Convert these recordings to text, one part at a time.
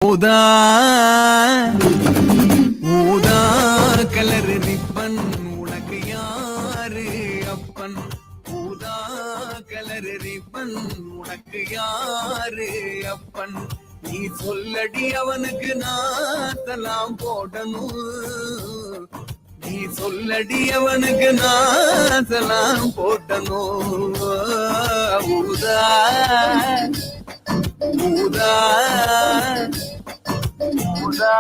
ஊதா ஊதா colour ribbon உனக்கு யாரு அப்பன்? ஊதா கலர் ரிப்பன் உனக்கு யாரு அப்பன்? நீ சொல்லடி அவனுக்கு நாத்தலாம் போடணும். நீ சொல்லடி அவனுக்கு நாத்தலாம் போடணும். ஊதா ஊதா ஊதா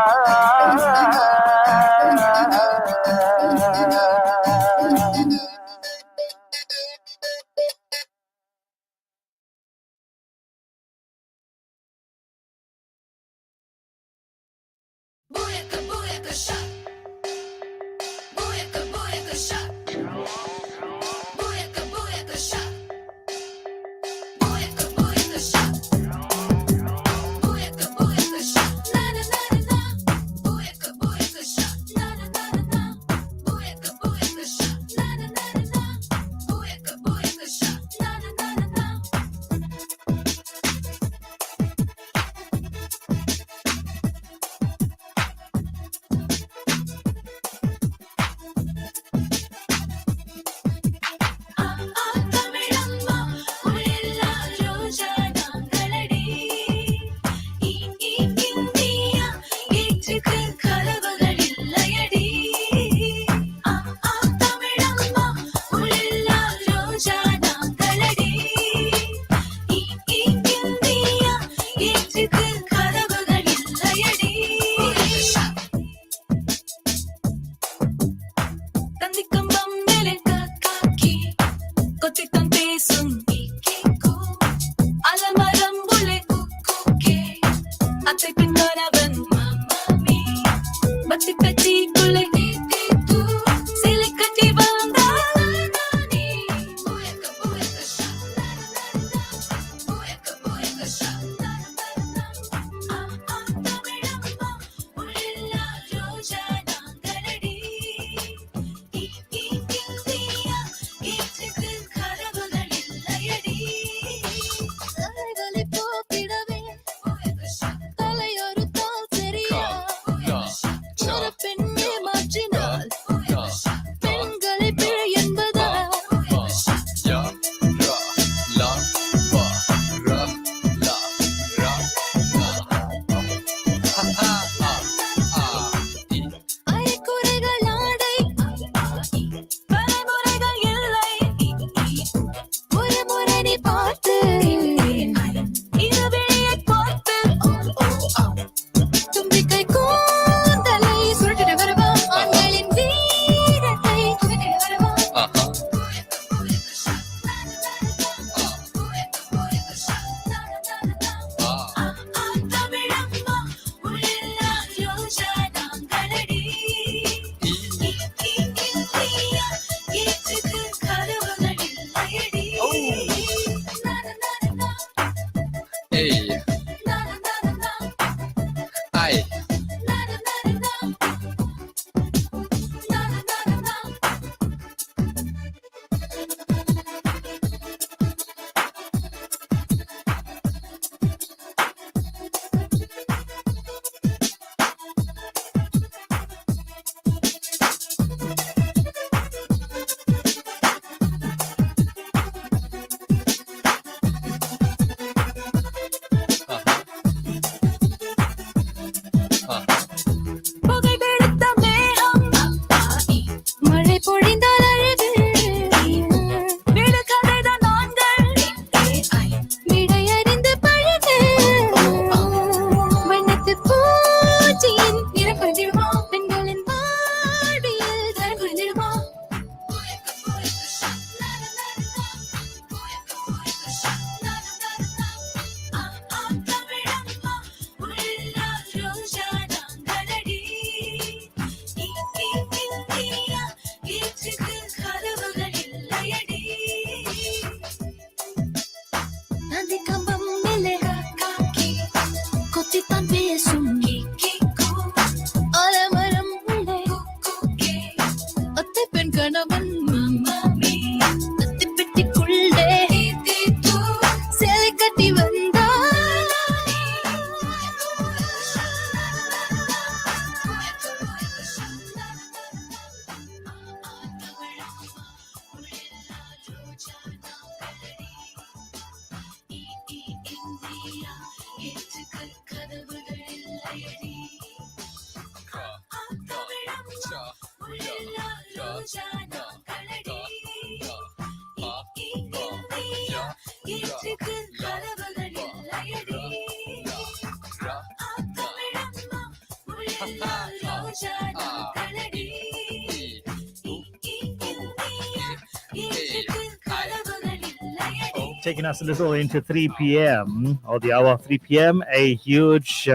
Taking us a little into 3 p.m. or the hour of 3 p.m. A huge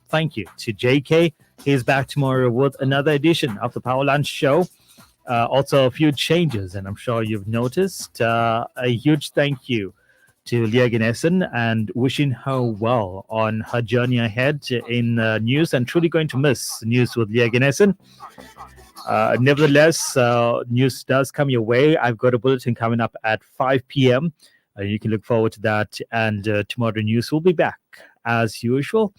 thank you to JK. He's back tomorrow with another edition of the Power Lunch Show. Also, a few changes, and I'm sure you've noticed. A huge thank you to Leah Ganesan and wishing her well on her journey ahead in news, and truly going to miss news with Leah Ganesan. Nevertheless, news does come your way. I've got a bulletin coming up at 5 p.m. You can look forward to that. And tomorrow news will be back as usual.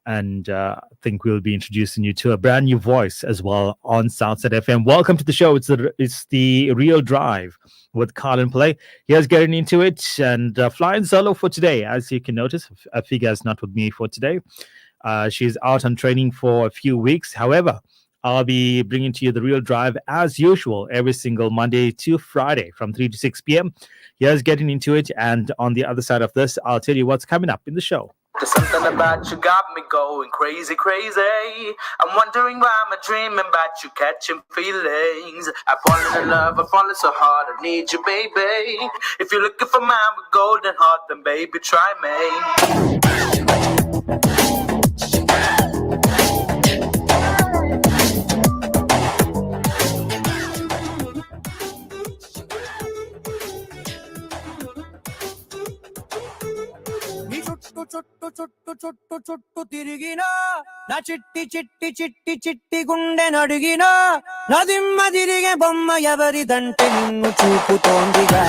And I think we'll be introducing you to a brand new voice as well on Southside FM. Welcome to the show. It's the Real Drive with Carlin Play. Here's getting into it and flying solo for today. As you can notice, Afiga is not with me for today. She's out on training for a few weeks. However, I'll be bringing to you the Real Drive as usual every single Monday to Friday from 3 to 6 p.m. Here's getting into it. And on the other side of this, I'll tell you what's coming up in the show. There's something about you got me going crazy, crazy. I'm wondering why I'm dreaming about you catching feelings. I've fallen in love, I've fallen so hard, I need you, baby. If you're looking for mine with golden heart, then baby, try me. చుట్టు తిరిగినా నా చిట్టి చిట్టి చిట్టి చిట్టి గుండె నడిగినా నా దిమ్మ తిరిగే బొమ్మ ఎవరిదంటే నిన్ను చూపుతోందిగా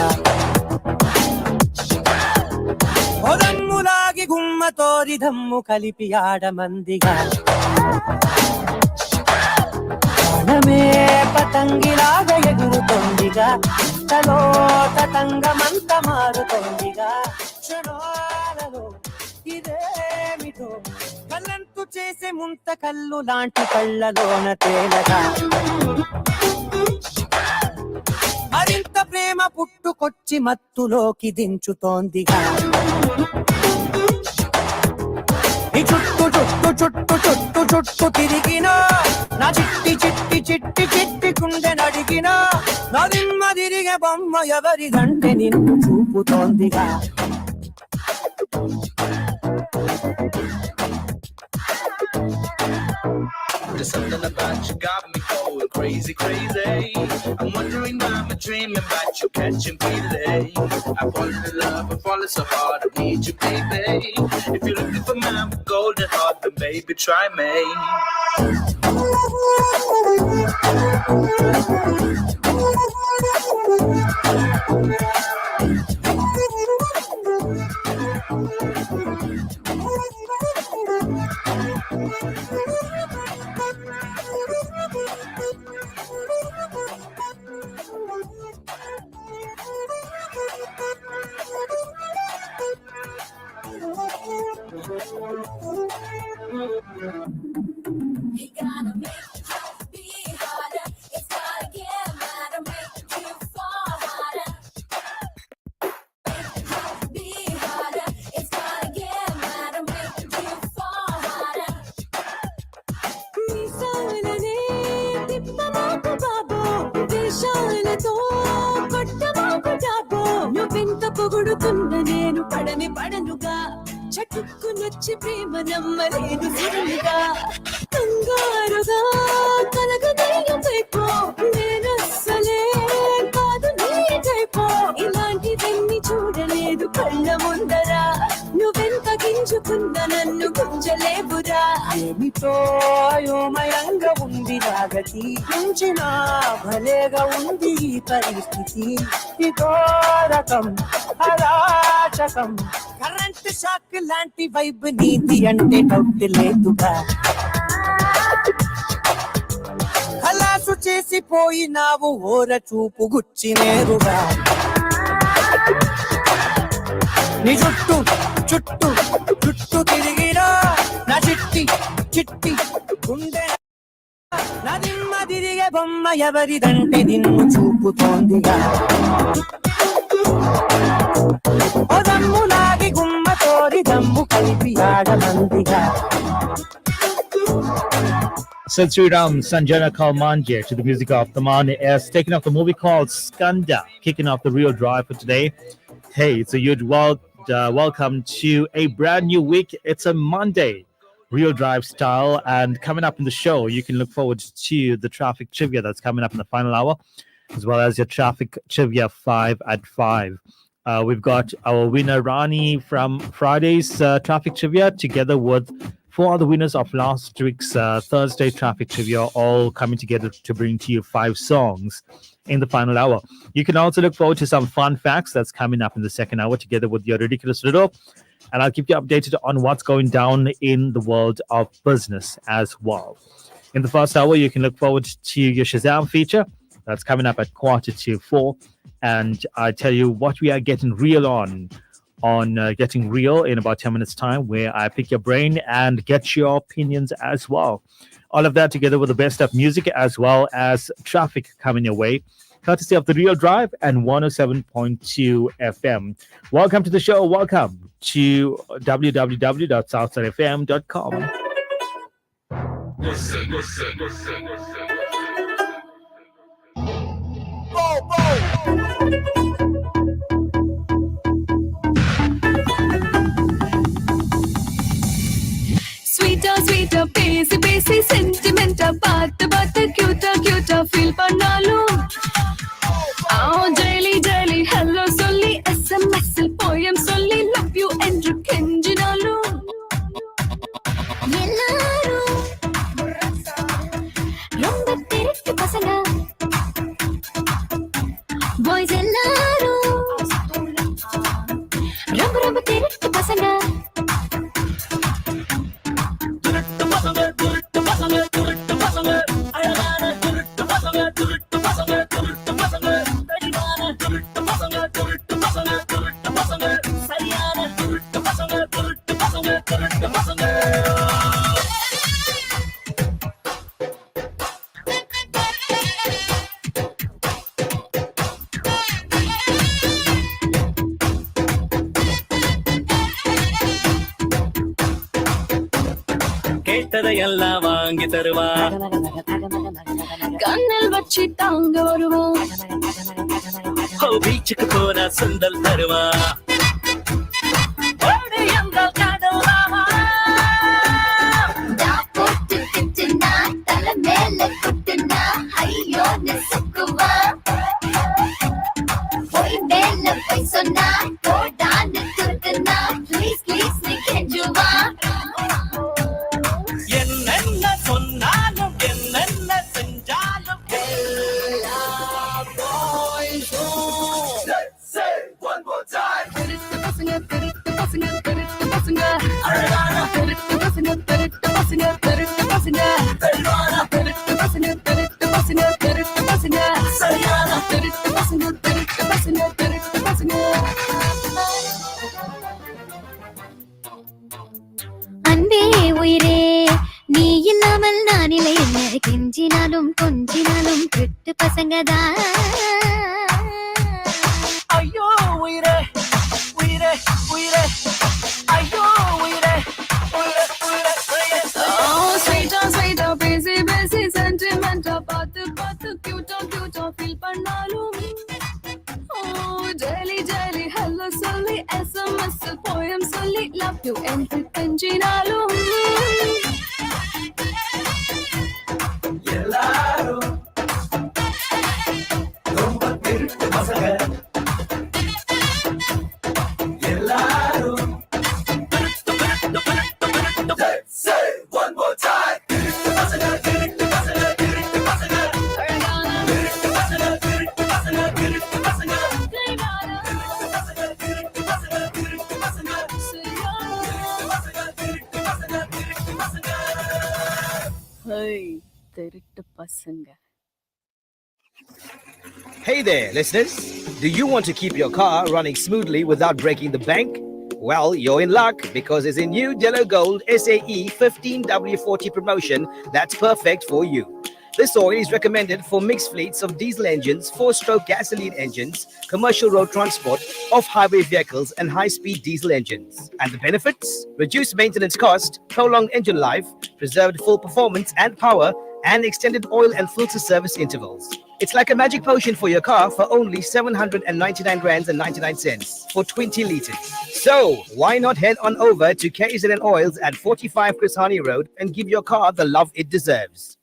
ఒదమ్ములాగి గుమ్మ తోరి దమ్ము కలిపి ఆడమందిగా ప్రాణమే పతంగిలాగా ఎగురుతోందిగా తలో తతంగమంత మారుతోందిగా క్షణాలలో ఇదేమిటో కళ్ళంతు చేసే ముంత కళ్ళు లాంటి కళ్ళలోన తేలగా మరింత ప్రేమ పుట్టుకొచ్చి మత్తులోకి దించుతోందిగా ఈ చుట్టు చుట్టు చుట్టు చుట్టు చుట్టు తిరిగినా నా చిట్టి చిట్టి చిట్టి చిట్టి గుండె నడిగినా నా దిమ్మ తిరిగే బొమ్మ ఎవరిదంటే నిన్ను చూపుతోందిగా There's something about you got me going crazy, crazy. I'm wondering why I'm dreaming about you catching feelings. I've fallen in love, I've fallen so hard, I need you, baby. If you're looking for mine with golden heart, then baby, try me. You gotta make life be harder. It's gotta get madder, make you fall harder. Make life be harder. It's gotta get madder, make you fall harder. మీసాలనే తిప్పమాకు బాబో, వేషాలతో కొట్టమాకు జాబో. నువ్వెంత పొగుడుతున్న నేను పడనుగా, చటుక్కు నచ్చి ప్రేమ నమ్మలేదు సరిగా. కంగారుగా కలగదయ్యం వైపో, నేనస్సలే కాదు నీ typo. ఇలాంటివన్నీ చూడలేదు కళ్ళ ముందర, నువ్వెంత గింజుకున్న నన్ను గుంజలేవురా. ఏమిటో అయోమయంగా ఉంది నాగతి, పెంచినా భలేగా ఉంది ఈ పరిస్థితి. ఇదో రకం అరాచకం, కరెంట్ షాక్ లాంటి వైబ్ నీది అంటే డౌట్ లేదుగా. ఖలాసు చేసిపోయినావు ఓర చూపు గుచ్చి నేరుగా. నీ చుట్టూ చుట్టూ చుట్టూ తిరిగినా నా చిట్టి చిట్టి గుండె నదిమ్మ తిరిగే బొమ్మ ఎవరిదంటే నిన్ను చూపుతోందిగా ఓ దమ్ము లాగి గుమ్మ తోడి దమ్ము కలిపి ఆడమందిగా Sid Sriram, Sanjana Kalmanje to the music of Taman S, taking off the movie called Skanda, kicking off the real drive for today. Hey, it's a huge welcome to a brand new week. It's a Monday, real drive style, and coming up in the show, you can look forward to the traffic trivia that's coming up in the final hour, as well as your traffic trivia 5 at 5. We've got our winner Rani from Friday's traffic trivia, together with 4 other winners of last week's Thursday traffic trivia, all coming together to bring to you 5 songs in the final hour. You can also look forward to some fun facts that's coming up in the second hour, together with your ridiculous riddle. And I'll keep you updated on what's going down in the world of business as well. In the first hour, you can look forward to your Shazam feature that's coming up at 4:45. And I tell you what we are getting real on Getting Real in about 10 minutes time, where I pick your brain and get your opinions as well. All of that together with the best of music as well as traffic coming your way, courtesy of the Real Drive and 107.2 FM. Welcome to the show. Welcome to www.southsidefm.com. Sweeter, busy, sentimental, part, cuter, feel pannalu. Daily, hello, solli, SMS, poem, solli, love you, endru, kenjinalu. Ellaru, romba thirukku pasanga. Boys ellaru, romba thirukku pasanga. கேட்டதையெல்லாம் வாங்கி தருவா கண்ணல் வச்சு தாங்க வருவா பீச்சுக்கு போனா சுண்டல் தருவா தலை மேல குட்டுனா ஐயோ நெசுக்குவா போய் மேல போய் சொன்னா போடான்னு துருக்குனா ப்ளீஸ் நீ கெஞ்சுவா என்னென்ன சொன்னாலும் என்னென்ன செஞ்சாலும் எல்லாம் போய்டும். Say one more time. திருட்டு பசங்க அழகான திருட்டு பசங்க சரியான திருட்டு பசங்க அன்பே உயிரே நீ இல்லாமல் நான் இல்லை என்ன கெஞ்சினாலும் கொஞ்சினாலும் திருட்டு பசங்கதான் ஐயோ உயிரே ஐயோ உயிரே ஸ்வீட்டா பேசி சென்டிமெண்டா பார்த்து கியூட்டா ஃபீல் பண்ணாலும் டெய்லி ஹலோ சொல்லி SMS போயம் சொல்லி லவ் யூ என்று கெஞ்சினாலும் எல்லாரும் ரொம்ப திருட்டு பசங்க எல்லாரும் Say one more time. திருட்டு பசங்க திருட்டு பசங்க. Hey there, listeners. Do you want to keep your car running smoothly without breaking the bank? Well, you're in luck because it's a new Jello Gold SAE 15W40 promotion that's perfect for you. This oil is recommended for mixed fleets of diesel engines, 4-stroke gasoline engines, commercial road transport, off-highway vehicles, and high-speed diesel engines. And the benefits? Reduced maintenance cost, prolonged engine life, preserved full performance and power, and extended oil and filter service intervals. It's like a magic potion for your car for only 799 rands and 99 cents for 20 liters. So why not head on over to KZN Oils at 45 Chris Hani Road and give your car the love it deserves.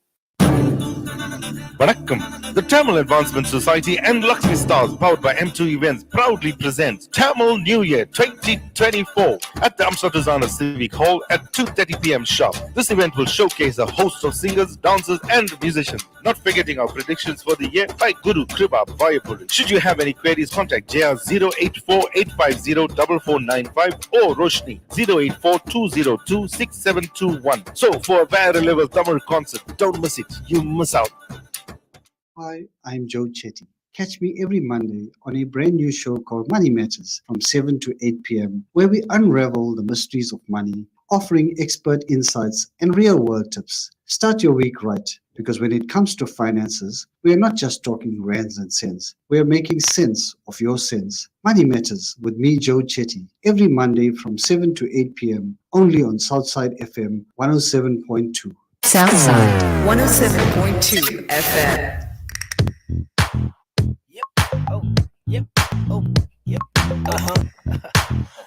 Vanakkam. The Tamil Advancement Society and Lakshmi Stars, powered by M2 Events, proudly presents Tamil New Year 2024 at the Amsatazana Civic Hall at 2:30 p.m. sharp. This event will showcase a host of singers, dancers, and musicians. Not forgetting our predictions for the year by Guru Kripa Vayapuri. Should you have any queries, contact JR 084-850-4495 or Roshni 084-202-6721. So for a Bare Level Tamil concert, don't miss it. You miss out. Hi, I'm Joe Chetty. Catch me every Monday on a brand new show called Money Matters from 7 to 8 p.m., where we unravel the mysteries of money, offering expert insights and real-world tips. Start your week right, because when it comes to finances, we are not just talking rands and cents. We are making sense of your sense. Money Matters with me, Joe Chetty, every Monday from 7 to 8 p.m., only on Southside FM 107.2. Southside 107.2 FM.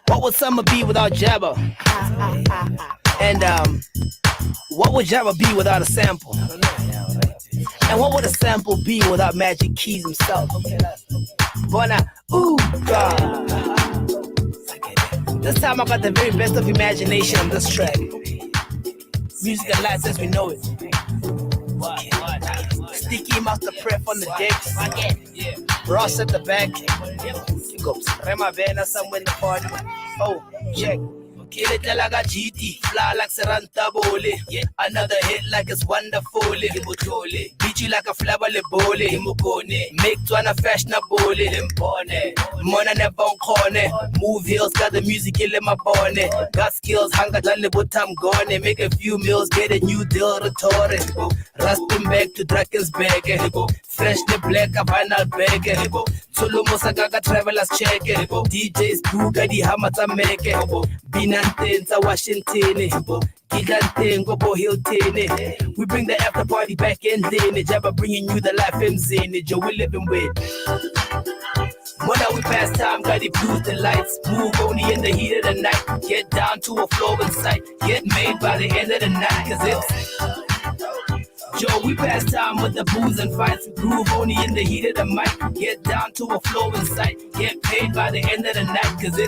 What would summer be without Jabba? And what would Jabba be without a sample? And what would a sample be without Magic Keys himself? But now, ooh, God. This time I got the very best of imagination on this track. Music and lights as we know it. Sticky Master Prep on the decks. Ross at the back. Rema Vena somewhere in the party. Oh, check. Kill it like a GT, fly like Saranta Bole. Another hit like it's wonderful. Beat you like a flower bole. Make to an fashionable. Mona never corner. Move heels, got the music in my bonnet. Got skills, hunger done the bottom gone. Make a few meals, get a new deal retore. Rusting back to Draken's bag. Fresh the black, a vinyl bag. Solo Mosagaga travelers check. DJs Buga di Hamata make. Binantenza Washington, Gigantengo Hilton. We bring the after party back in then. Jabba bringing you the life MZ. Joe we living with. When we pass time, got the blues, the lights. Move only in the heat of the night. Get down to a flow in sight. Get made by the end of the night. Cause it's Joe, we pass time with the booze and fights. Groove only in the heat of the mic. Get down to a flow in sight. Get paid by the end of the night. Cause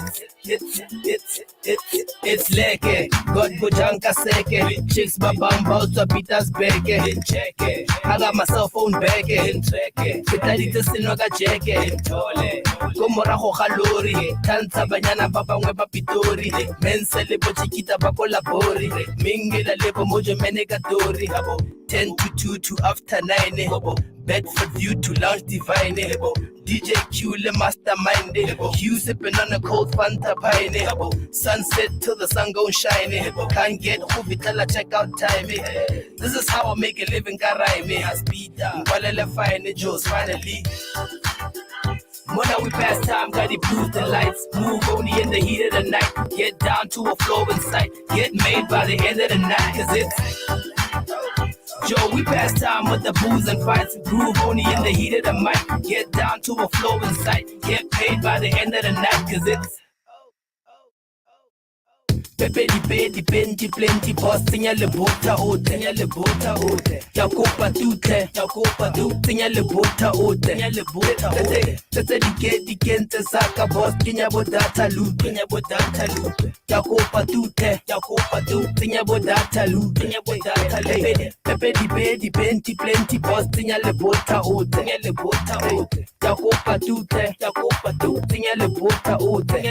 it's leke. God Bojanka seke. Chicks babamba to Peter's beke. Check it. I got my cell phone back. Pitarita sinoga check it. Komora ho kalori. Tanta banyana baba ngweba pitori. Mensele bo chiquita bako labori. Mingela lebo mojo menegatori. 10 to 2 to after 9. Bedford View to Lounge Divine. DJ Q le mastermind. Q sipping on a cold Fanta pine. Sunset till the sun gon' shine. Can't get Huvitala check out time. This is how I make a living. Karai I speed up. Walele fine Joe's finally. When we pass time, got the blues, the lights. Move only in the heat of the night. Get down to a flow in sight. Get made by the end of the night. Cause it's Joe, we pass time with the booze and fights. Groove only in the heat of the mic. Get down to a flow in sight. Get paid by the end of the night. Cause it's Pepe di penti plenty boss. Tinya le bota ote. Yakopa tute. Tinya le bota ote. Tete di kente saka boss. Tinya bodata loop. Yakopa tute. Tinya bodata loop. Pepe di penti plenty boss. Tinya le bota ote. Yakopa tute. Tinya le bota ote.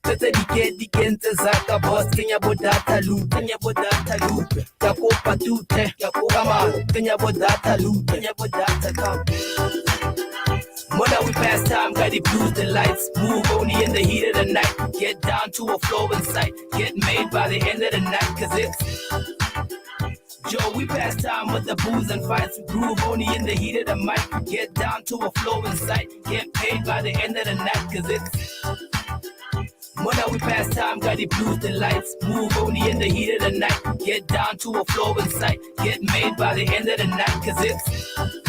Tete di kente Zaka boss, Kenya bodata loop. Yakopa tute, Kenya bodata loop. Kenya bodata come. When we pass pass time, got the blues, the lights. Move only in the heat of the night. Get down to a flow in sight. Get made by the end of the night, cause it's Joe, we pass time with the booze and fights. Groove only in the heat of the mic. Get down to a flow in sight. Get paid by the end of the night, cause it's Mona, we pass time, got the blues, the lights. Move only in the heat of the night. Get down to a flow in sight. Get made by the end of the night, cause it's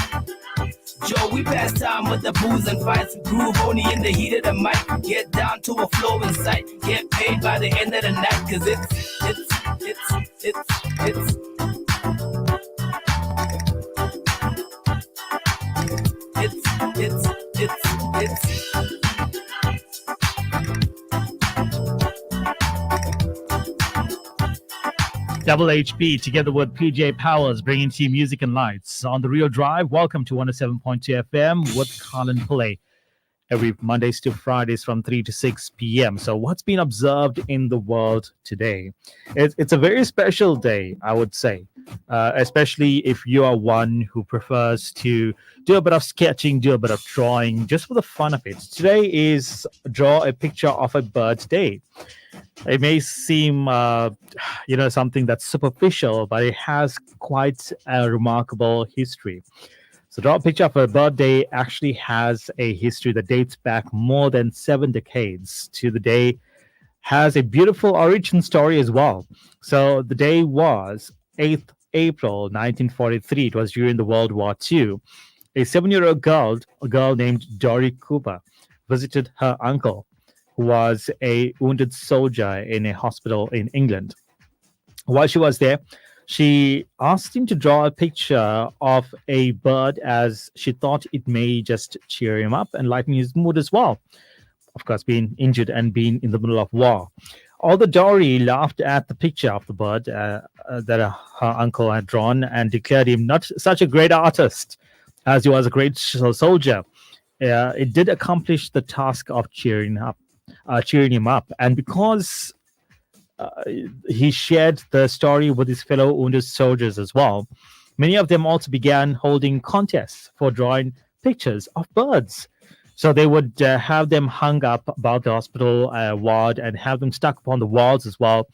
Joe, we pass time with the booze and fights. Groove only in the heat of the mic. Get down to a flow in sight. Get paid by the end of the night, cause it's Double HP together with PJ Powers bringing to you music and lights on the Real Drive. Welcome to 107.2 FM with Colin Pillay every Mondays to Fridays from 3 to 6 p.m. So what's been observed in the world today? It's a very special day, I would say, especially if you are one who prefers to do a bit of sketching, do a bit of drawing, just for the fun of it. Today is Draw a Picture of a Bird's Day. It may seem, something that's superficial, but it has quite a remarkable history. So Draw a Picture of a Bird Day actually has a history that dates back more than 7 decades to the day, has a beautiful origin story as well. So the day was 8th April 1943. It was during the World War II. A 7-year-old girl named Dory Cooper visited her uncle, who was a wounded soldier in a hospital in England. While she was there, she asked him to draw a picture of a bird as she thought it may just cheer him up and lighten his mood as well. Of course, being injured and being in the middle of war. Although Dory laughed at the picture of the bird that her uncle had drawn and declared him not such a great artist as he was a great soldier, it did accomplish the task of cheering him up. And because he shared the story with his fellow wounded soldiers as well, many of them also began holding contests for drawing pictures of birds. So they would have them hung up about the hospital ward and have them stuck upon the walls as well.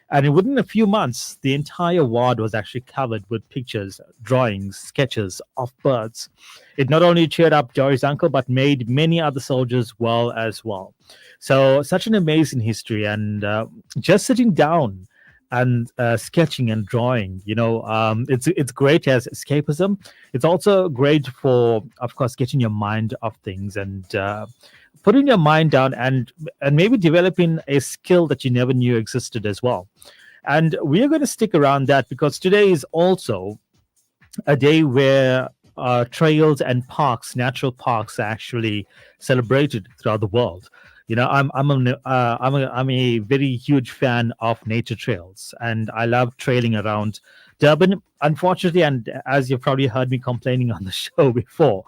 And within a few months, the entire ward was actually covered with pictures, drawings, sketches of birds. It not only cheered up Dory's uncle, but made many other soldiers well as well. So such an amazing history, and just sitting down and sketching and drawing, it's great as escapism. It's also great for, of course, getting your mind off things and putting your mind down and maybe developing a skill that you never knew existed as well. And we are going to stick around that because today is also a day where trails and parks, natural parks, are actually celebrated throughout the world. I'm a very huge fan of nature trails, and I love trailing around Durban. Unfortunately, and as you've probably heard me complaining on the show before,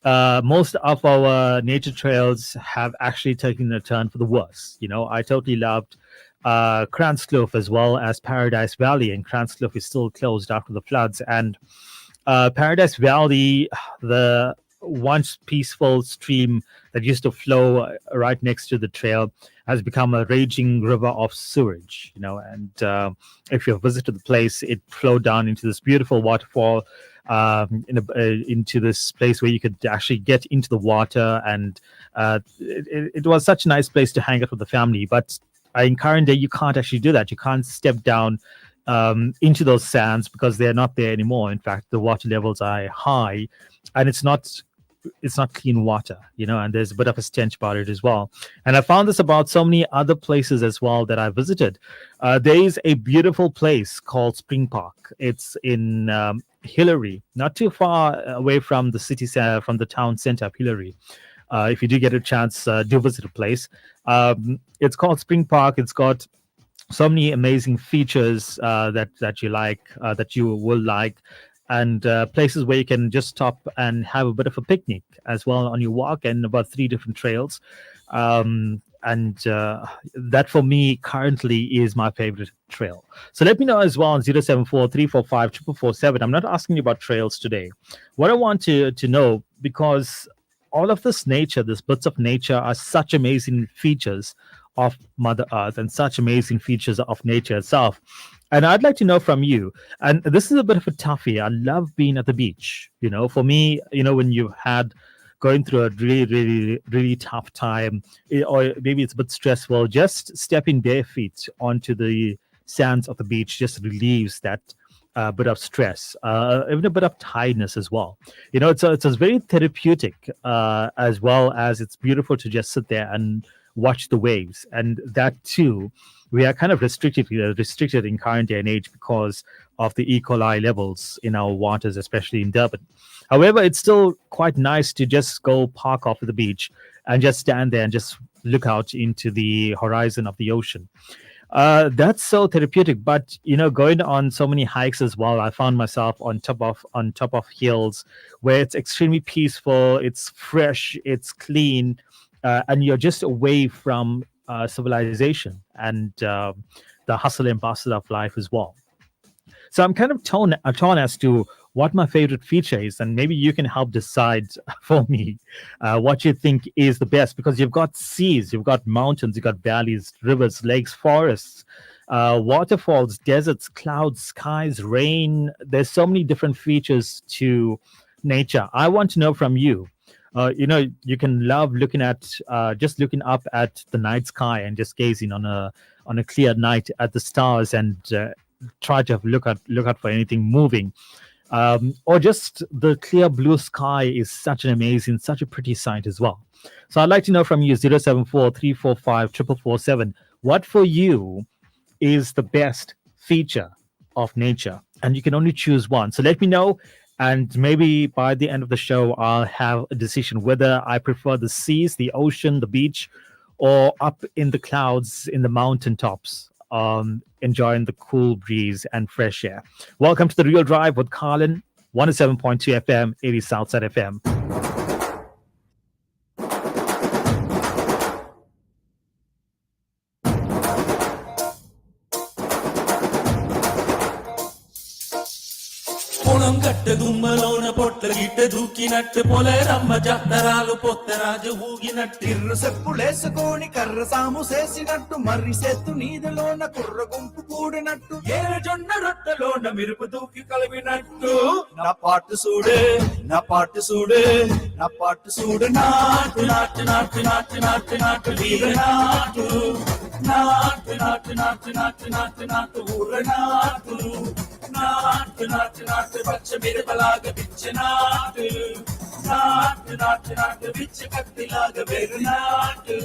most of our nature trails have actually taken a turn for the worse. I totally loved Kranzkloof as well as Paradise Valley, and Kranzkloof is still closed after the floods. And Paradise Valley, the once peaceful stream that used to flow right next to the trail, has become a raging river of sewage. And if you've visited the place, it flowed down into this beautiful waterfall, into this place where you could actually get into the water, and it was such a nice place to hang out with the family. But in current day, you can't actually do that. You can't step down into those sands because they're not there anymore. In fact, the water levels are high, and it's not clean water, and there's a bit of a stench about it as well. And I found this about so many other places as well that I visited. There is a beautiful place called Spring Park. It's in Hillary, not too far away from the city center, from the town center of Hillary. If you do get a chance, do visit a place. It's called Spring Park. It's got so many amazing features that you like, that you will like, and places where you can just stop and have a bit of a picnic as well on your walk, and about 3 different trails. And that for me currently is my favorite trail. So let me know as well on 074 345 447. I'm not asking you about trails today. What I want to know, because all of this nature, this bits of nature, are such amazing features of Mother Earth and such amazing features of nature itself. And I'd like to know from you, and this is a bit of a toughie. I love being at the beach. For me, when you've had going through a really, really, really tough time, or maybe it's a bit stressful, just stepping bare feet onto the sands of the beach just relieves that bit of stress, even a bit of tiredness as well. It's very therapeutic, as well as it's beautiful to just sit there and watch the waves. And that too, we are kind of restricted in current day and age because of the E. coli levels in our waters, especially in Durban. However, it's still quite nice to just go park off at the beach and just stand there and just look out into the horizon of the ocean. That's so therapeutic. But going on so many hikes as well, I found myself on top of hills where it's extremely peaceful, it's fresh, it's clean, and you're just away from civilization and the hustle and bustle of life as well. So I'm kind of torn as to what my favorite feature is, and maybe you can help decide for me what you think is the best, because you've got seas, you've got mountains, you've got valleys, rivers, lakes, forests, waterfalls, deserts, clouds, skies, rain. There's so many different features to nature. I want to know from you. You can love looking at just looking up at the night sky and just gazing on a clear night at the stars and try to look out for anything moving, or just the clear blue sky is such a pretty sight as well. So I'd like to know from you, 074-345-4447, what for you is the best feature of nature, and you can only choose one. So let me know. And maybe by the end of the show, I'll have a decision whether I prefer the seas, the ocean, the beach, or up in the clouds, in the mountaintops, enjoying the cool breeze and fresh air. Welcome to The Real Drive with Carlin, 107.2 FM, 80 Southside FM. పొలం గట్ట దుమ్మలోన పొట్ల గిట్ట దూకినట్టు పొలేరమ్మ జాతరాలు పొత్తరాజు ఊగినట్టు ఇర్రు సెప్పులేసుకొని కర్ర సాము చేసినట్టు మర్రి సెత్తు నీదలోన కుర్ర గుంపు కూడినట్టు ఏరు జొన్న రొట్టెలోన మిరుపు దూకి కలిపినట్టు నా పాటు చూడే నా పాటు చూడే నా పాటు చూడు నాటు నాటు నాటు నాటు నాటు నాటు వీర నాటు నాటు నాటు నాటు నాటు నాటు నాటు ఊర నాటు నాటు నాటు నాటు పచ్చ మిరపలాగా పిచ్చ నాటు నాటు నాటు నాటు పిచ్చ కత్తిలాగా వెరు నాటు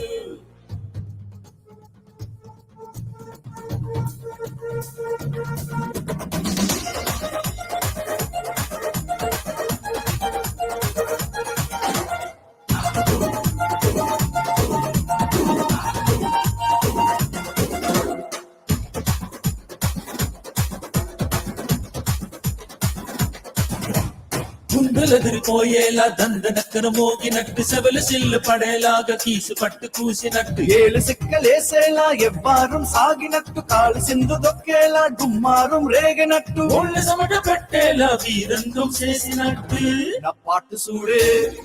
గుండెలదిరిపోయేలా దండనక్కన మోగినట్టు సెవలు సిల్లు పడేలాగా కీసు పట్టు కూసినట్టు ఏళ్ళు సిక్కలేసేలా ఎవ్వారం సాగినట్టు కాలు సింధు దొక్కేలా డుమ్మారం రేగినట్టు ఒళ్ళు సమట పెట్టేలా వీరంగం చేసినట్టు నా పాటు చూడే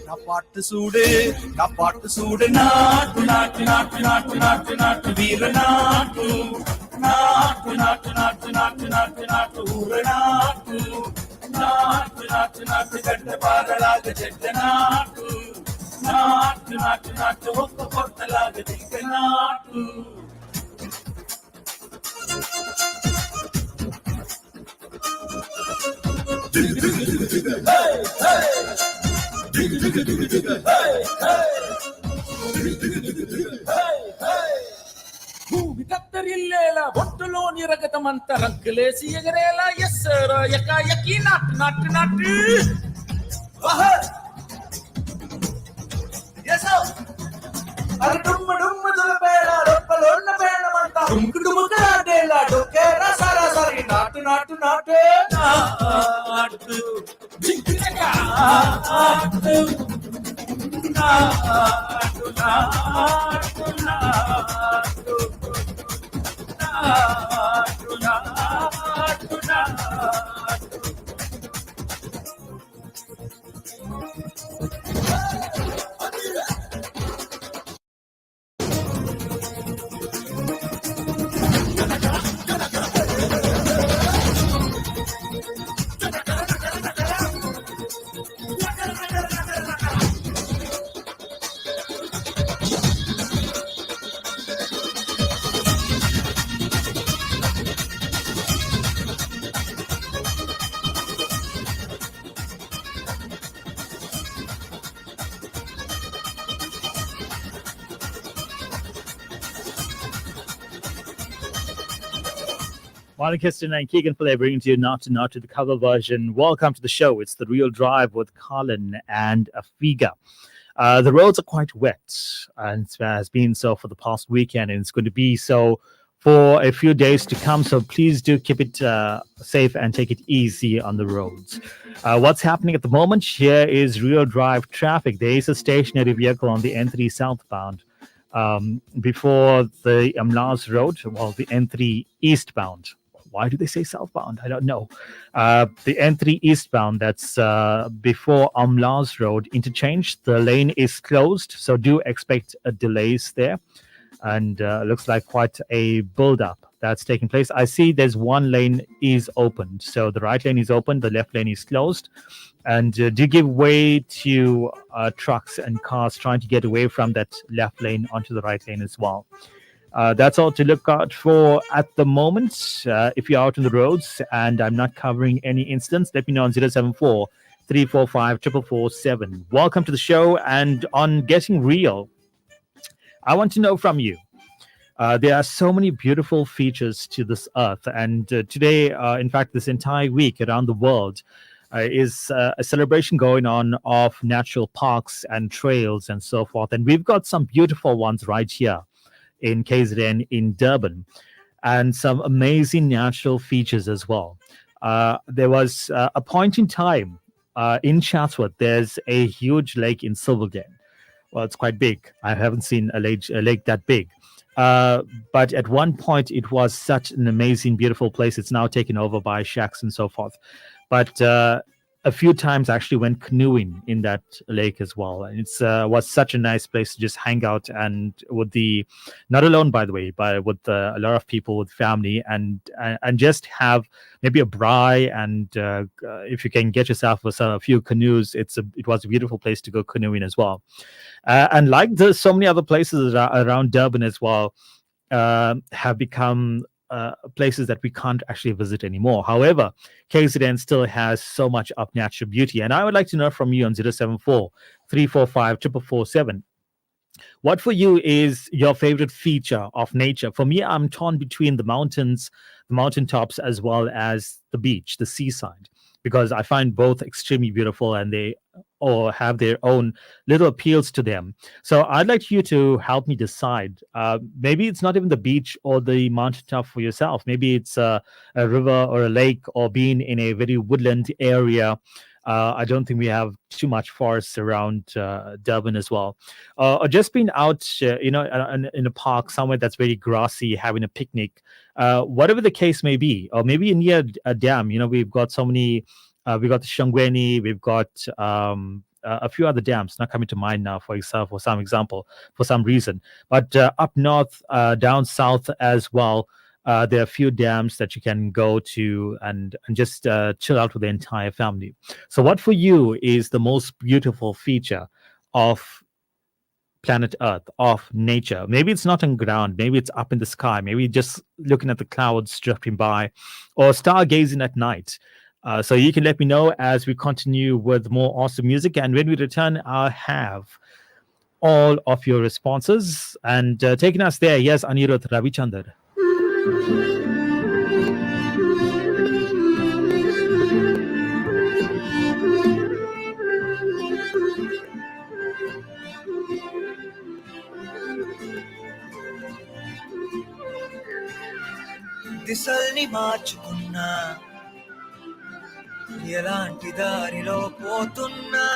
నా పాటు చూడే నా పాటు చూడే నాటు నాటు నాటు నాటు నాటు నాటు వీర నాటు నాటు నాటు నాటు నాటు నాటు నాటు ఊర నాటు నాటు నాటు నాటు గడ్డ పారలాగా చెడ్డ నాటు నాటు నాటు నాటు ఒక్క పొట్టలాగా దిగ్గ నాటు భూమి కత్తరిల్లేలా బొట్టులోని రగతమంత రంకులేసి ఎగరేలా ఎస్సరా ఎకా ఎక్కి నాటు నాటు నాటు అరే డుమ్మ డుమ్మ దులపేళ రొప్పలోన్న పేళమంతా డుమ్కు డుమ్ముకాడేలా డొక్కేరా సరా సరి నాటు నాటు నాటు నాటు జింకినకా నాటు నాటు నాటు నాటు నాటు నాటు నాటు Morning, Kirsten and Keegan Play bringing to you Not to the cover version. Welcome to the show. It's The Real Drive with Colin and Afiga. The roads are quite wet, and it has been so for the past weekend, and it's going to be so for a few days to come. So please do keep it safe and take it easy on the roads. What's happening at the moment? Here is Real Drive traffic. There is a stationary vehicle on the N3 southbound before the Amlas Road, well, the N3 eastbound. Why do they say southbound? I don't know. The N3 eastbound, that's before Amlas Road interchange. The lane is closed, so do expect delays there. And looks like quite a build-up that's taking place. I see there's one lane is open. So the right lane is open, the left lane is closed. And do give way to trucks and cars trying to get away from that left lane onto the right lane as well. That's all to look out for at the moment. If you're out on the roads and I'm not covering any incidents, let me know on 074 345 4447. Welcome to the show. And on Getting Real, I want to know from you. There are so many beautiful features to this earth. And today, in fact, this entire week around the world is a celebration going on of natural parks and trails and so forth. And we've got some beautiful ones right here in KZN in Durban, and some amazing natural features as well. There was a point in time in Chatsworth, there's a huge lake in Silverden. Well, it's quite big. I haven't seen a lake that big. But at one point, it was such an amazing, beautiful place. It's now taken over by shacks and so forth. But a few times I actually went canoeing in that lake as well. And it's was such a nice place to just hang out, and with the, not alone by the way, but with a lot of people, with family, and just have maybe a braai, and if you can get yourself with a few canoes, it was a beautiful place to go canoeing as well. And like there's so many other places around Durban as well, have become places that we can't actually visit anymore. However, KZN still has so much of natural beauty. And I would like to know from you on 074 345 4447. What for you is your favorite feature of nature? For me, I'm torn between the mountains, the mountaintops, as well as the beach, the seaside, because I find both extremely beautiful, and they all have their own little appeals to them. So I'd like you to help me decide. Maybe it's not even the beach or the mountaintop for yourself. Maybe it's a river or a lake, or being in a very woodland area. I don't think we have too much forest around Durban as well. Or just being out, in a park somewhere that's very grassy, having a picnic, whatever the case may be. Or maybe near a dam. We've got so many. We've got the Shangweni. We've got a few other dams not coming to mind now, for some reason. But up north, down south as well, there are a few dams that you can go to and just chill out with the entire family. So what for you is the most beautiful feature of planet Earth, of nature? Maybe it's not on ground, maybe it's up in the sky, maybe just looking at the clouds drifting by, or stargazing at night. So you can let me know as we continue with more awesome music. And when we return, I'll have all of your responses. And taking us there, yes, Anirudh Ravichandar. దిశల్ని మార్చుకున్నా ఎలాంటి దారిలో పోతున్నా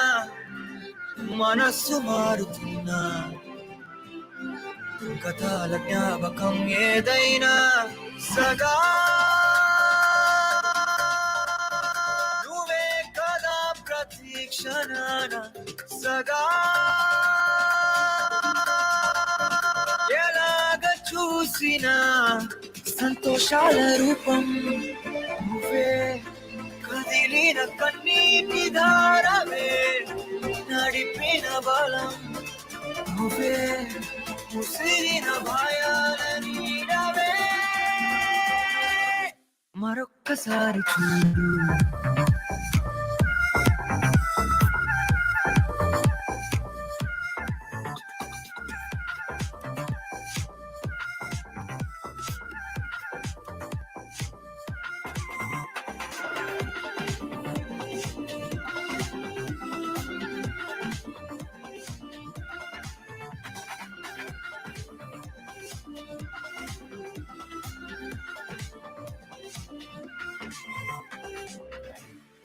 మనస్సు మారుతున్నా గతాల జ్ఞాపకం ఏదైనా సగా నువ్వే కదా ప్రతీక్షణాన సగా ఎలాగ చూసినా సంతోషాల రూపం నువ్వే కదిలిన కన్నీటి ధారవే నడిపిన బలం నువ్వే ముసిరిన భయాల నీడవే మరొక్కసారి చూడు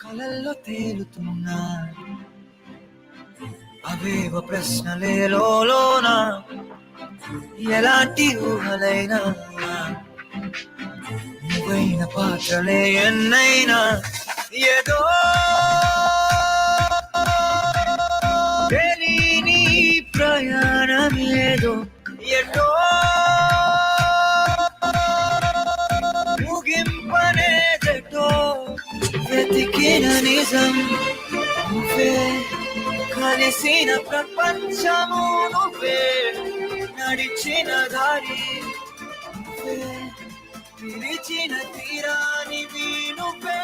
కలల్లో తేలుతున్నా అవేవ ప్రశ్నలే లోన ఎలాంటి ఊహలైనా నువ్వైన పాత్రలే ఎన్నైనా ఏదో తెలియని ప్రయాణమేదో ఎటో ముగింపనేదటో వెతికిన నిజం నువ్వే కలిసిన ప్రపంచము నువ్వే నడిచిన దారి నువ్వే పిలిచిన తీరానివి నువ్వే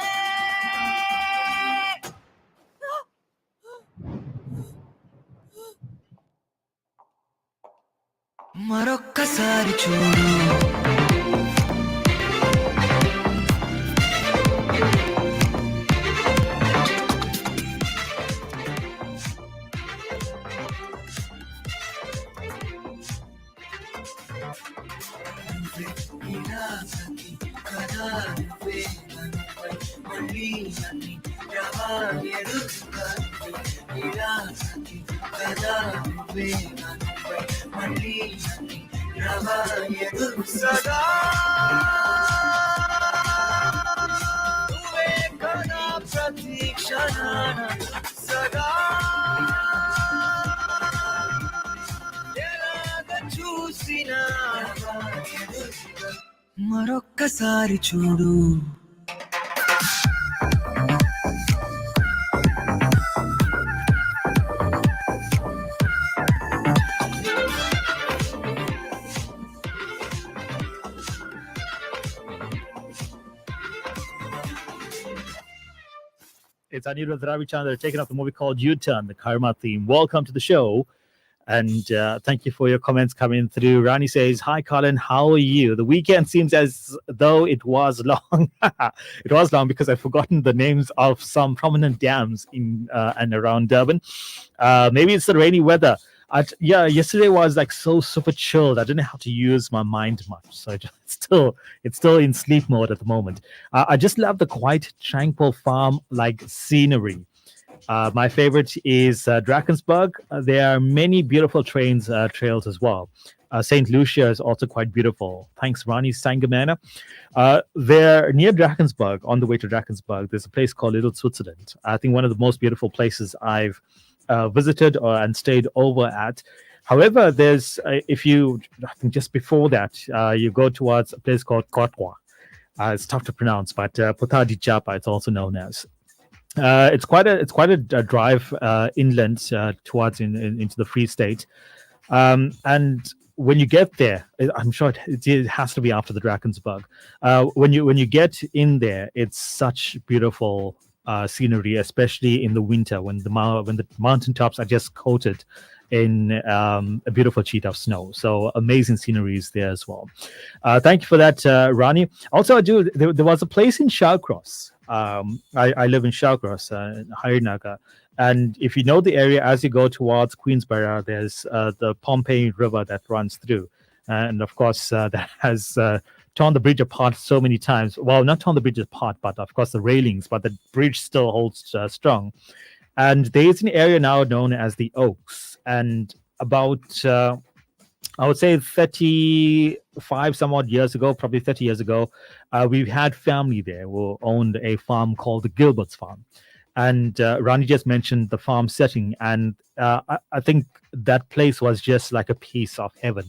మరొక్కసారి చూడు సదా నువ్వే కదా ప్రతీక్షణాన సదా ఎలాగ చూసినా మరొక్కసారి చూడు It's Anirudh Ravichandra taking up the movie called U-Turn, the Karma theme. Welcome to the show. And thank you for your comments coming through. Rani says, hi, Colin, how are you? The weekend seems as though it was long. It was long because I've forgotten the names of some prominent dams in and around Durban. Maybe it's the rainy weather. Yesterday was like so super chilled. I didn't have to use my mind much. So it's still in sleep mode at the moment. I just love the quiet, tranquil farm like scenery. My favorite is Drakensberg. There are many beautiful trails as well. St. Lucia is also quite beautiful. Thanks, Rani Sangamana. There, near Drakensberg, on the way to Drakensberg, there's a place called Little Switzerland. I think one of the most beautiful places I've visited and stayed over at. However, there's, I think just before that, you go towards a place called Kotwa. It's tough to pronounce, but Potadi Japa, it's also known as. It's quite a drive inland towards into the Free State, and when you get there, I'm sure it has to be after the Drakensberg. When you get in there, it's such beautiful scenery, especially in the winter when the mountaintops are just coated in a beautiful sheet of snow. So amazing sceneries there as well. Thank you for that, Rani. Also, there was a place in Shawcross. I live in Shawcross, Harinaga. And if you know the area, as you go towards Queensborough, there's the Pompeii River that runs through. And of course, that has torn the bridge apart so many times. Well, not torn the bridge apart, but of course the railings, but the bridge still holds strong. And there is an area now known as the Oaks. And about, I would say 35 some odd years ago, probably 30 years ago, we've had family there who owned a farm called the Gilbert's Farm. And Rani just mentioned the farm setting. And I think that place was just like a piece of heaven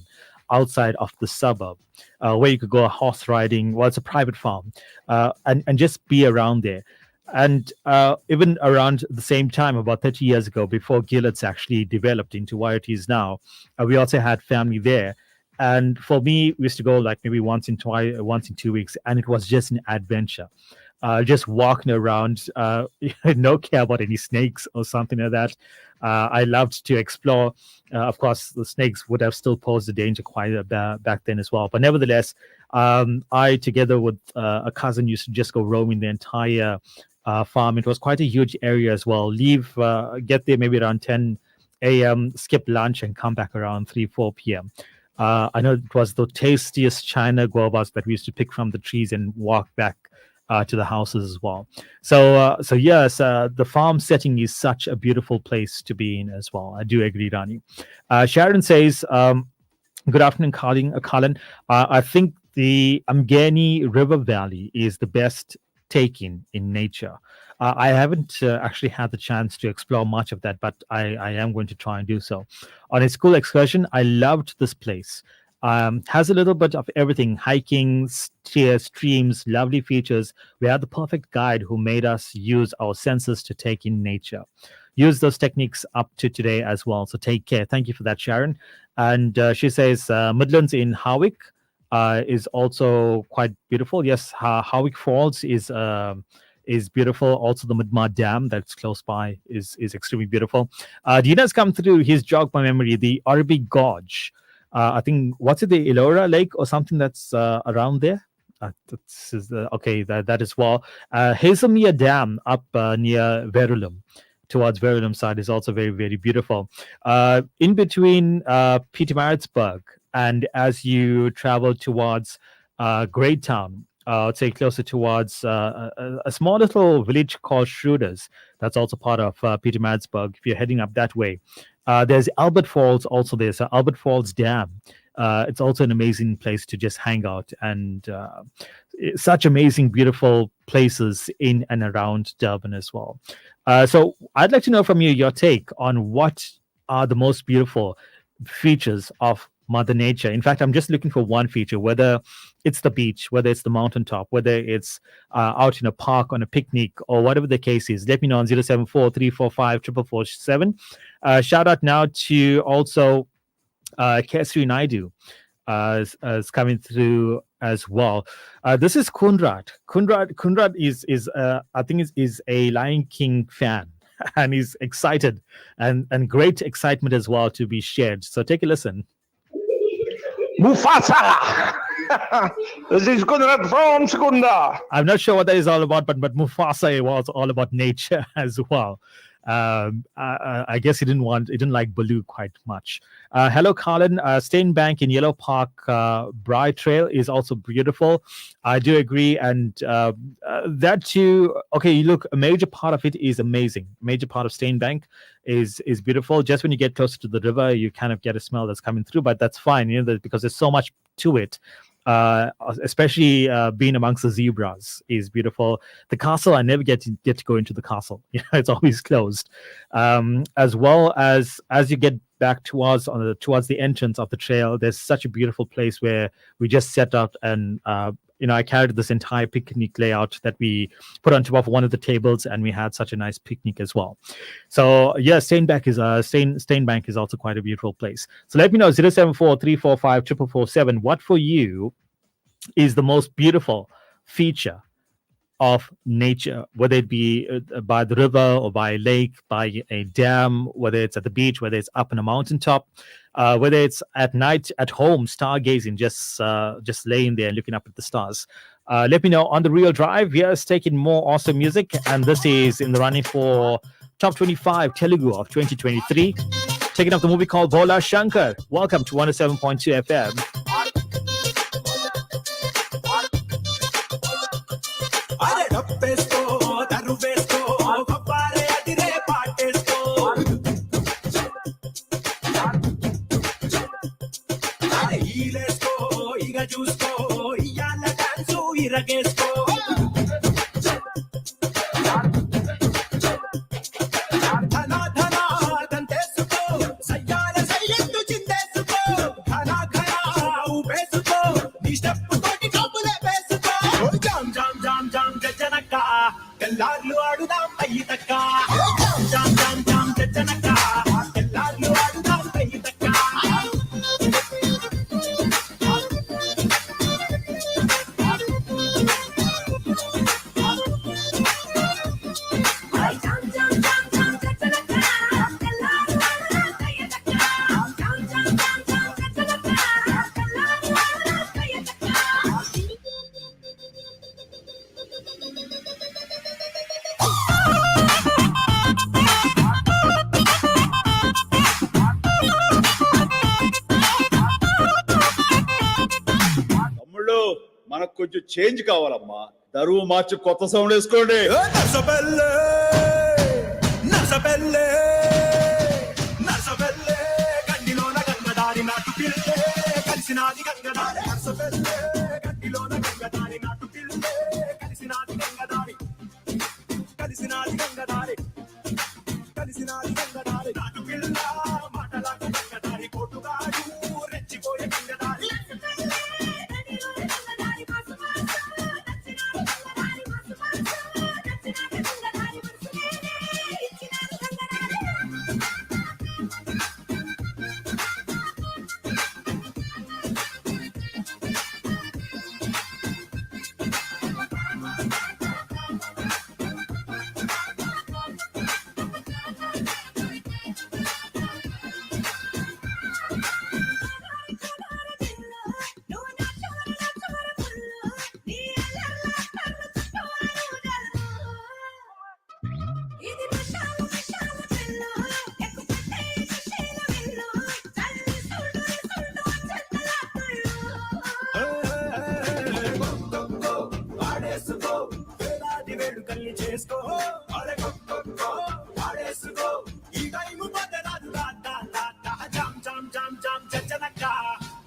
outside of the suburb, where you could go horse riding. Well, it's a private farm, and just be around there. And even around the same time, about 30 years ago, before Gilbert's actually developed into what it is now, we also had family there. And for me, we used to go like maybe once in 2 weeks, and it was just an adventure. Just walking around, no care about any snakes or something like that. I loved to explore. Of course, the snakes would have still posed a danger quite back then as well. But nevertheless, I, together with a cousin, used to just go roaming the entire farm. It was quite a huge area as well. Get there maybe around 10 a.m., skip lunch, and come back around 3-4 p.m. I know it was the tastiest China guavas that we used to pick from the trees and walk back to the houses as well. So yes, the farm setting is such a beautiful place to be in as well. I do agree, Rani. Sharon says, good afternoon, Colin. I think the Amgani River Valley is the best take-in nature. I haven't actually had the chance to explore much of that, but I am going to try and do so. On a school excursion, I loved this place. Has a little bit of everything: hiking, streams, lovely features. We had the perfect guide who made us use our senses to take in nature. Use those techniques up to today as well. So take care. Thank you for that, Sharon. And she says Midlands in Howick is also quite beautiful. Yes, Howick Falls is beautiful. Also, the Midmar Dam that's close by is extremely beautiful. Dina's come through. He's jogged my memory. The Arabi Gorge. I think, what's it, the Elora Lake or something that's around there? Okay, that as well. Hazelmere Dam up near Verulam, towards Verulam side, is also very, very beautiful. In between Pietermaritzburg and as you travel towards Greytown, I'd say closer towards a small little village called Schroeders. That's also part of Pietermaritzburg. If you're heading up that way, there's Albert Falls also there. So Albert Falls Dam. It's also an amazing place to just hang out, and such amazing, beautiful places in and around Durban as well. So I'd like to know from you your take on what are the most beautiful features of Mother Nature. In fact, I'm just looking for one feature, whether it's the beach, whether it's the mountaintop, whether it's out in a park on a picnic, or whatever the case is. Let me know on 074 345 44447. Shout out now to also Kesri Naidu is coming through as well. This is Kunrad. Kunrad is I think is a Lion King fan, and he's excited and great excitement as well to be shared. So take a listen. Mufasa! This is Kunrad from Sekunda. I'm not sure what that is all about, but Mufasa was all about nature as well. I guess he didn't like Baloo quite much. Hello, Colin. Steenbank in Yellow Park Braai Trail is also beautiful. I do agree, and that too. Okay, look, a major part of it is amazing. Major part of Steenbank is beautiful. Just when you get closer to the river, you kind of get a smell that's coming through, but that's fine, because there's so much to it. Especially being amongst the zebras is beautiful. The castle, I never get to go into the castle. It's always closed. As well as you get back towards the entrance of the trail, there's such a beautiful place where we just set out and I carried this entire picnic layout that we put on top of one of the tables, and we had such a nice picnic as well. So yeah, Steenbank is also quite a beautiful place. So let me know 074 345 447. What for you is the most beautiful feature of nature, whether it be by the river or by a lake, by a dam, whether it's at the beach, whether it's up on a mountaintop, whether it's at night at home, stargazing, just laying there and looking up at the stars. Let me know on the Real Drive. Yes, taking more awesome music, and this is in the running for Top 25 Telugu of 2023. Taking up the movie called Bola Shankar. Welcome to 107.2 FM. మనకు కొంచెం change కావాలమ్మా. దరువు మార్చి కొత్త sound వేసుకోండి. నర్సబెల్లే నర్సబెల్లే నర్సబెల్లే గండిలోన గంగదారి నాటు పిల్లే కలిసినాది గంగదారి నర్సబెల్లే గండిలోన గంగదారి నాటు పిల్లే కలిసినాది గంగదారి కలిసినాది గంగదారి కలిసినాది గంగదారి నాటు పిల్ల మాటలాట గంగదారి కోటుగాడు రెచ్చిపోయే గంగదారి చేసుకో ఆడేసుకో ఈ టైము బదరాదు జామ్ జామ్ జామ్ జామ్ చచ్చనక్క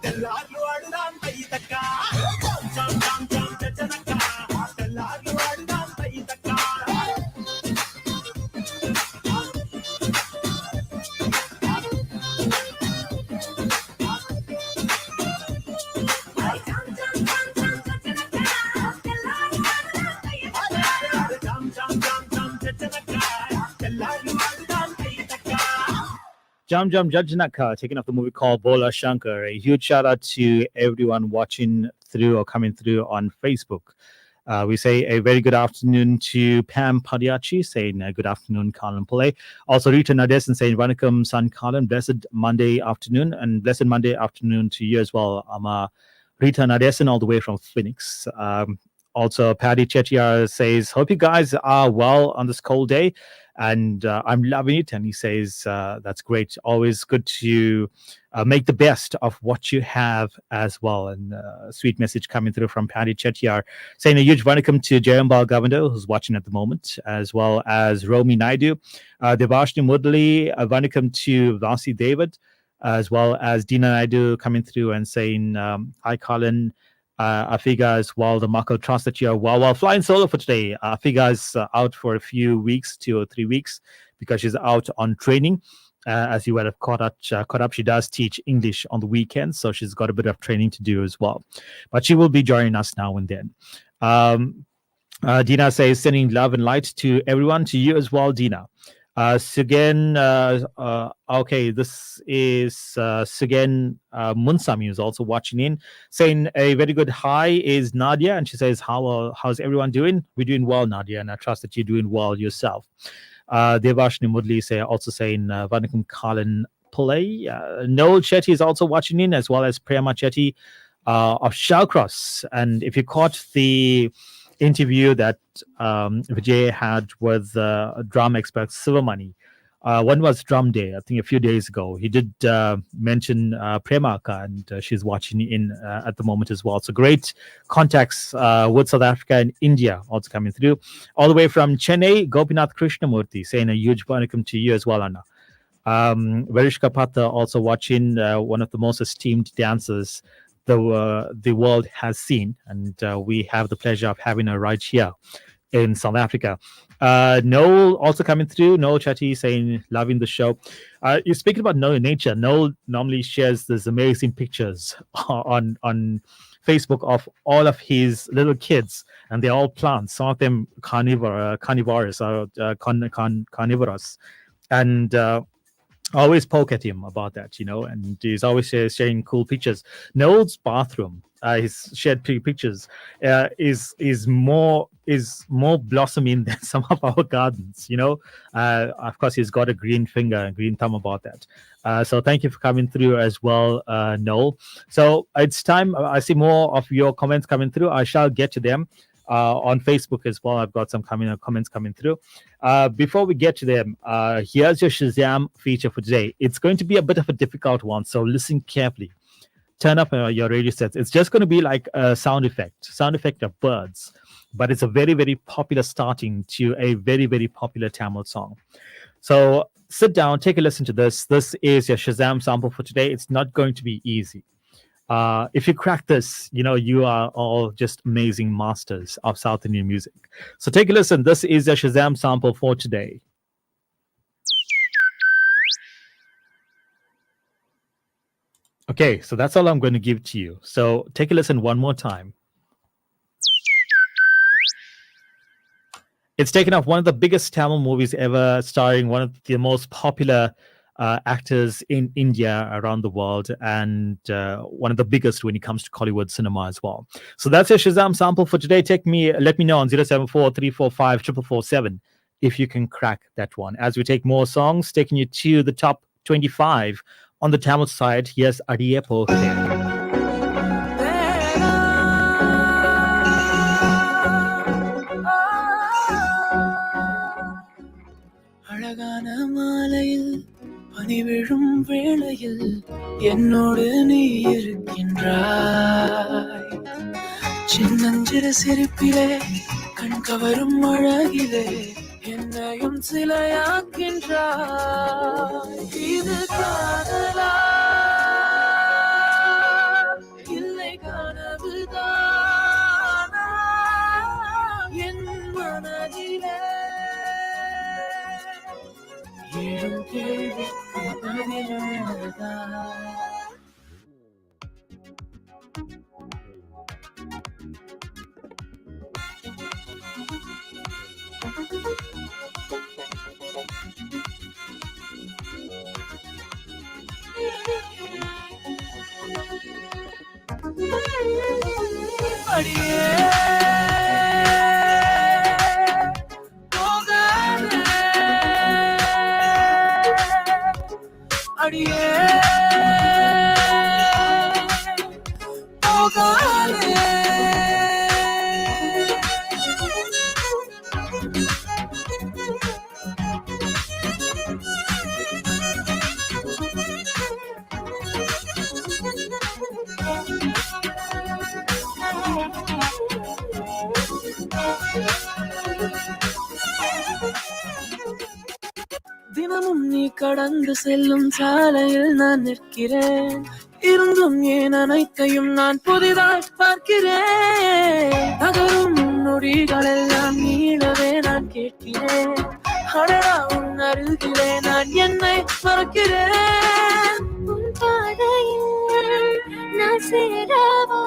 తెల్లార్లు ఆడుదాం తక్క జామ్ జామ్ జామ్ జామ్ చచ్చనక్క తెల్లార్లు ఆడుదాం తక్క Jam Jam Jajnaka, taking off the movie called Bola Shankar. A huge shout out to everyone watching through or coming through on Facebook. We say a very good afternoon to Pam Padiachi, saying good afternoon, Colin Pillay. Also, Rita Nadesan saying, Vanakkam, San Colin, blessed Monday afternoon, and blessed Monday afternoon to you as well. I'm Rita Nadesan, all the way from Phoenix. Also, Paddy Chettiar says, hope you guys are well on this cold day. And I'm loving it. And he says, that's great. Always good to make the best of what you have as well. And sweet message coming through from Paddy Chettiar, saying a huge welcome to Jayambal Governor, who's watching at the moment, as well as Romi Naidu, Devashni Mudli, welcome to Vasi David, as well as Dina Naidu coming through and saying, hi, Colin. Afiga as well, the Mako trust that you're well flying solo for today. Afiga is out for a few weeks, 2 or 3 weeks, because she's out on training. As you would have caught up, she does teach English on the weekends, so she's got a bit of training to do as well. But she will be joining us now and then. Dina says, sending love and light to everyone, to you as well, Dina. Sugen, okay, this is Sugen Munsami, who's also watching in, saying a very good hi is Nadia, and she says, how's everyone doing? We're doing well, Nadia, and I trust that you're doing well yourself. Devashni Mudli also saying, Vanakkam Colin Pillay. Noel Chetty is also watching in, as well as Prema Chetty of Shawcross. And if you caught the interview that Vijay had with drum expert Silvermoney, when was Drum Day? I think a few days ago. He did mention Premaka, and she's watching in at the moment as well. So great contacts with South Africa and India also coming through. All the way from Chennai, Gopinath Krishnamurthy saying a huge welcome to you as well, Anna. Varishka Pata also watching, one of the most esteemed dancers the world has seen, and we have the pleasure of having her right here in South Africa. Noel also coming through. Noel Chatty saying, loving the show. You're speaking about Noel nature. Noel normally shares these amazing pictures on Facebook of all of his little kids, and they're all plants. Some of them carnivorous or carnivorous, and I always poke at him about that, and he's always sharing cool pictures. Noel's bathroom, his shared pictures, is more blossoming than some of our gardens. Of course, he's got a green finger and green thumb about that. So thank you for coming through as well, Noel. So it's time. I see more of your comments coming through. I shall get to them. On Facebook as well, I've got some comments coming through. Before we get to them, here's your Shazam feature for today. It's going to be a bit of a difficult one, so listen carefully. Turn up your radio sets. It's just going to be like a sound effect of birds. but it's a very, very popular starting to a very, very popular Tamil song. So sit down, take a listen to this. This is your Shazam sample for today. It's not going to be easy. If you crack this, you are all just amazing masters of South Indian music. So take a listen. This is your Shazam sample for today. Okay, so that's all I'm going to give to you. So take a listen one more time. It's taken off one of the biggest Tamil movies ever, starring one of the most popular actors in India, around the world, and one of the biggest when it comes to Hollywood cinema as well. So that's your Shazam sample for today. Let me know on 074-345-4447 if you can crack that one. As we take more songs, taking you to the top 25 on the Tamil side. Yes, Adiye Pohe. அழகான மாலையில் பனி விழும் வேளையில் என்னோடு நீ இருக்கின்றாய் சின்னஞ்சிறு சிரிப்பிலே கண் கவரும் அழகிலே என்னையும் சிலையாக்கின்றாய் இது காதலா இல்லை கனவுதானா என் மனதிலே ஏழும் கேள்விக்கு பதிலழகா அடியே போகாதே அடியே போகாதே தினமும் நீ கடந்து செல்லும் சாலையில் நான் நிற்கிறேன் இருந்தும் ஏன் அனைத்தையும் நான் புதிதாய் பார்க்கிறேன் நகரும் நொடிகளெல்லாம் நீளவே நான் கேட்கிறேன் அடடா உன் அருகிலே நான் என்னை மறக்கிறேன் உன் பாதையில் நான் சேரவா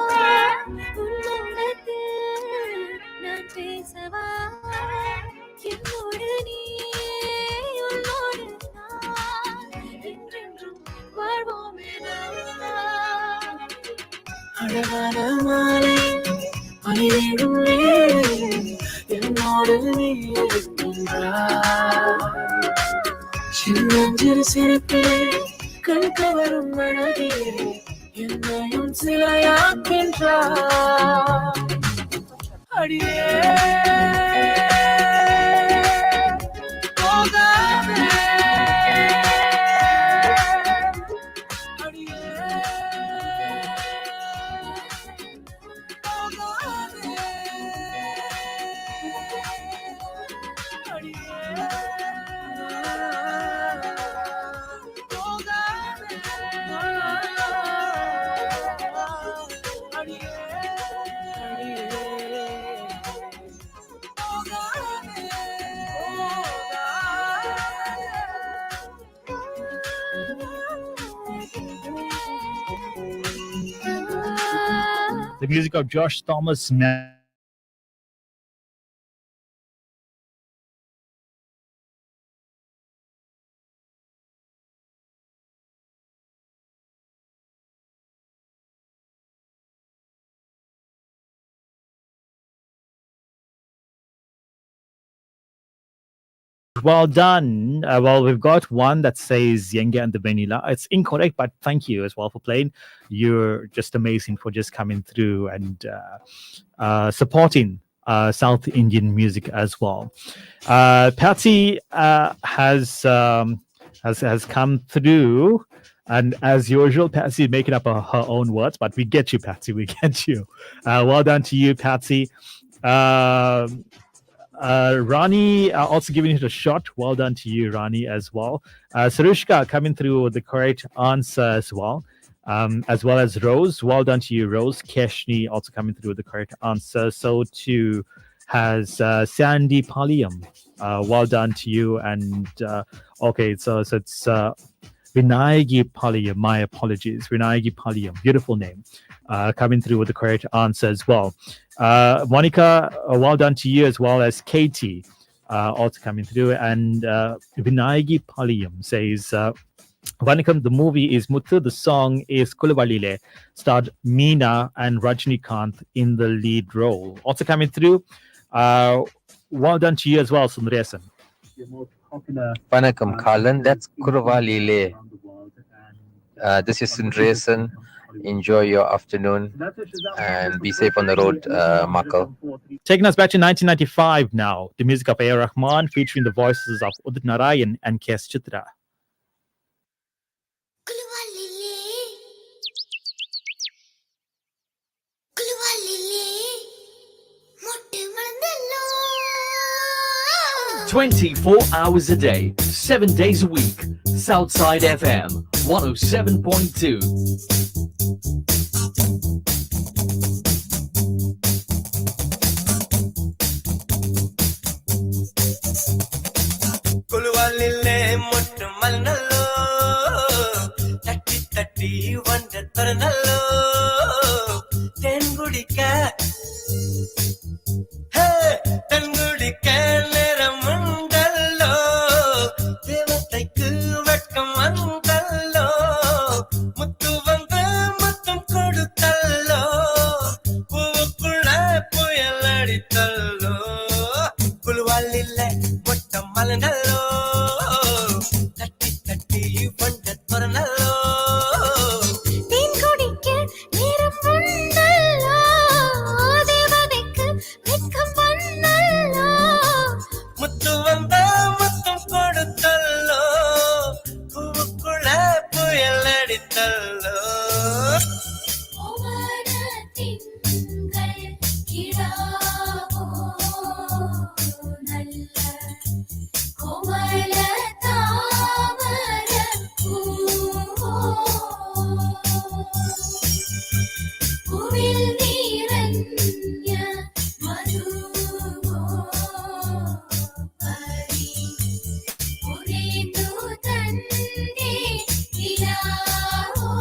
உன்னோடத்தில் நான் பேசவா என்னோடு நீ உன்னோடு நான் என்றென்றும் வாழ்வோம் அழகான மாலை பனிவிழும் வேளையில் என்னோடு நீ இருக்கின்றாய் சின்னஞ்சிறு சிரிப்பிலே கண் கவரும் அழகிலே என்னையும் சிலையாக்கின்றாய் அடியே போகாதே அடியே போகாதே The music of Josh Thomas. Well done. Well, we've got one that says Yenga and the Vanilla. It's incorrect, but thank you as well for playing. You're just amazing for just coming through and supporting South Indian music as well. Patsy has come through, and as usual, Patsy making up her own words, but we get you, Patsy. We get you. Well done to you, Patsy. Rani also giving it a shot. Well done to you, Rani, as well. Sarushka coming through with the correct answer as well. As well as Rose. Well done to you, Rose. Keshni also coming through with the correct answer. So too has Sandy Paliam. Well done to you. And okay, so it's Vinayagi Paliam. My apologies. Vinayagi Paliam. Beautiful name. Coming through with the correct answer as well. Monica, well done to you, as well as Katie, also coming through. And Vinayagi Paliam says, Vanikam, the movie is Muthu, the song is Kulavalile, starred Meena and Rajnikant in the lead role. Also coming through, well done to you as well, Sundaresan. Vanakkam Kalan, that's Kuruvalile. This is Sundaresan. Enjoy your afternoon and be safe on the road, Marco. Taking us back to 1995 now, the music of A. Rahman featuring the voices of Udit Narayan and K.S. Chitra. Kuluvalile, 24 hours a day, 7 days a week. Southside FM 107.2. Kuluvalile mottu malnallo, tatti tatti vanda taranallo, tengudika, hey, tengudika neramundallo, devathaiku vekkam vandallo, muttu vanda muttam koduthallo, poovukulla puyal adithallo, kuluvalile mottu malnallo, tatti tatti vanda taranallo, tengudika neramundallo, devathaiku vekkam vandallo, muttu vanda muttam koduthallo, poovukulla puyal adithallo. ഓമനത്തിങ്കൾ കിടാവോ നല്ല കോമളതാമരപ്പൂവോ പൂവിൽ നിറഞ്ഞ മധുവോ പരി പുരിതു തന്റെ നിലാവോ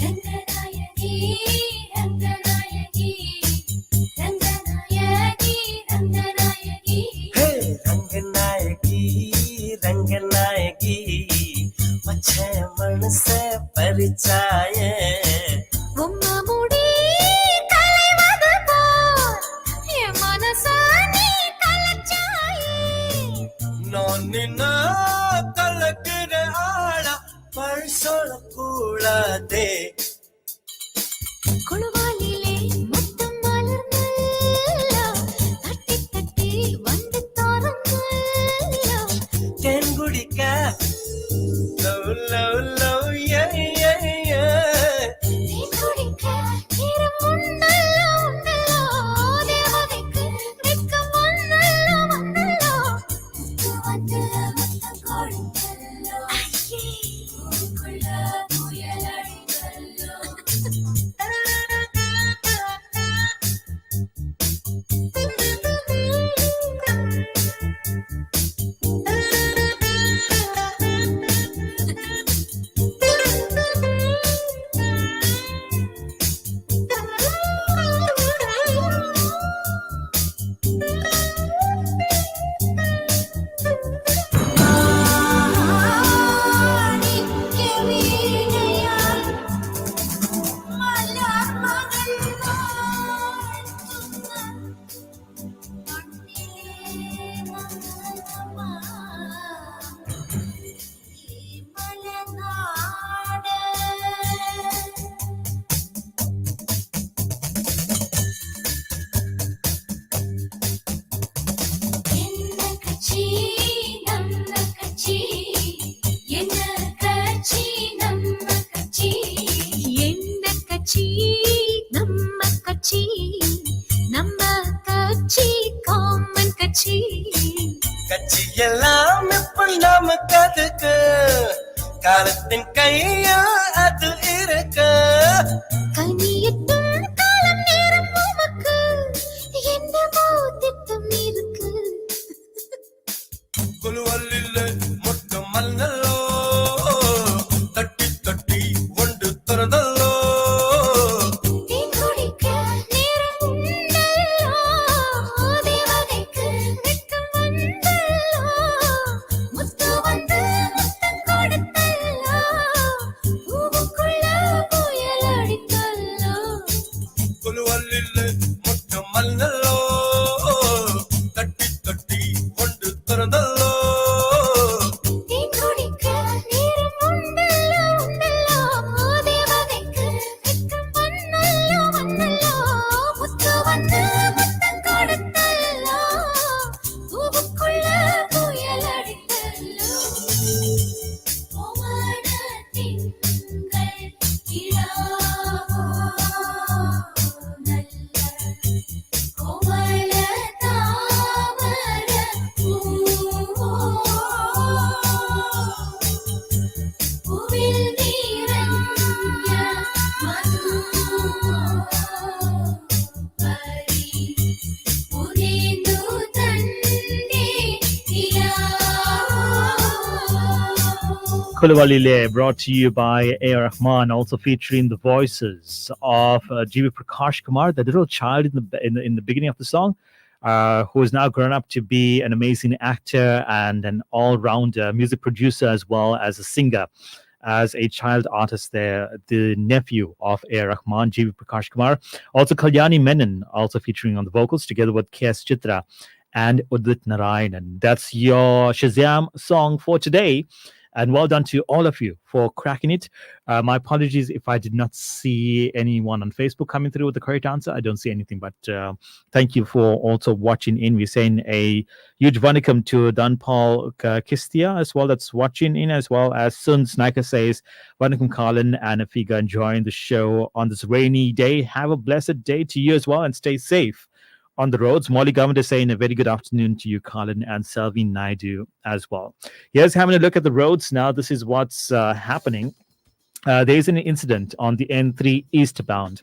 രംഗനായകി രംഗനായകി രംഗനായകി രംഗനായകി ഹേ രംഗനായകി രംഗനായകി മച്ചേ മനസ്സേ പരിചായ உம்மமுடி கலைவது போல் என் மனசா நீ கலைச்சாயே நான் நின்ன கலக்குற ஆளா பழ் சொல்லக்கூடாதே குழுவாலிலே முத்தம் மலர்ந்தல்லோ தட்டி தட்டி வந்து தோறந்தல்லோ தென்குடிக்க லவ் லவ் லவ் யே யே யே நீ குடிக்க நேரம் உண்டல்லோ உண்டல்லோ தேவதைக்கு வெட்கம் வந்தல்லோ வந்தல்லோ வந்து முத்தம் கொடுத்தல்லோ ஐயே உனக்குள்ள புயல் அடித்தல்லோ கச்சி கட்சி எல்லாம் இப்ப நமக்கு அதுக்கு காலத்தின் கையா அது இருக்கு கனியட்டும் காலம் நேரம் உமக்கு என்னமோ திட்டம் இருக்கு குலுவல்லில் மொட்டு மல்லோ தட்டி தட்டி ஒன்று திறந்தல்லோ தேன் குடிக்க நேரம் உண்டல்லோ தேவதைக்கு வெட்கம் வந்தல்லோ முத்து வந்து முத்தம் கொடுத்தல்லோ பூவுக்குள்ள புயல் அடித்தல்லோ குலுவல்லில் மொட்டு மல்லோ தட்டி தட்டி ஒன்று திறந்தல்லோ தேன் குடிக்க நேரம் உண்டல்லோ உண்டல்லோ தேவதைக்கு வெட்கம் வந்தல்லோ வந்தல்லோ முத்து வந்து முத்தம் கொடுத்தல்லோ பூவுக்குள்ள புயல் அடித்தல்லோ ஓமன திங்கள் இளவோ நல்ல கோமள தாமர பூவோ பூவில் நீரஞ்ச மதுபரி புரிந்து தந்தே Kulawalile, brought to you by A.R. Rahman, also featuring the voices of G.V. Prakash Kumar, the little child in the beginning of the song, who is now grown up to be an amazing actor and an all-rounder music producer as well as a singer. As a child artist there, the nephew of A.R. Rahman, G.V. Prakash Kumar. Also Kalyani Menon, also featuring on the vocals, together with K.S. Chitra and Udit Narayanan. That's your Shazam song for today. And well done to all of you for cracking it. My apologies if I did not see anyone on Facebook coming through with the correct answer. I don't see anything, but thank you for also watching in. We're saying a huge welcome to Danpal Kistia as well, that's watching in, as well as Sun Sniker says, welcome Colin and Afiga, enjoying the show on this rainy day. Have a blessed day to you as well and stay safe on the roads. Molly Government is saying a very good afternoon to you, Colin, and Selvin Naidu as well. Here's having a look at the roads now. This is what's happening. There is an incident on the N3 eastbound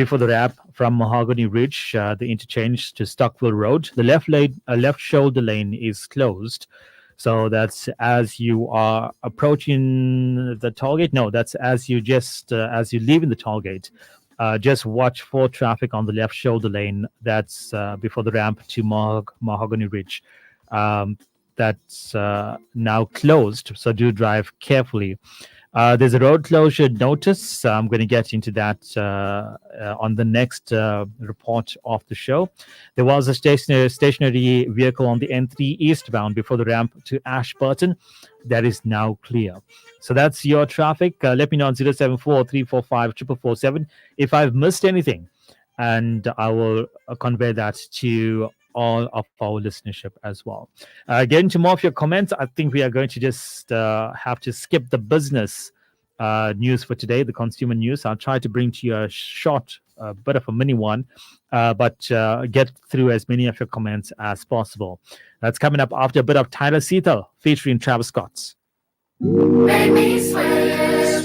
before the wrap from Mahogany Ridge, the interchange to Stockville Road. The left shoulder lane is closed. So that's as you are approaching the toll gate. No, that's as you as you leave in the toll gate. Just watch for traffic on the left shoulder lane. That's before the ramp to Mahogany Ridge. That's now closed, so do drive carefully. There's a road closure notice. I'm going to get into that on the next report of the show. There was a stationary vehicle on the N3 eastbound before the ramp to Ashburton. That is now clear. So that's your traffic. Let me know on 074-345-4447 if I've missed anything. And I will convey that to all of our listenership as well. Getting to more of your comments, I think we are going to just have to skip the business news for today, the consumer news. I'll try to bring to you a short, bit of a mini one, but get through as many of your comments as possible. That's coming up after a bit of Tyler Seathal featuring Travis Scott. Make me sweat,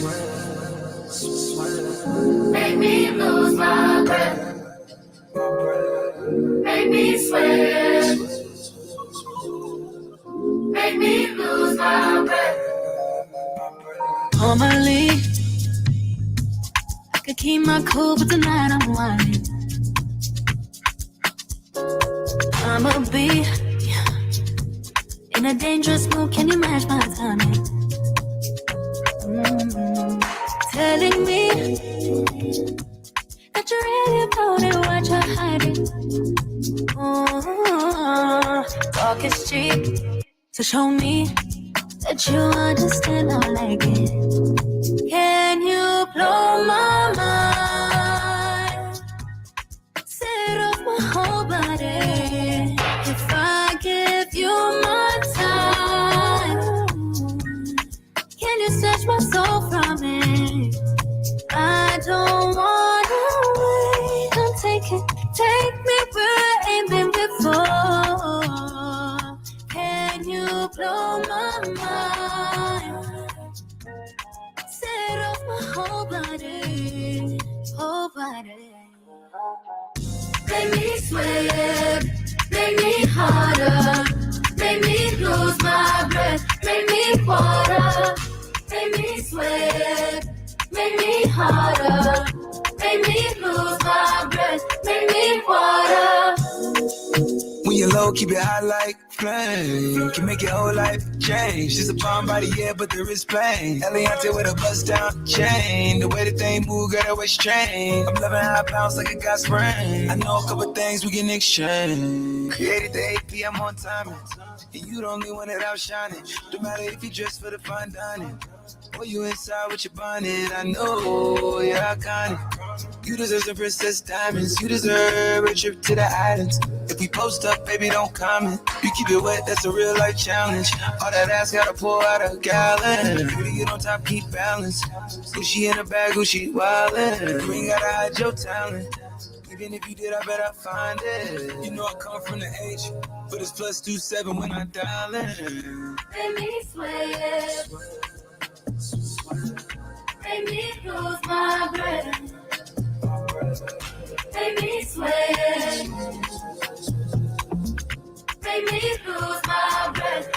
make me lose my breath, make me sweat, make me lose my breath. Normally, I could keep my cool, but tonight I'm whining. I'ma be in a dangerous mood. Can you match my timing? Telling me that you really about it, what you're hiding. Talk is cheap, so show me that you understand I like it. Can you blow my mind? Set off my whole body. If I give you my time, can you snatch my soul from me? I don't wanna wait. Don't take it, take me where I ain't been before. me sweat, make me harder, make me lose my breath, make me water, make me sweat, make me harder, make me lose my breath, make me water. When you're low, keep it high like flame. Can make your whole life change. She's a bomb body, yeah, but there is pain. Eliante with a bust down chain. The way that they move, got her waist train. I'm loving how I bounce like a got spring. I know a couple things we can exchange. Created the 8 p.m. on timing. And you the only one that outshining. No matter if you dress for the fine dining. Or you inside with your bonnet. I know you're iconic. You deserve some princess diamonds. You deserve a trip to the islands. If we post up, baby, don't comment. You keep it wet, that's a real life challenge. All that ass gotta pour out a gallon. Pretty get on top, keep balance. Gucci in the bag, Gucci wildin'. You ain't gotta hide your talent. Even if you did, I bet I find it. You know I come from the H, but it's +27 when I dial in. Make me sweat, make me lose my breath, make me sweat, make me lose my breath,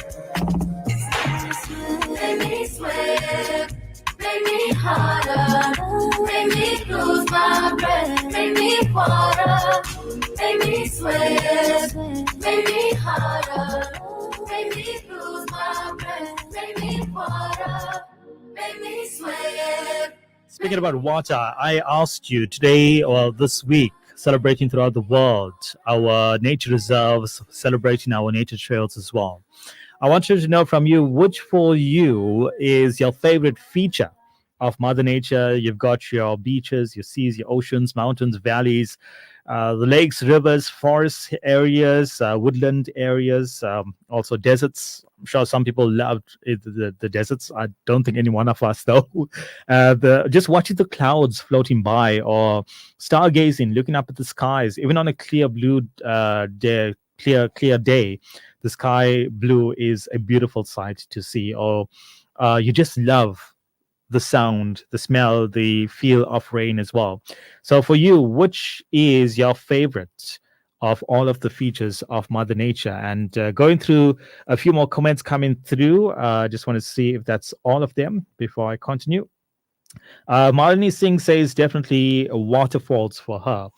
make me sweat, make me harder, make me lose my breath, make me water, make me sweat, make me harder, make me lose my breath, make me water, make me sweat. Speaking about water, I asked you today or this week, celebrating throughout the world, our nature reserves, celebrating our nature trails as well. I want you to know from you, which for you is your favorite feature of Mother Nature. You've got your beaches, your seas, your oceans, mountains, valleys, the lakes, rivers, forest areas, woodland areas, also deserts. I'm sure some people love the deserts. I don't think any one of us, though. Just watching the clouds floating by or stargazing, looking up at the skies, even on a clear blue day, clear day, the sky blue is a beautiful sight to see. Or you just love the sound, the smell, the feel of rain as well. So for you, which is your favorite of all of the features of Mother Nature? And going through a few more comments coming through, just want to see if that's all of them before I continue. Malini Singh says definitely waterfalls for her.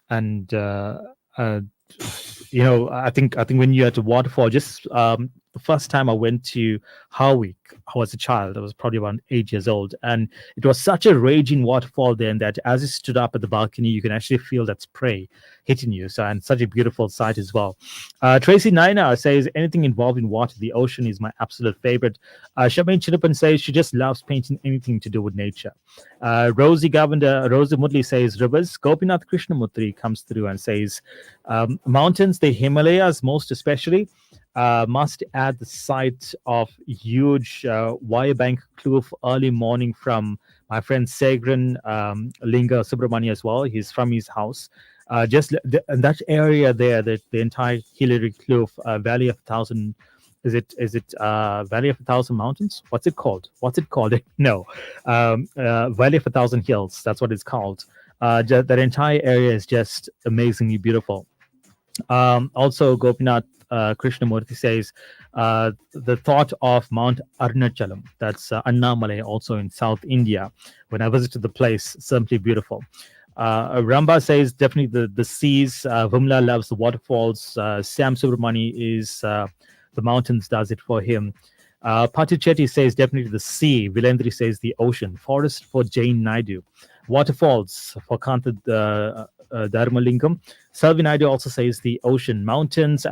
And I think when you're at a waterfall, just the first time I went to Harwick, I was a child. I was probably around 8 years old, and it was such a raging waterfall then that as you stood up at the balcony, you can actually feel that spray hitting you. So, and such a beautiful sight as well. Tracy Naina says anything involving water, the ocean is my absolute favorite. Shamin Chinapan says she just loves painting anything to do with nature. Rosie Mudley says rivers. Gopinath Krishnamurthy comes through and says mountains, the Himalayas most especially. Must add the sight of huge wire bank kloof early morning from my friend Segran Linga Subramani as well. He's from his house. And that area there, the entire Hillary Kloof, Valley of Thousand. Is it Valley of a Thousand Mountains? What's it called? No, Valley of a Thousand Hills. That's what it's called. That entire area is just amazingly beautiful. Also, Gopinath Krishnamurthy says the thought of Mount Arunachalam, that's Annamalai, also in South India. When I visited the place, simply beautiful. Ramba says definitely the seas. Vimla loves the waterfalls. Sam Subramani is the mountains does it for him. Pati Chetty says definitely the sea. Vilendri says the ocean. Forest for Jane Naidu. Waterfalls for Kanta Dharmalingam. Selvin Naidu also says the ocean. Mountains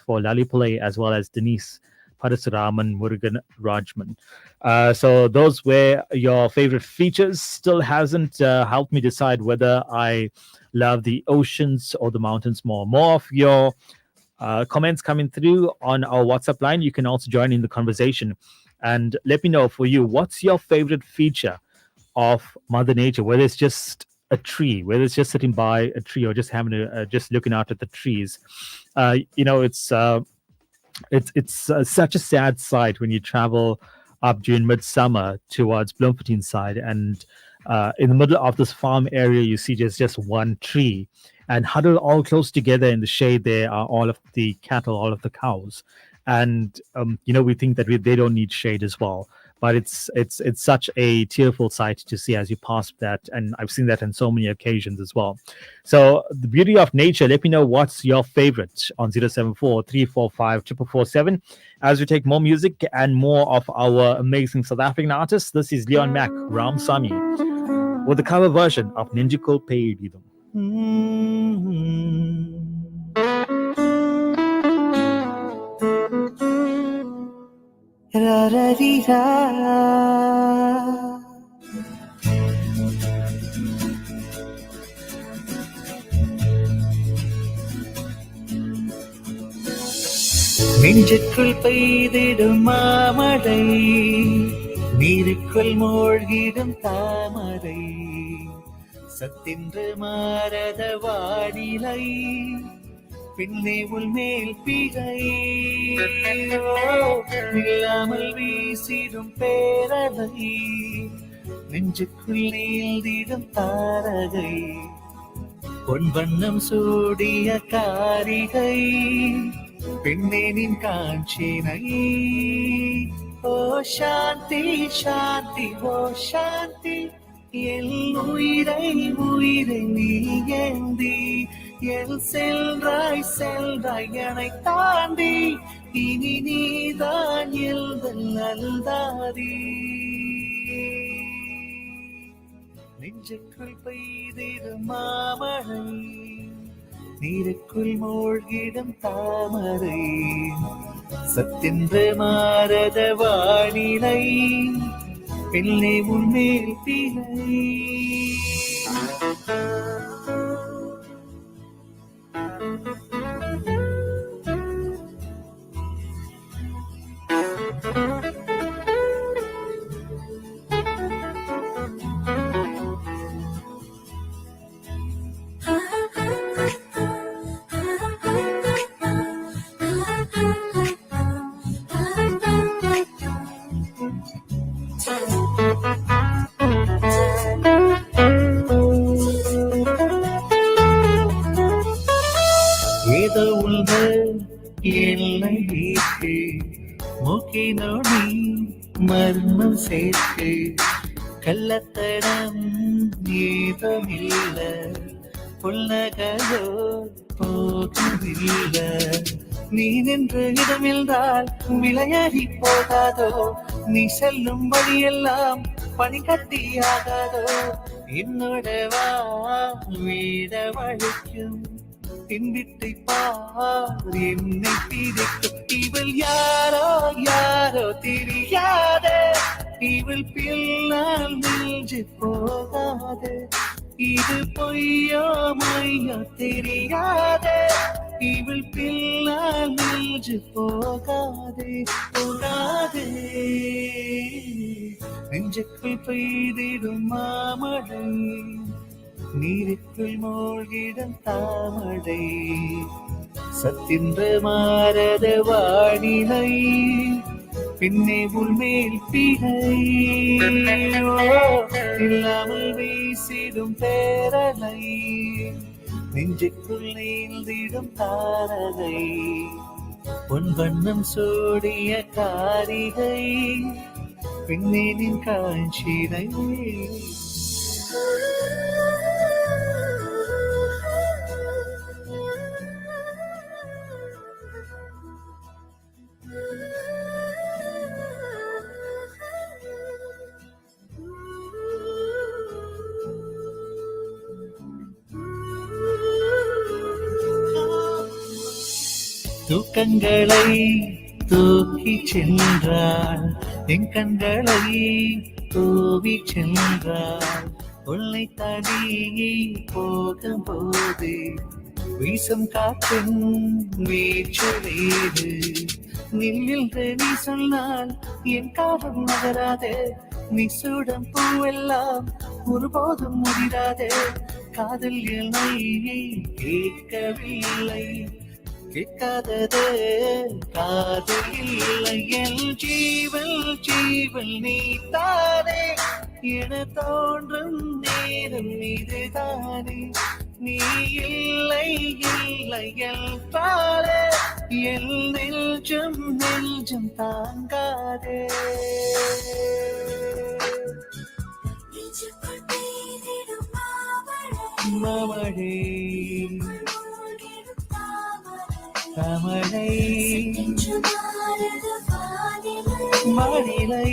for Lalipulai, as well as Denise Parasuraman Murugan Rajman. So those were your favorite features. Still hasn't helped me decide whether I love the oceans or the mountains more. More of your comments coming through on our WhatsApp line. You can also join in the conversation and let me know for you, what's your favorite feature of Mother Nature, whether it's just a tree, whether it's just sitting by a tree or just having just looking out at the trees. It's such a sad sight when you travel up during midsummer towards Bloemfontein side, and in the middle of this farm area, you see just one tree, and huddled all close together in the shade. There are all of the cattle, all of the cows, and we think that they don't need shade as well. But it's such a tearful sight to see as you pass that, and I've seen that on so many occasions as well. So the beauty of nature. Let me know what's your favorite on 074-345-4447 as we take more music and more of our amazing South African artists. This is Leon Mack Ramsamy with the cover version of Ninjikul Peididum. நெஞ்சுக்குள் பெய்திடும் மாமழை, நீருக்குள் மூழ்கிடும் தாமரை, சத்தின்று மாறத வானிலை, பின்னே உள்மேல் பிழை, இல்லாமல் வீசிடும் பேரலை, நெஞ்சுக்குள் நீந்திடும் தாரகை, பொன் வண்ணம் சூடிய காரிகை, பெண்ணேனின் காஞ்சினை. ஓ சாந்தி சாந்தி ஓ சாந்தி, என் உயிரை உயிரை நீ ஏந்தி, என் செல்றாய் செல்றாய் என்னை தாண்டி, இனி நீதான் எல்தல் அல்தாதி. நெஞ்சுக்குள் பெய்திடும் மாமழை, நீருக்குள் மூழ்கிடும் தாமரை, சத்தென்று மாறத வானிலை, பெண்ணே உன்மேல் பிழை. ஏதோ உள்ள எல்லை வீட்டு மூக்கினோடி மர்மம் சேர்த்து, கள்ளத்தனம் ஏதமில்ல, புன்னகையோ போகவில்ல, நீ நின்று இடமில்தால் விளையாடி போகாதோ, நீ செல்லும் வழியெல்லாம் பனி கட்டியாகாதோ, என்னோட வா வீட வழிக்கும், பின்விட்டை பார் என்னை பிடிக்கும், இவள் யாரோ யாரோ தெரியாத, இவள் பின்னால் நெஞ்சு போகாது, இது பொய்யோ மையோ தெரியாத, இவள் பின்னால் நெஞ்சு போகாதே போகாதே. நெஞ்சுக்குள் பெய்திடும் மாமழை, நீருக்குள் மூழ்கிடும் தாமரை, சத்தின்று மாறத வானிலை, பின்னே உள்மேல் பிழை, இல்லாமல் வீசிடும் பேரலை, நெஞ்சுக்குள் நீந்திடும் தாரகை, பொன் வண்ணம் சூடிய காரிகை, பின்னே நின் காஞ்சினை. தூக்கங்களை தூக்கி சென்றாள், என் கண்களை தூவி சென்றாள், உள்ளை தாண்டி போகும்போது வீசும் காற்றின் வீச்சுவேறு, நில்லில் நீ சொன்னால் என் காலம் நகராது, நீ சூடம் பூவெல்லாம் ஒருபோதும் முடிராது, காதல் என்னை கேட்கவில்லை, கேட்காதது காதல் இல்லை, என் ஜீவல் ஜீவல் நீ தானே, என தோன்றும் நேரம் இதுதானே, நீ இல்லை இல்லை என்றாலே என் நெஞ்சம் நெஞ்சம் தாங்காதே. மாமழை தாமரை மாநிலை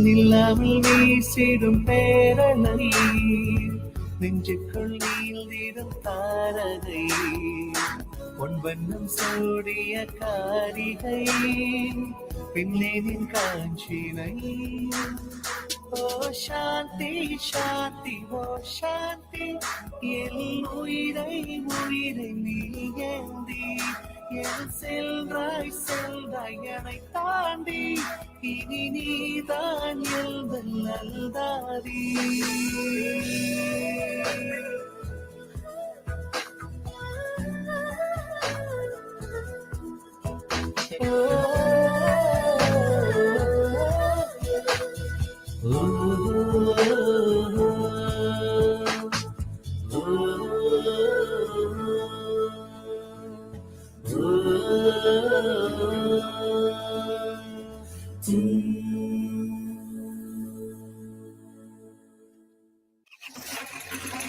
நில்லாமல் வீசிடும் பேரலை நெஞ்சுக்குள் நீந்திடும் தாரகை பொன்வண்ணம் சூடிய காரிகை பின்னேனின் காஞ்சினை. ஓ சாந்தி சாந்தி ஓ சாந்தி என் உயிரை உயிரை நீ ஏந்தி என் செல்றாய் செல்றாய் என்னை தாண்டி இனி நீதான் எல்தல் நல்தாரி.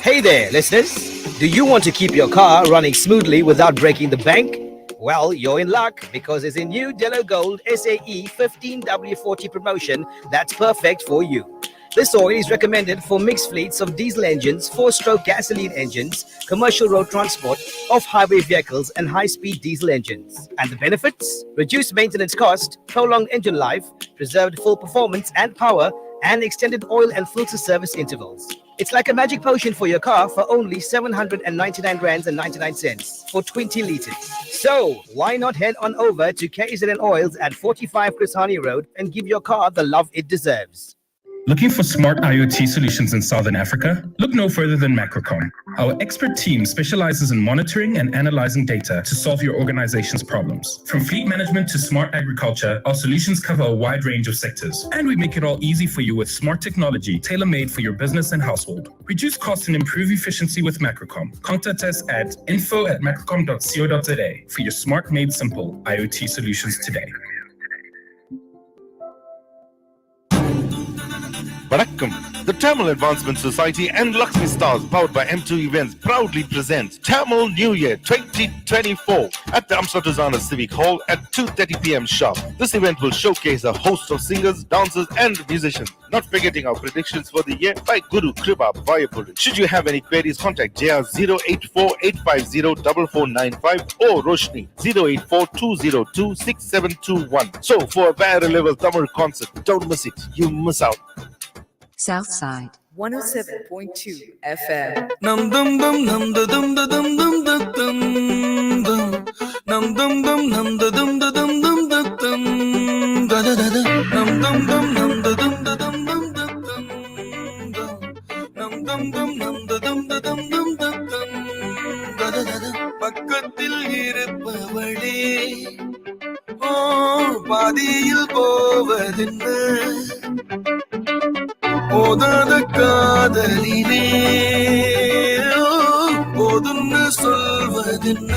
Hey there, listeners. Do you want to keep your car running smoothly without breaking the bank? Well, you're in luck because it's a new Yellow Gold SAE 15W40 promotion that's perfect for you. This oil is recommended for mixed fleets of diesel engines, 4-stroke gasoline engines, commercial road transport, off-highway vehicles, and high-speed diesel engines. And the benefits? Reduced maintenance cost, prolonged engine life, preserved full performance and power, and extended oil and filter service intervals. It's like a magic potion for your car for only 799 rands and 99 cents for 20 liters. So, why not head on over to KZN Oils at 45 Krisani Road and give your car the love it deserves. Looking for smart IoT solutions in Southern Africa? Look no further than Macrocom. Our expert team specializes in monitoring and analyzing data to solve your organization's problems. From fleet management to smart agriculture, our solutions cover a wide range of sectors. And we make it all easy for you with smart technology tailor-made for your business and household. Reduce costs and improve efficiency with Macrocom. Contact us at info@macrocom.co.za for your smart made simple IoT solutions today. Vanakkam. The Tamil Advancement Society and Lakshmi Stars, powered by M2 Events, proudly presents Tamil New Year 2024 at the Amsatuzana Civic Hall at 2:30 p.m. sharp. This event will showcase a host of singers, dancers, and musicians. Not forgetting our predictions for the year by Guru Kripa Vayapuri. Should you have any queries, contact JR 084-850-4495 or Roshni 084-202-6721. So, for a better level Tamil concert, don't miss it. You miss out. Southside 107.2 FM. Nam dum dum nam da dum da dum dum da dum dum. Nam dum dum nam da dum da dum dum da dum da da da da. Nam dum dum nam da dum da dum dum da dum dum. Nam dum dum nam da dum da dum dum da dum da da da da. பக்கத்தில் இருப்பவளே ஓ பாதியில் போவதென்ன போதாத காதலினே போதுன்னு சொல்வதென்ன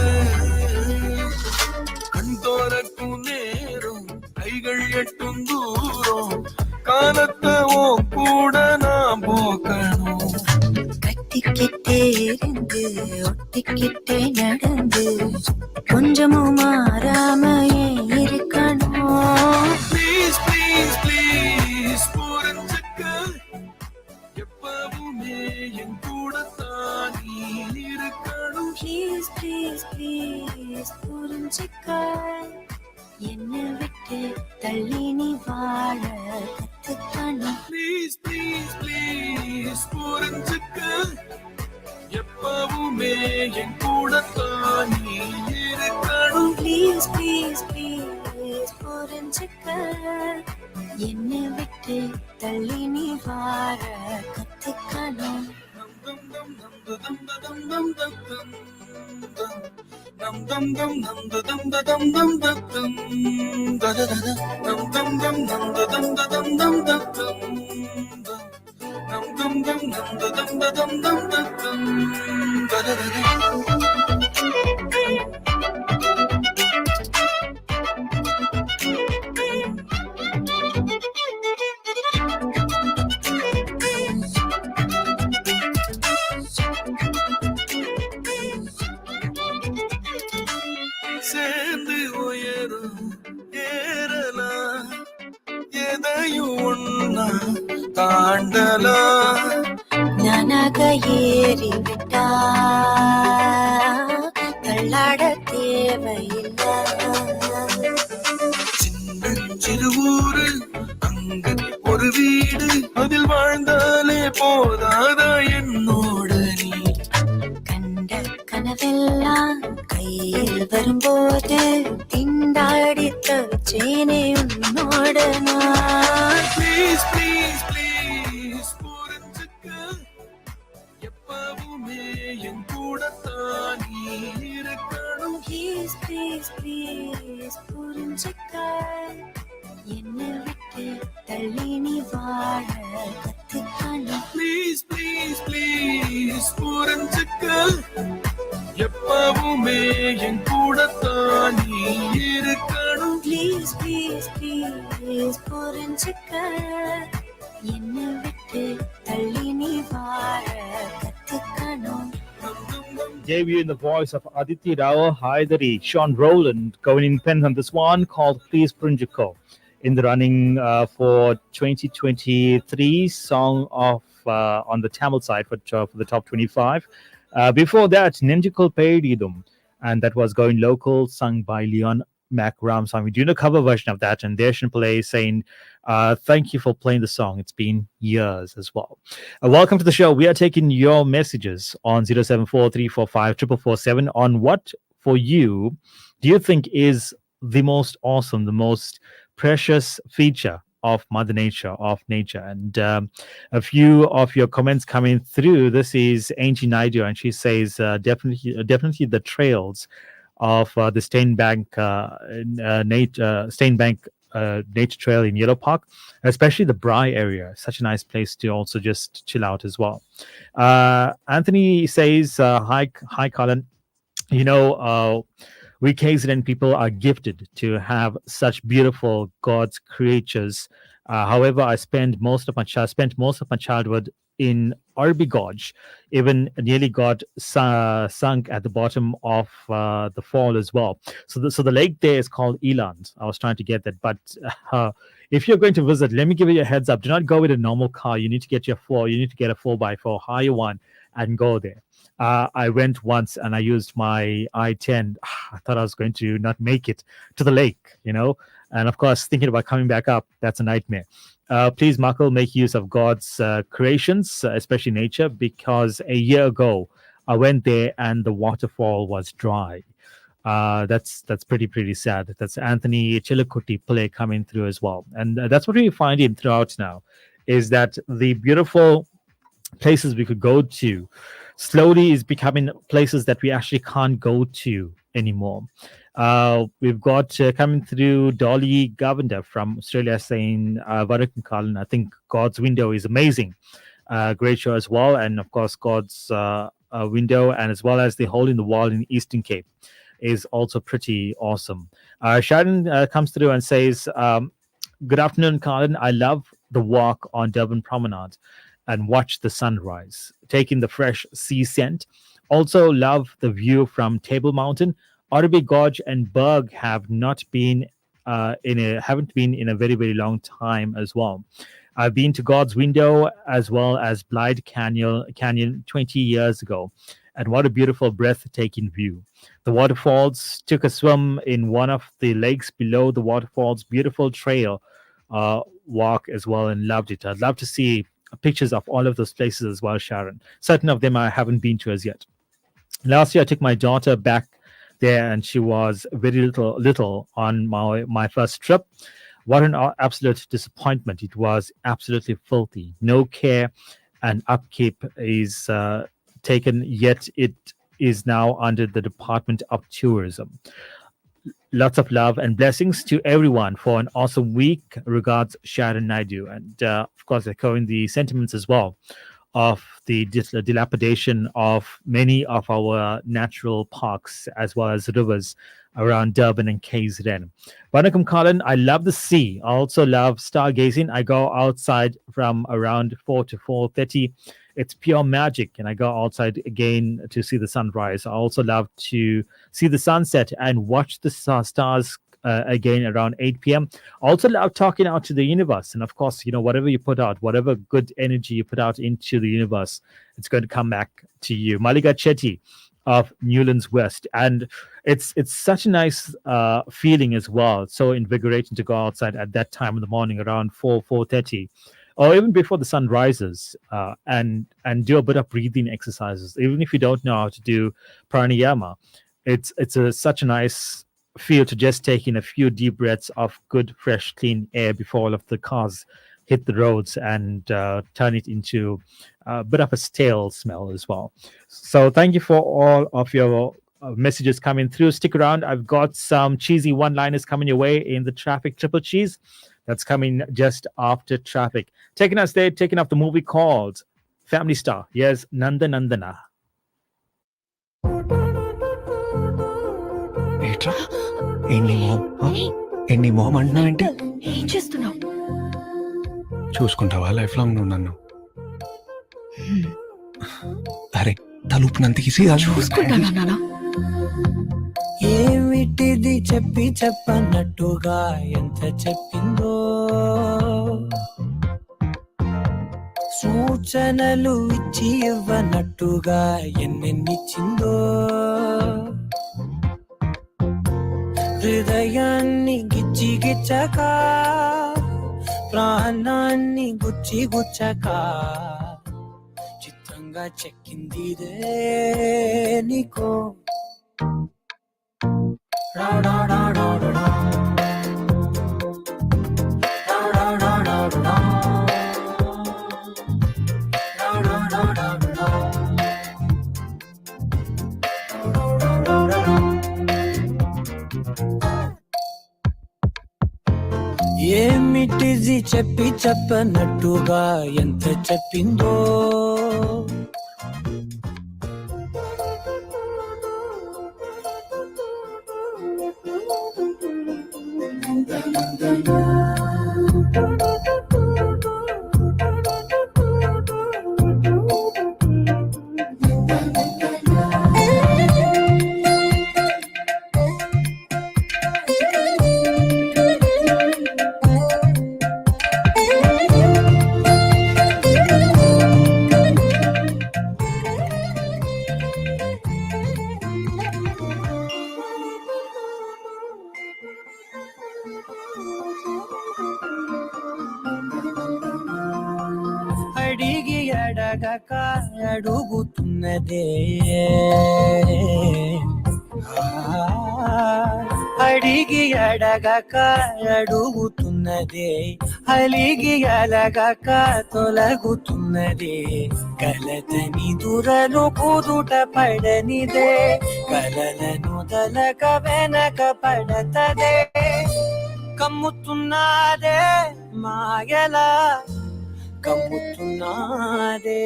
கண் தோறக்கும் நேரம் கைகள் எட்டும் தூரம் காலத்தை ஓ கூட நான் போக்கணும் கட்டிக்கிட்டே இருந்து ஒட்டிக்கிட்டே நடந்து கொஞ்சமும் மாறாம இருக்கணும் ப்ளீஸ் ப்ளீஸ் ப்ளீஸ் புரிஞ்சுக்க எப்பவுமே என் கூட தான் நீ இருக்கணும் ப்ளீஸ் ப்ளீஸ் ப்ளீஸ் புரிஞ்சுக்க என்னை விட்டு தள்ளி நீ வாழ கத்துக்கணும் ப்ளீஸ் ப்ளீஸ் ப்ளீஸ் புரிஞ்சுக்க எப்பவுமே என் கூட தான் நீ இருக்கணும் ப்ளீஸ் ப்ளீஸ் ப்ளீஸ் புரிஞ்சுக்க என்னை விட்டு தள்ளி நீ வாழ கத்துக்கணும் Nam dum dum nam da dum da dum dum da dum da da da da. Nam dum dum nam da dum da dum dum da dum da. சேர்ந்து உயரும் ஏறலாம் எதையும் ஒன்னா தாண்டலாம் நானாக ஏறிவிட்டா தள்ளாட தேவையில்லை சின்னஞ்சிறு ஊரு அங்க ஒரு வீடு அதில் வாழ்ந்தாலே போதாதா என்னோட நீ கண்ட கனவெல்லாம் கையில் வரும்போது திண்டாடி தவிச்சேனே உன்னோட நான் ப்ளீஸ் ப்ளீஸ் ப்ளீஸ் புரிஞ்சுக்க எப்பவுமே என் கூடத்தான் நீ இருக்கணும் ப்ளீஸ் ப்ளீஸ் ப்ளீஸ் புரிஞ்சுக்க என்னை விட்டு தள்ளி நீ வாழ கத்துக்கணும் ப்ளீஸ் ப்ளீஸ் ப்ளீஸ் புரிஞ்சுக்க எப்பவுமே என் கூடத்தான் நீ இருக்கணும் ப்ளீஸ் ப்ளீஸ் ப்ளீஸ் புரிஞ்சுக்க என்னை விட்டு தள்ளி நீ வாழ கத்துக்கணும் Debut in the voice of Aditi Rao, Haidari, Sean Rowland, going in pen on this one called Please Prinjiko in the running for 2023 song of on the Tamil side for the top 25. Before that, Ninjikul Peridum, and that was going local, sung by Leon Mac Ramsamy. Doing a cover version of that, and Deshan Play saying, thank you for playing the song. It's been years as well. Welcome to the show. We are taking your messages on 074345447 on what for you do you think is the most awesome, the most precious feature of Mother Nature, of nature. And a few of your comments coming through. This is Angie Naidu, and she says definitely the trails of the Steinbank Nature Trail in Yellow Park, especially the Bry area. Such a nice place to also just chill out as well. Anthony says, hi, Colin. You know, we KZN people are gifted to have such beautiful God's creatures. However, I spent most of my childhood in Arbi Gorge, even nearly got sunk at the bottom of the fall as well. So the lake there is called Eland. I was trying to get that, but if you're going to visit, let me give you a heads up. Do not go with a normal car. You need to get you need to get a 4x4 higher one and go there. I went once and I used my I-10. I thought I was going to not make it to the lake, you know. And of course, thinking about coming back up, that's a nightmare. Please, Michael, make use of God's creations, especially nature, because a year ago I went there and the waterfall was dry. That's pretty sad. That's Anthony Chilikuti play coming through as well. And that's what we find in throughout now, is that the beautiful places we could go to slowly is becoming places that we actually can't go to anymore. We've got coming through Dolly Govender from Australia saying, Varakan Kalan, I think God's Window is amazing. Great show as well. And of course, God's Window, and as well as the Hole in the Wall in Eastern Cape is also pretty awesome. Sharon comes through and says, good afternoon, Colin. I love the walk on Durban Promenade and watch the sunrise, taking the fresh sea scent. Also love the view from Table Mountain. Arbi Gorge and Berg haven't been in a very, very long time as well. I've been to God's Window as well as Blythe Canyon 20 years ago. And what a beautiful, breathtaking view. The waterfalls, took a swim in one of the lakes below the waterfalls. Beautiful trail walk as well, and loved it. I'd love to see pictures of all of those places as well, Sharon. Certain of them I haven't been to as yet. Last year I took my daughter back there and she was very little on my first trip. What an absolute disappointment. It was absolutely filthy. No care and upkeep is taken, yet it is now under the Department of Tourism. Lots of love and blessings to everyone for an awesome week. Regards, Sharon Naidu. And of course, echoing the sentiments as well of the dilapidation of many of our natural parks as well as rivers around Durban and KZN. Vanakkam Colin, I love the sea. I also love stargazing. I go outside from around 4 to 4:30. It's pure magic, and I go outside again to see the sunrise. I also love to see the sunset and watch the stars again around 8 p.m. Also love talking out to the universe. And of course, whatever you put out, whatever good energy you put out into the universe, it's going to come back to you. Malika Chetty of Newlands West. And it's such a nice feeling as well. It's so invigorating to go outside at that time in the morning around 4:30. Or even before the sun rises, and do a bit of breathing exercises. Even if you don't know how to do pranayama, it's such a nice feel to just take in a few deep breaths of good, fresh, clean air before all of the cars hit the roads and turn it into a bit of a stale smell as well. So thank you for all of your messages coming through. Stick around. I've got some cheesy one-liners coming your way in the traffic triple cheese. That's coming just after traffic. Taking us there, taking off the movie called Family Star. Yes, Nanda Nandana. ఎన్ని mom అంటున్నా అంటే ఏం చేస్తున్నావు? చూసుకుంటావా life long నువ్వు నన్ను? అరే తలుపునంత easy చూసుకుంటానా నాన్న? ఏమిటిది చెప్పన్నట్టుగా ఎంత చెప్పిందో, సూచనలు ఇచ్చి ఇవ్వనట్టుగా ఎన్నెన్నిచ్చిందో, హృదయాన్ని గిచ్చి గిచ్చక ప్రాణాన్ని గుచ్చి గుచ్చక చిత్రంగా చెక్కిందిదే నీకో. ఏమిటిది చెప్పన్నట్టుగా ఎంత చెప్పిందో, అడిగి అడగక అడుగుతున్నదే, అడిగి అడగక అడుగుతున్నదే, అలిగి అలగక తొలగుతున్నదే, కలతని దురలు కుదుట పడనిదే, కలలను తలక వెనక పడతదే, కమ్ముతున్నదే మాయలా కమ్ముతున్నదే.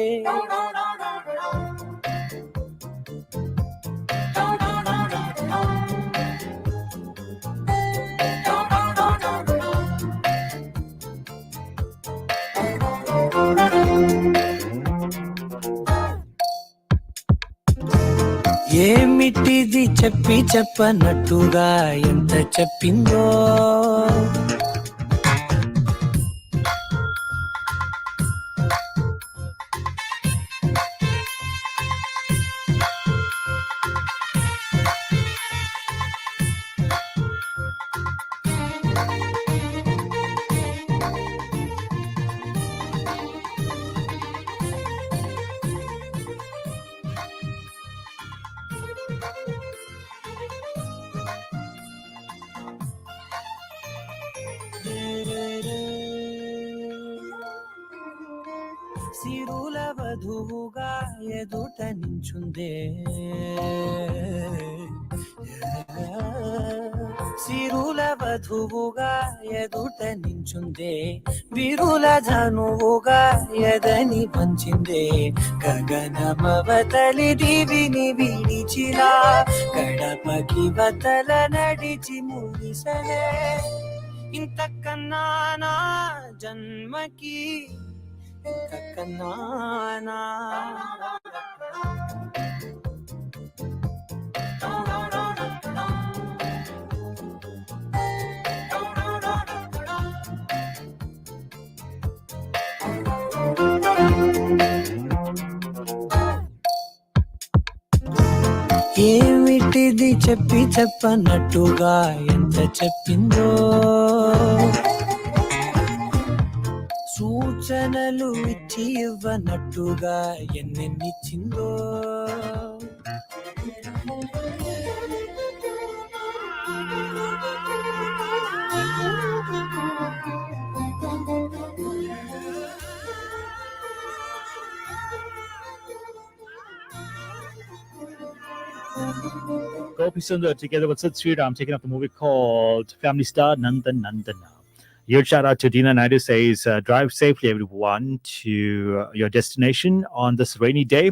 ఏమిటిది చెప్పన్నట్టుగా ఎంత చెప్పిందో, సిరుల వధువుగా ఎదుట నించుందే, వధువుగా ఎదుట నించుందే విరుల ధనువుగా ఎదని పంచిందే గగనమవతలి దివిని విడిచిలా గడపకి వతల నడిచి ముగిసనే ఇంతకన్నా నా జన్మకి ఇంతకన్నా నా ఏమిటిది చెప్పి చెప్పనట్టుగా ఎంత చెప్పిందో సూచనలు ఇచ్చి ఇవ్వనట్టుగా ఎన్నెన్నిచ్చిందో Gopi Sundar together with Sid Sriram taking up the movie called Family Star Nandan Nandana. Your shout out to Dina Naidu says, drive safely, everyone, to your destination on this rainy day.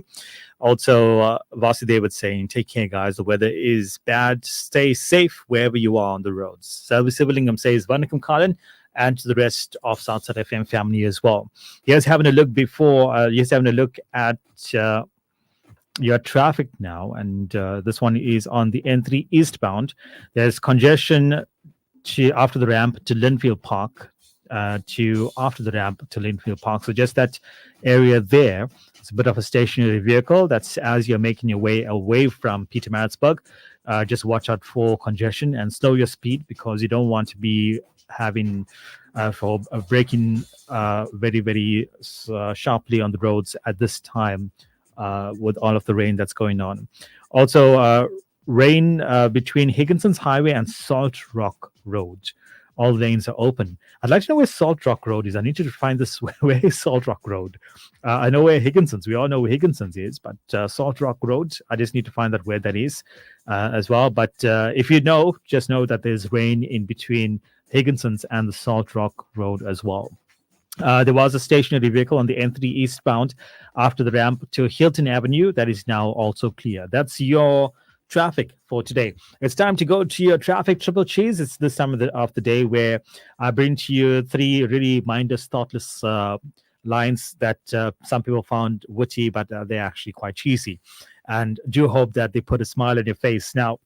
Also, Vasudev saying, take care, guys. The weather is bad. Stay safe wherever you are on the roads. Service Sivalingam says, Vanakam Kalan, and to the rest of Southside FM family as well. Here's having a look at your traffic now, and this one is on the N3 eastbound. There's congestion after the ramp to Linfield Park, after the ramp to Linfield Park. So just that area there, it's a bit of a stationary vehicle. That's as you're making your way away from Pietermaritzburg. Just watch out for congestion and slow your speed, because you don't want to be having for braking very, very sharply on the roads at this time. With all of the rain that's going on. Also, rain between Higginson's Highway and Salt Rock Road. All lanes are open. I'd like to know where Salt Rock Road is. I need you to find this. Where is Salt Rock Road? I know where Higginson's. We all know where Higginson's is, but Salt Rock Road, I just need to find out where that is as well. But if you know, just know that there's rain in between Higginson's and the Salt Rock Road as well. There was a stationary vehicle on the N3 eastbound after the ramp to Hilton Avenue. That is now also clear. That's your traffic for today. It's time to go to your traffic triple cheese. It's this time of the day where I bring to you three really mindless, thoughtless lines that some people found witty, but they're actually quite cheesy. And do hope that they put a smile on your face. Now,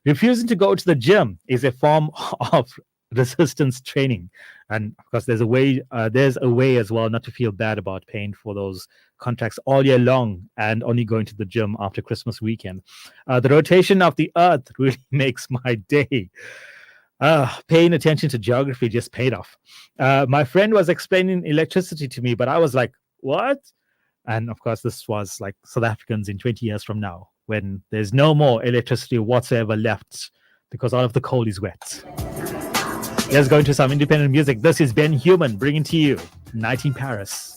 refusing to go to the gym is a form of resistance training, and of course there's a way as well not to feel bad about paying for those contracts all year long and only going to the gym after Christmas weekend. The rotation of the earth really makes my day. Paying attention to geography just paid off. My friend was explaining electricity to me, but I was like, what? And of course this was like South Africans in 20 years from now, when there's no more electricity whatsoever left because all of the coal is wet. Let's go into some independent music. This is Ben Human bringing to you Night in Paris.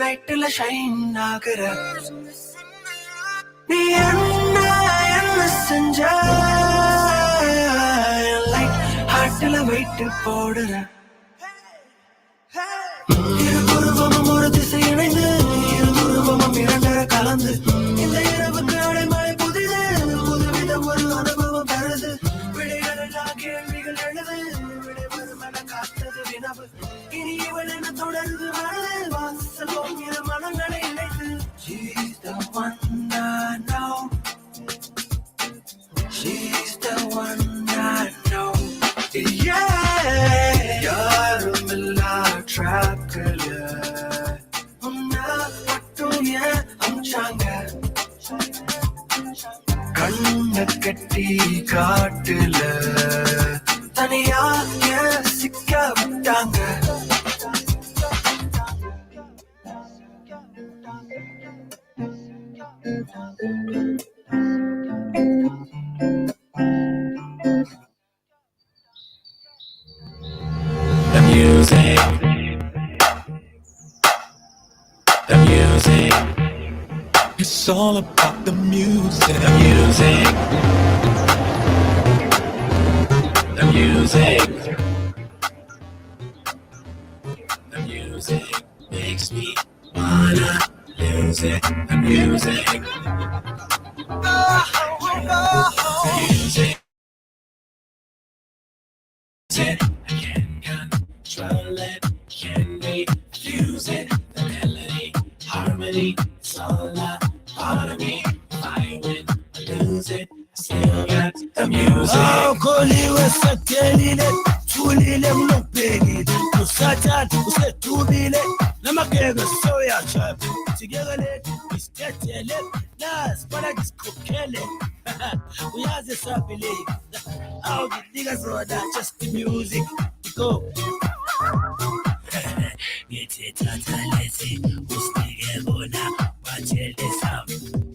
நைட்டுல shine ஆகுற நீ என்ன என்ன செஞ்ச light ஹார்ட்ல wait போடுற இருபுறமும் ஒரு திசை இணைந்து இருபுறமும் இரண்டர கலந்து இந்த இரவுக்கு அடைமழை புதிது புதுவிதம் ஒரு அனுபவம் தருது விடைகளெல்லாம் கேள்விகள் எழுது விடை வருமன காத்தது வினவு இனி இவள் என்ன தொடர்ந்து வருது வாசல் போகிற மனங்களை இணைத்து She's the one I know She's the one I know Yeah யாரும் இல்லா ட்ராப்கள உன்னா மட்டும் ஏன் அம்சாங்க கண்ண கட்டி காட்டுல தனியா ஏன் சிக்க விட்டாங்க The music It's all about the music The music makes me wanna lose it The music I can't control it, can't refuse it The melody, harmony, it's all a part of me If I win or lose it, I still got the music Koliwe satelile, tulile mnopelile Kusatan, usetubile, namakega soya chapi Tigegele, istetele, nas, para diskokele Uyaze sabile, all the niggas are not just the music Go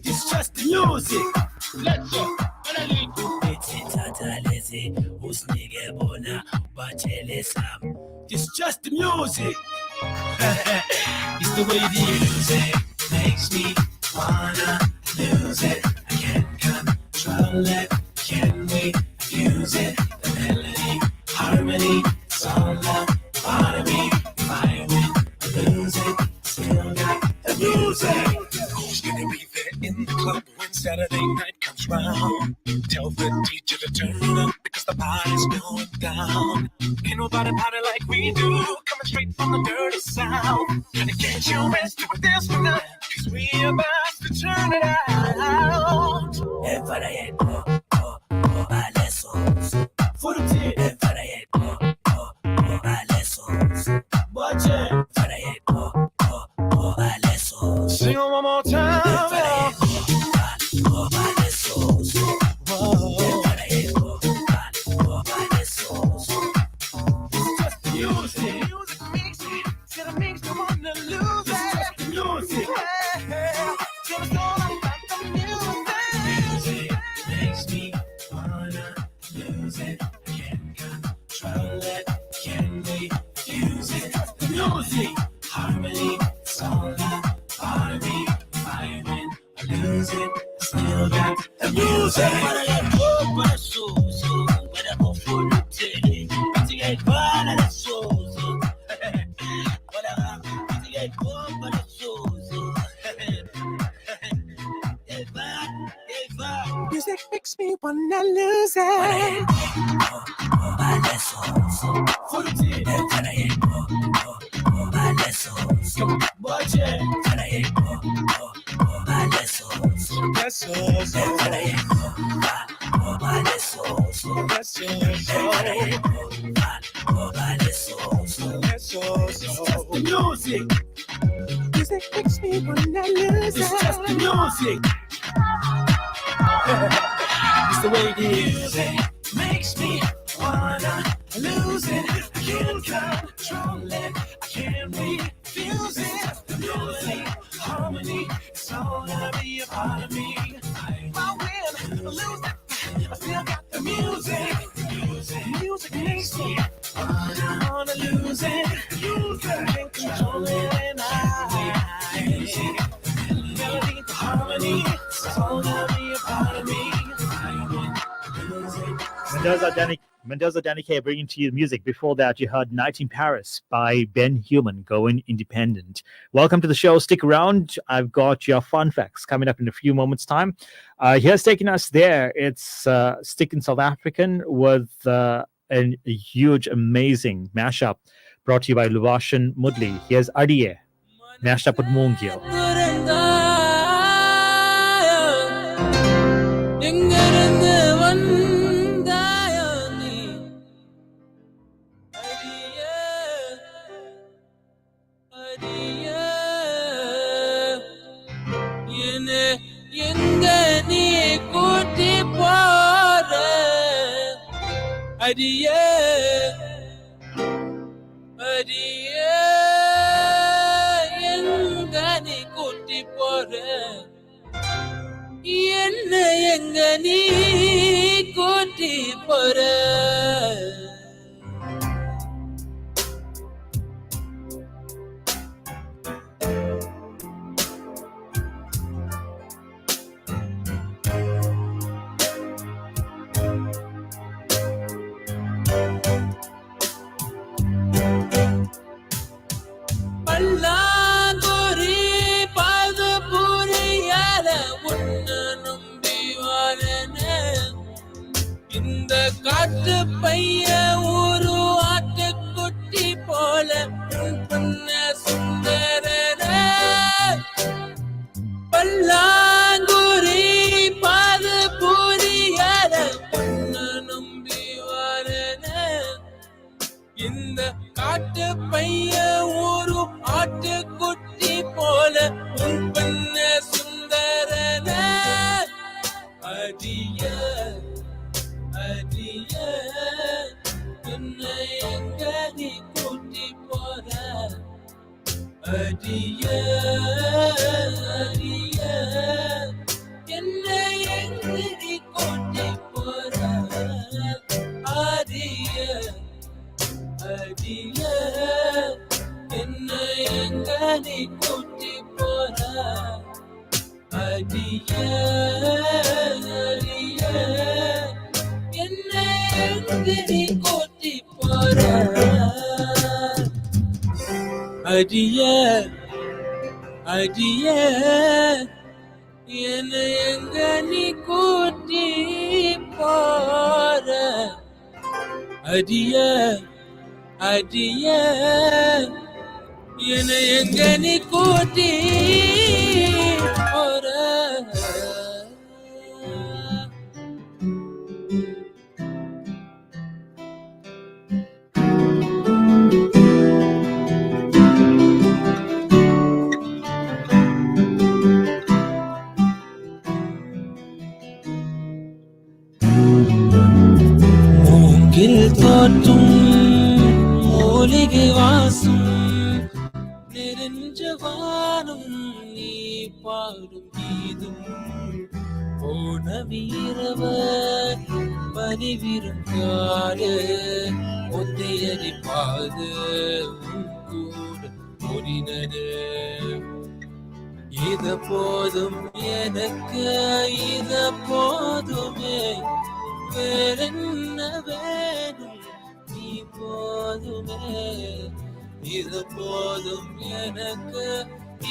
It's just the music. Let's go. It's just the music. It's the way the music makes me wanna lose it. I can't control it, can't refuse it. The melody, harmony, it's all a part of me. If I win or lose it, still got the music. Who's gonna be there in the club when Saturday night comes round? Tell the DJ to turn up because the party's going down. Ain't nobody party like we do, coming straight from the dirty south. And can't you rest with this one now? Cause we about to turn it out. If I ain't for the team. If I ain't sing on one more time. Harmony, it's all that part of me. If I win or lose it, I still got the music. Music makes me wanna lose it. Music makes me wanna lose it. It's just the music. It's the way the music makes me wanna lose it. I can't control it. I can't refuse it. The music, harmony, it's all gonna be a part of me. If I win or lose it, I still got the music. Music makes me wanna lose it. You can't control it, and I Mendoza Danike bringing to you music. Before that, you heard Night in Paris by Ben Human, Going Independent. Welcome to the show. Stick around. I've got your fun facts coming up in a few moments' time. Here's taking us there. It's Stick in South African with a huge, amazing mashup brought to you by Lubashan Mudli. Here's Adiye, mashed up with Moongil. எங்கிருந்து வந்தாயோ நீ அடியே அடியே என்னை எங்க நீ கூட்டி போற அடியே அடியே எங்க நீ கூட்டி போற என்ன எங்க நீ கூட்டி போற பல்லாங்குறி பாது புரியாத உன்ன நம்பி வாழனே இந்த காட்டு பைய ஒரு ஆட்டுக்குட்டி போல பண்ண சுந்தரனே பல்லாங்குறி பாது புரியாத உன்ன நம்பி வாழனே இந்த காட்டு பைய ஒரு ஆட்டுக்குட்டி போல உன் பண்ண சுந்தரன அடிய அடிய என்னை எங்க நீ கூட்டி போற அடிய அடிய என்னை எங்க நீ கூட்டி போற அடிய அடிய என்னை எங்க நீ கூட்டி போற அடிய அடிய என்னை எங்க நீ கூட்டி போற அடிய அடிய என்னை எங்க நீ கூட்டி போற அடிய அடிய என்னை எங்க நீ கூட்டி போற மூங்கில் தோற்றும் மூலிகை வாசம் நெருஞ்ச வானம் நீ பாடும் கீதும் போன வீரவர் பணிவிரும் காடு ஒத்தையடி பாது கூட முடினது இத போதும் எனக்கு இத போதுமே வேறென்ன வேணும் நீ போதுமே இது போதும் எனக்கு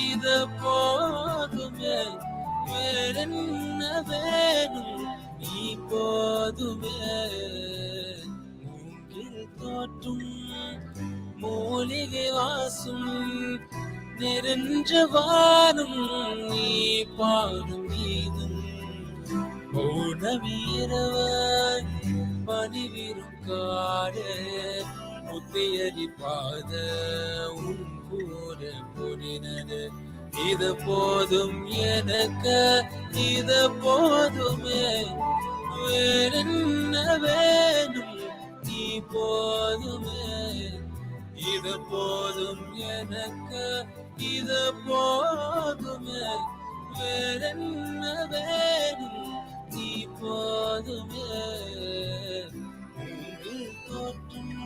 இது போதுமே வேறென்ன வேணும் நீ போதுமே மூங்கில் தோற்றும் மூலிகை வாசும் நெருஞ்ச வானம் நீ பாடும் கீதம் போன வீரவன் பணிவிரும் காடு முத்தையடி பாத உன் கூட பொடினது இது போதும் எனக்கு இது போதுமே வேறென்ன வேணும் நீ போதுமே இது போதும் எனக்கு இது போதுமே வேறென்ன வேணும் நீ போதுமே தோற்றும்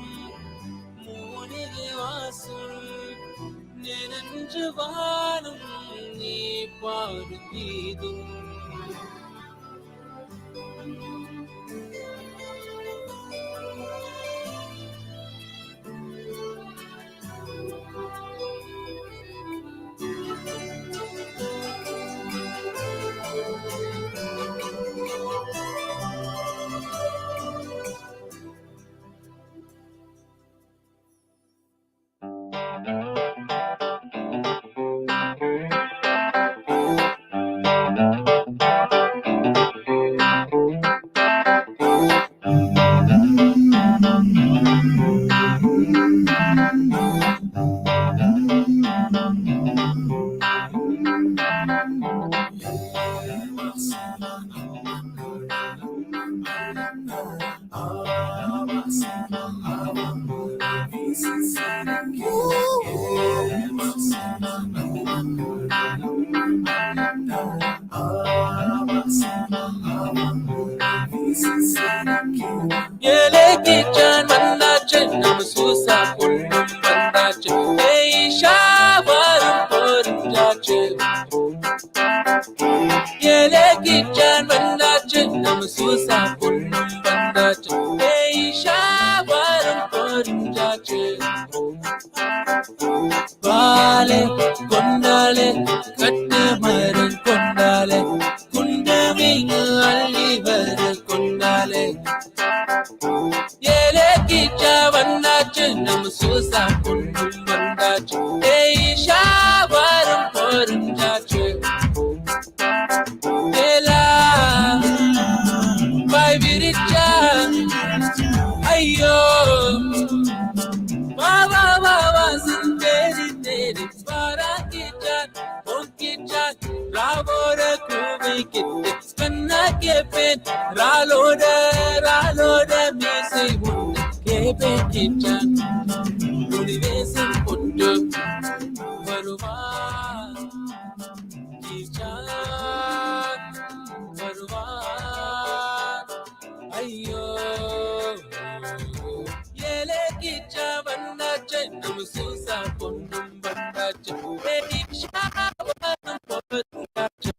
மூலிகை வாசம் நெருஞ்சு வானம் நீ பாடும் கீதும் Yelekican mandache namsusa pullum bandache Shawarum porundache Yelekican mandache namsusa pullum bandache Shawarum porundache Vale kondale kattamaran kondale kundavinga allivar kondale Yelekicha vandache namsusa pullum bandache shawarum porundache Ela vai viricha ayo Wa sinderi teri para kichan onkichan ravora kuvi kitte skanna ke pen raloda me say wood ke pen kichan universal puttu varuva kichan varuva ayyo Yelekicha vandache namsusa pullum bandache shawarum porundache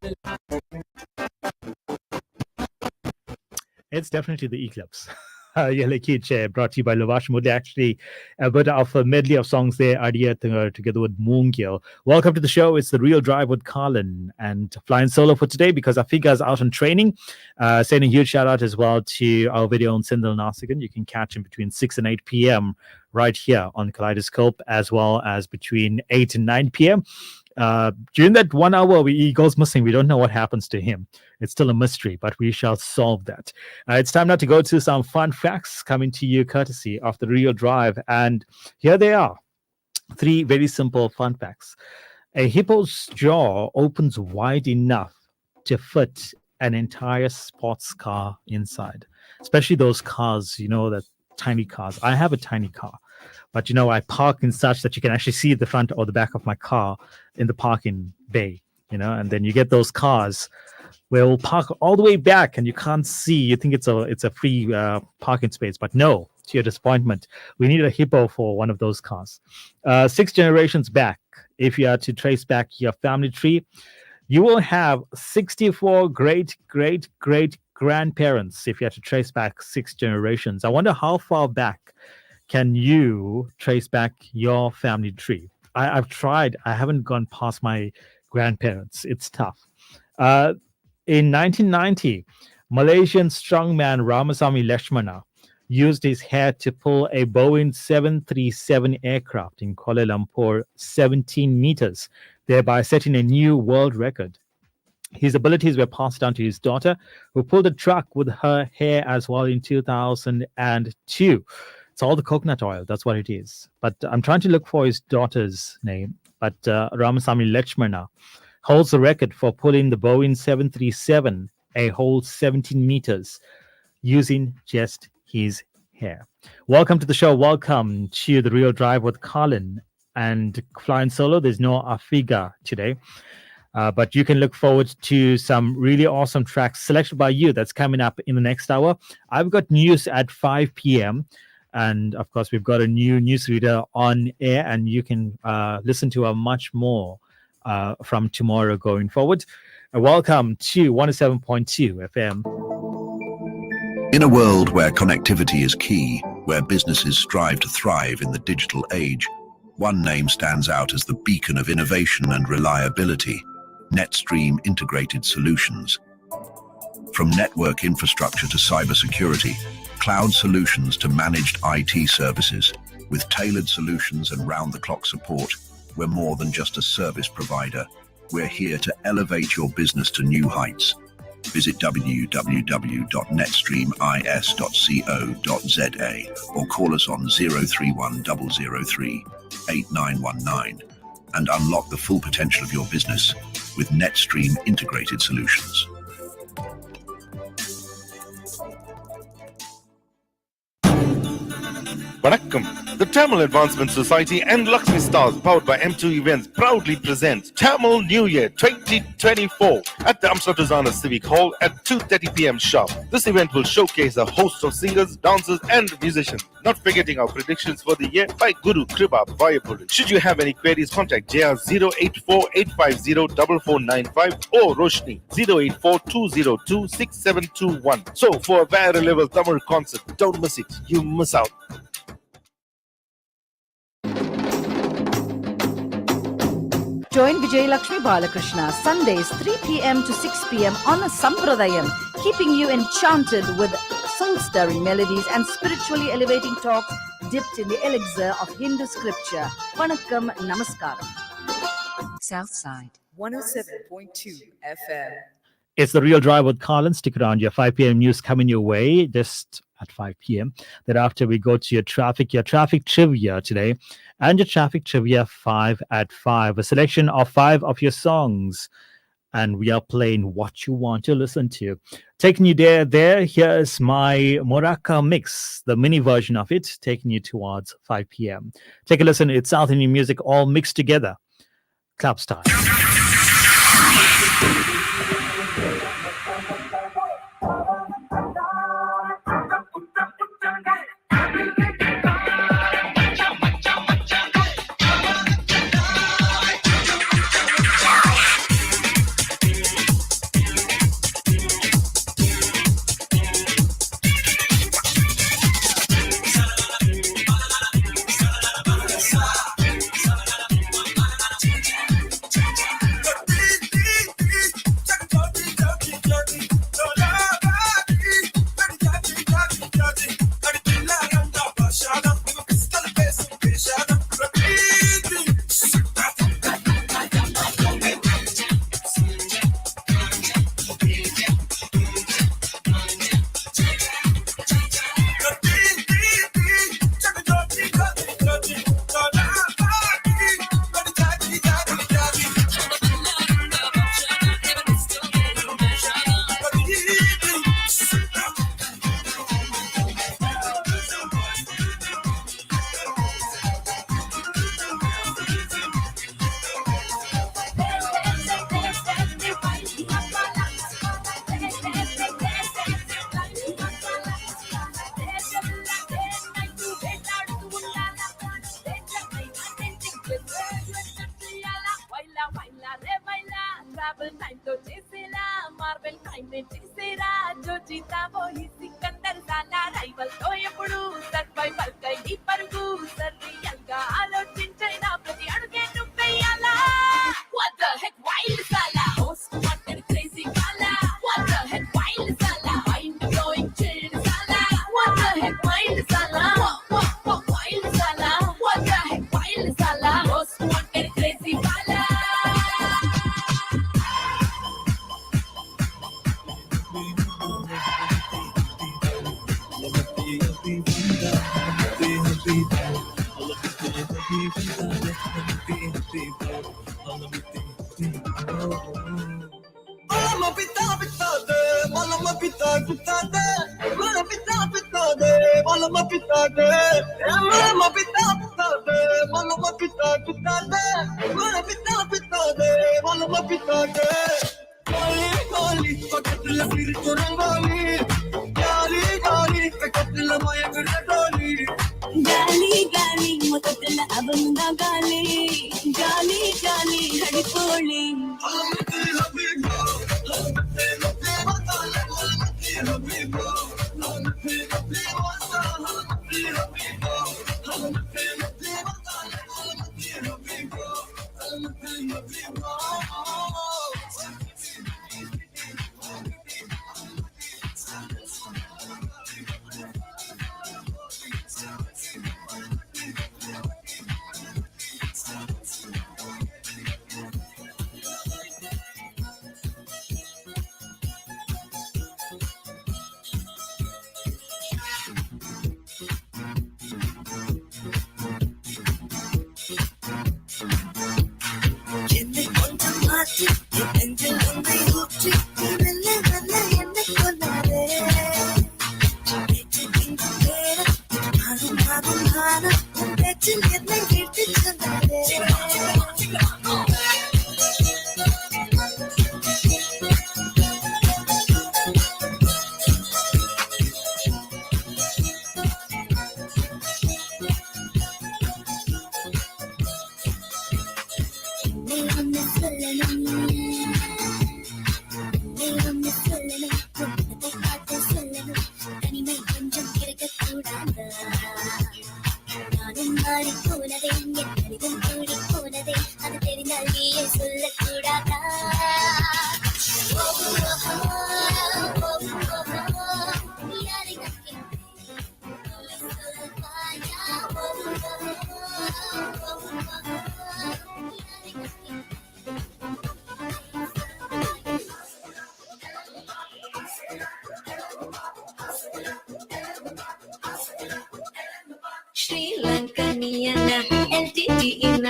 It's definitely the Eclipse. Yelekiche, brought to you by Lavash Mode. Actually, a bit of a medley of songs there, Adia together with Moongil. Welcome to the show. It's The Real Drive with Colin and flying solo for today because Afika is out on training. Sending a huge shout out as well to our video on Sindel Nasigan. You can catch him between 6 and 8 p.m. right here on Kaleidoscope, as well as between 8 and 9 p.m. During that 1 hour, he goes missing. We don't know what happens to him. It's still a mystery, but we shall solve that. It's time now to go to some fun facts coming to you courtesy of The Real Drive. And here they are. 3 very simple fun facts. A hippo's jaw opens wide enough to fit an entire sports car inside, especially those cars, that tiny cars. I have a tiny car. But, I park in such that you can actually see the front or the back of my car in the parking bay, and then you get those cars where we'll park all the way back and you can't see. You think it's a free parking space, but no, to your disappointment, we need a hippo for one of those cars. 6 generations back, if you are to trace back your family tree, you will have 64 great grandparents if you have to trace back 6 generations. I wonder how far back can you trace back your family tree? I've tried. I haven't gone past my grandparents. It's tough. In 1990, Malaysian strongman Ramasamy Leshmana used his hair to pull a Boeing 737 aircraft in Kuala Lumpur 17 meters, thereby setting a new world record. His abilities were passed down to his daughter, who pulled a truck with her hair as well in 2002. It's all the coconut oil. That's what it is. But I'm trying to look for his daughter's name. But Ramasamy Lechmana holds the record for pulling the Boeing 737 a whole 17 meters using just his hair. Welcome to the show. Welcome to The Real Drive with Colin and flying solo. There's no Afiga today. But you can look forward to some really awesome tracks selected by you that's coming up in the next hour. I've got news at 5 p.m. And, of course, we've got a new newsreader on air, and you can listen to much more from tomorrow going forward. Welcome to 107.2 FM. In a world where connectivity is key, where businesses strive to thrive in the digital age, one name stands out as the beacon of innovation and reliability: NetStream Integrated Solutions. From network infrastructure to cybersecurity, cloud solutions to managed IT services, with tailored solutions and round-the-clock support, we're more than just a service provider. We're here to elevate your business to new heights. Visit www.netstreamis.co.za or call us on 031 003 8919 and unlock the full potential of your business with NetStream Integrated Solutions. Vanakkam. The Tamil Advancement Society and Lakshmi Stars, powered by M2 Events, proudly presents Tamil New Year 2024 at the Amsterdam Civic Hall at 2:30 p.m. sharp. This event will showcase a host of singers, dancers, and musicians. Not forgetting our predictions for the year by Guru Kripa Vayapuri. Should you have any queries, contact JR 084-850-4495 or Roshni 084-202-6721. So for a Vara level Tamil concert, don't miss it. You miss out. Join Vijayalakshmi Balakrishna Sundays 3 p.m. to 6 p.m. on a Sampradayam, keeping you enchanted with soul-stirring melodies and spiritually elevating talks dipped in the elixir of Hindu scripture. Vanakkam Namaskaram. Southside 107.2 FM. It's the Real Drive with Colin. Stick around. Your 5 p.m. news coming your way just at 5 p.m. Thereafter, we go to your traffic trivia today. And your traffic trivia 5 at 5. A selection of 5 of your songs. And we are playing what you want to listen to. Taking you there. Here's my Moraka mix, the mini version of it, taking you towards 5 p.m. Take a listen. It's South Indian music all mixed together. Club style.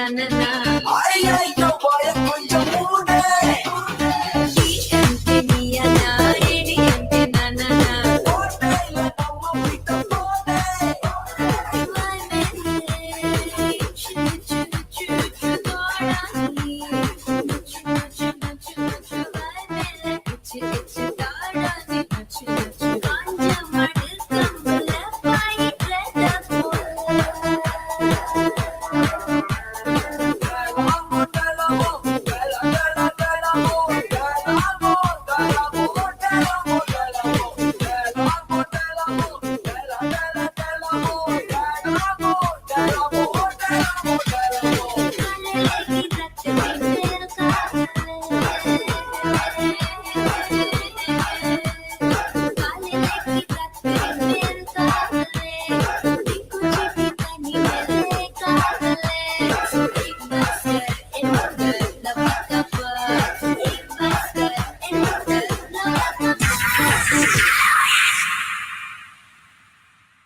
అయ్యయ్యో పోయ కొంచెం మూడే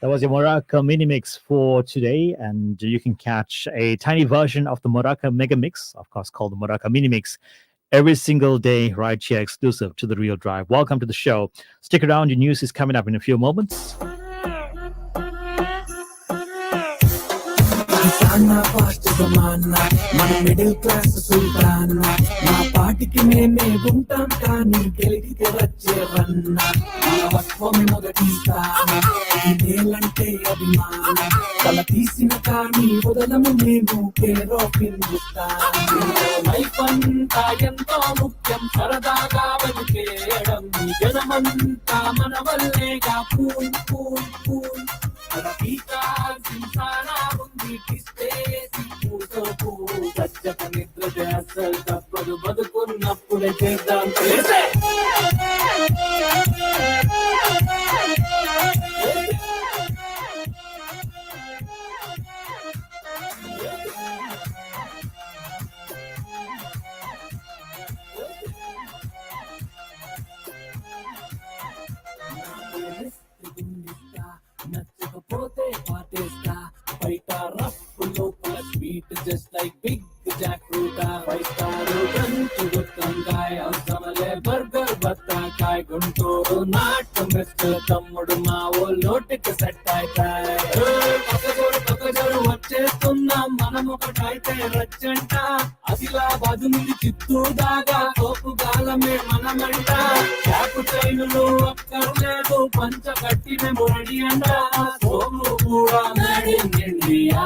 That was your Moraka mini mix for today, and you can catch a tiny version of the Moraka mega mix, of course, called the Moraka mini mix, every single day right here, exclusive to the Real Drive. Welcome to the show. Stick around, your news is coming up in a few moments. Sana fast zamana మన middle class Sultana మా పాటికి మేమే ఉంటాం కానీ గెలిగితే వచ్చేవన్నా మన వత్వమే మొదటి స్థానం ఈ నేలంటే అభిమానం తల తీసిన కానీ వదలము మేము కేర్ ఆఫ్ హిందుస్థాన్ లైఫ్ అంతా ఎంతో ముఖ్యం సరదాగా బతికేయడం జనమంతా మన వల్లేగా పూల్ పూల్ పూల్ నిద్ర అసలు తప్పదు బతుకున్నప్పుడే చేద్దాం నచ్చకపోతే పాటేస్తా బయట రఫ్ లోపల sweet just like big jackfruit 5 star drunk గుత్తంకాయ అవసరమలే బర్గర్ బత్తాకాయ గుంటూరు నాటు మిస్టర్ తమ్ముడు మా ఓ నోటికి సెట్ అవుతాయి పక్కజోరు వచ్చేస్తున్నాం మనం ఒకటైతే రచ్చంట ఆదిలాబాద్ నుండి చిత్తూరు దాకా కోపు గాలమే మనమంట చాపు చైనులు అక్కర్లేదు పంచ కట్టిన మురడి అంట సోము కూడా మేడ్ ఇన్ ఇండియా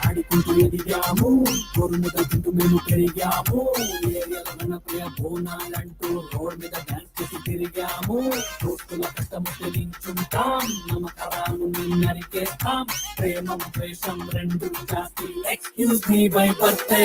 ఆడుకుంటూ ఎదిగాము కొరుముద తింటూ మేము పెరిగాము ఏరియాల మనకు బోనాలంటూ రోడ్ మీద డాన్స్ చేసి తిరిగాము దోస్తుల కష్టము తెలించుంటాం నమ్మకాలను మేము నరికేస్తాం ప్రేమ ద్వేషం రెండు జాతి excuse me by birthday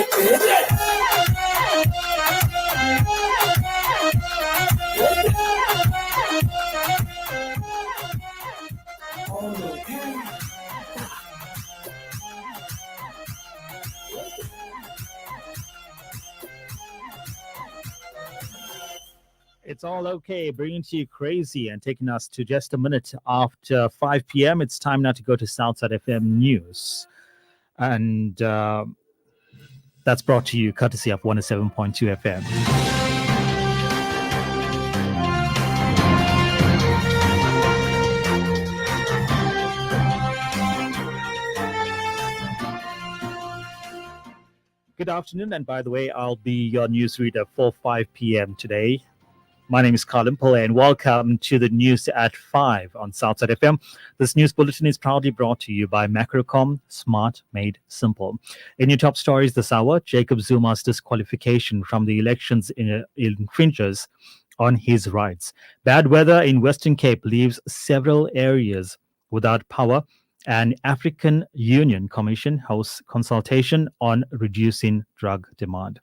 It's all okay, bringing to you crazy and taking us to just a minute after 5 p.m. It's time now to go to Southside FM News. And that's brought to you courtesy of 107.2 FM. Good afternoon, and by the way, I'll be your newsreader for 5 p.m. today. My name is Colin Pillay, and welcome to the news at 5 on Southside FM. This news bulletin is proudly brought to you by Macrocom, smart made simple. In your top stories this hour, Jacob Zuma's disqualification from the elections infringes on his rights. Bad weather in Western Cape leaves several areas without power, and African Union Commission hosts consultation on reducing drug demand.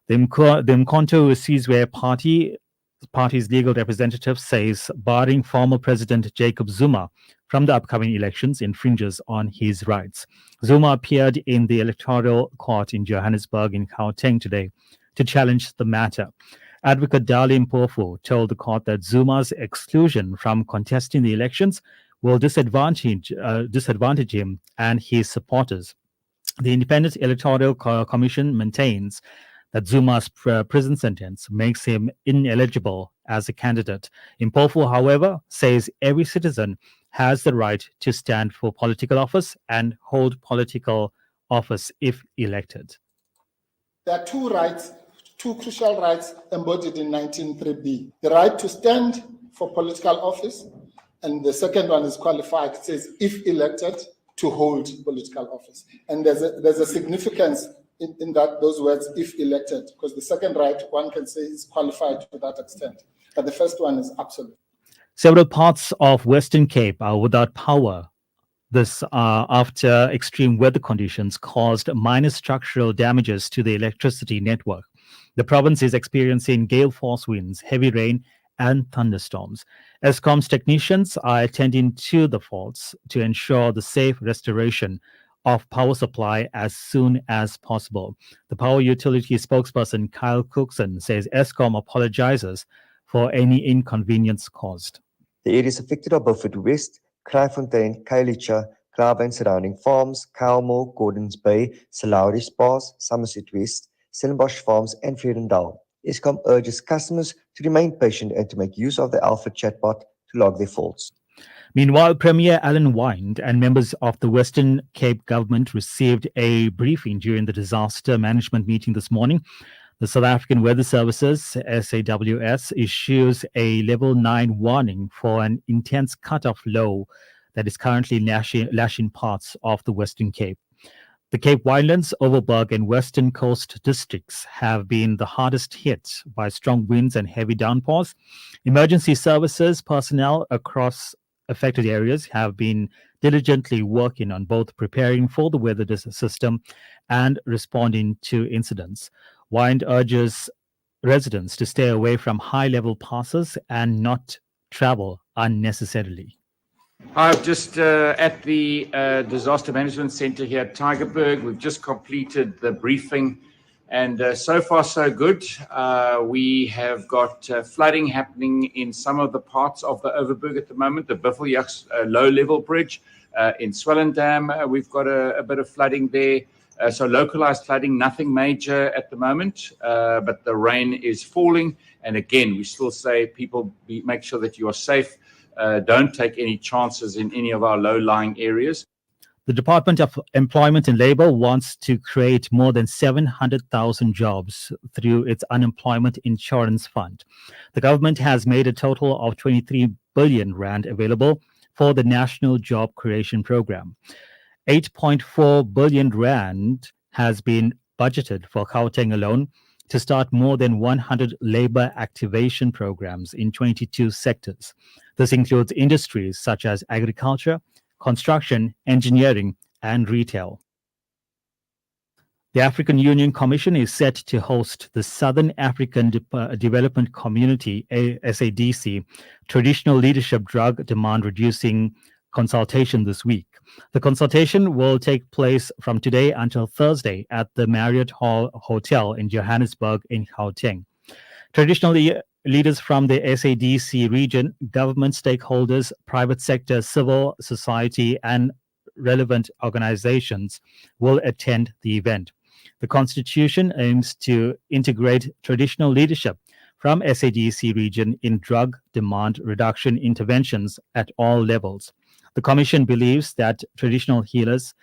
The Mkhonto Sizwe party's legal representative says barring former President Jacob Zuma from the upcoming elections infringes on his rights. Zuma appeared in the electoral court in Johannesburg in Gauteng today to challenge the matter. Advocate Dali Mpofu told the court that Zuma's exclusion from contesting the elections will disadvantage him and his supporters. The Independent Electoral Commission maintains that Zuma's prison sentence makes him ineligible as a candidate. Impofu, however, says every citizen has the right to stand for political office and hold political office if elected. There are two rights, two crucial rights embodied in 19.3b. The right to stand for political office, and the second one is qualified. It says, if elected, to hold political office. And there's a significance in that those words, if elected, because the second right, one can say, is qualified to that extent. But the first one is absolute. Several parts of Western Cape are without power. This after extreme weather conditions caused minor structural damages to the electricity network. The province is experiencing gale force winds, heavy rain, and thunderstorms. Eskom's technicians are attending to the faults to ensure the safe restoration of power supply as soon as possible. The power utility spokesperson Kyle Cookson says Eskom apologizes for any inconvenience caused. The areas affected are Beaufort West, Kraaifontein, Khayelitsha, Graba and surrounding farms, Kylmore, Gordons Bay, Salauri Spas, Somerset West, Stellenbosch Farms, and Vredendal. Eskom urges customers to remain patient and to make use of the Alpha chatbot to log their faults. Meanwhile, Premier Alan Wind and members of the Western Cape government received a briefing during the disaster management meeting this morning. The South African Weather Services, SAWS, issues a level 9 warning for an intense cut-off low that is currently lashing parts of the Western Cape. The Cape Winelands, Overberg, and Western Coast districts have been the hardest hit by strong winds and heavy downpours. Emergency services personnel across affected areas have been diligently working on both preparing for the weather system and responding to incidents. Wind urges residents to stay away from high-level passes and not travel unnecessarily. I'm just at the Disaster Management Center here at Tygerberg. We've just completed the briefing, and so far so good. We have got flooding happening in some of the parts of the Overberg at the moment, the Biffeljachts low-level bridge. In Swellendam, we've got a bit of flooding there. So localized flooding, nothing major at the moment, but the rain is falling. And again, we still say people make sure that you are safe. Don't take any chances in any of our low-lying areas. The Department of Employment and Labor wants to create more than 700,000 jobs through its Unemployment Insurance Fund. The government has made a total of 23 billion rand available for the National Job Creation Program. 8.4 billion rand has been budgeted for Gauteng alone to start more than 100 labor activation programs in 22 sectors. This includes industries such as agriculture, construction, engineering, and retail. The African Union Commission is set to host the Southern African Development Community, SADC, Traditional Leadership Drug Demand Reducing consultation this week. The consultation will take place from today until Thursday at the Marriott Hall Hotel in Johannesburg in Gauteng. Traditionally, leaders from the SADC region, government stakeholders, private sector, civil society, and relevant organizations will attend the event. The constitution aims to integrate traditional leadership from SADC region in drug demand reduction interventions at all levels. The Commission believes that traditional healers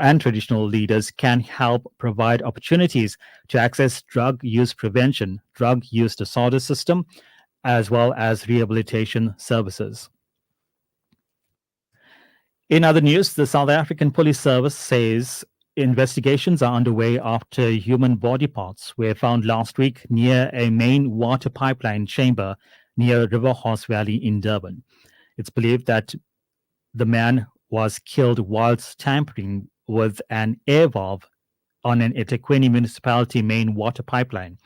and traditional leaders can help provide opportunities to access drug use prevention, drug use disorder system, as well as rehabilitation services. In other news, the South African Police Service says investigations are underway after human body parts were found last week near a main water pipeline chamber near River Horse Valley in Durban. It's believed that the man was killed whilst tampering with an air valve on an eThekwini municipality main water pipeline.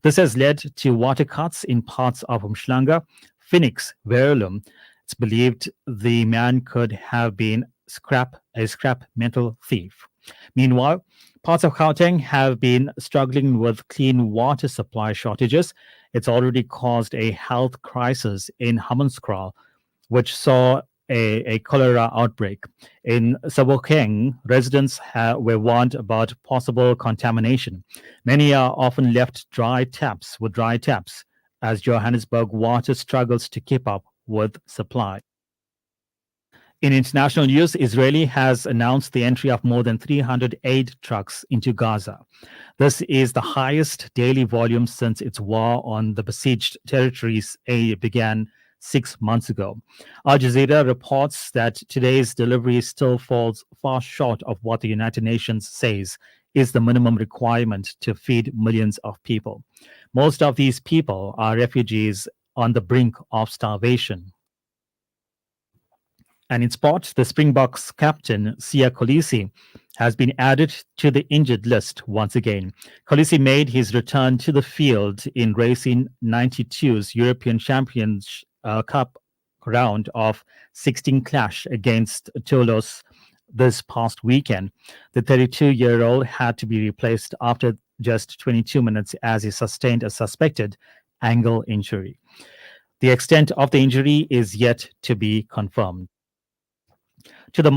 This has led to water cuts in parts of Umhlanga, Phoenix, Verulam. It's believed the man could have been a scrap metal thief. Meanwhile, parts of Gauteng have been struggling with clean water supply shortages. It's already caused a health crisis in Hammanskraal, which saw a cholera outbreak. In Sabokeng, residents were warned about possible contamination. Many are often left dry taps as Johannesburg water struggles to keep up with supply. In international news, Israel has announced the entry of more than 300 aid trucks into Gaza. This is the highest daily volume since its war on the besieged territories began 6 months ago. Al Jazeera reports that today's delivery still falls far short of what the United Nations says is the minimum requirement to feed millions of people. Most of these people are refugees on the brink of starvation. And in sport, the Springboks captain, Siya Kolisi, has been added to the injured list once again. Kolisi made his return to the field in Racing 92's European Champions Cup round of 16 clash against Toulouse this past weekend. The 32-year-old had to be replaced after just 22 minutes as he sustained a suspected ankle injury. The extent of the injury is yet to be confirmed. To the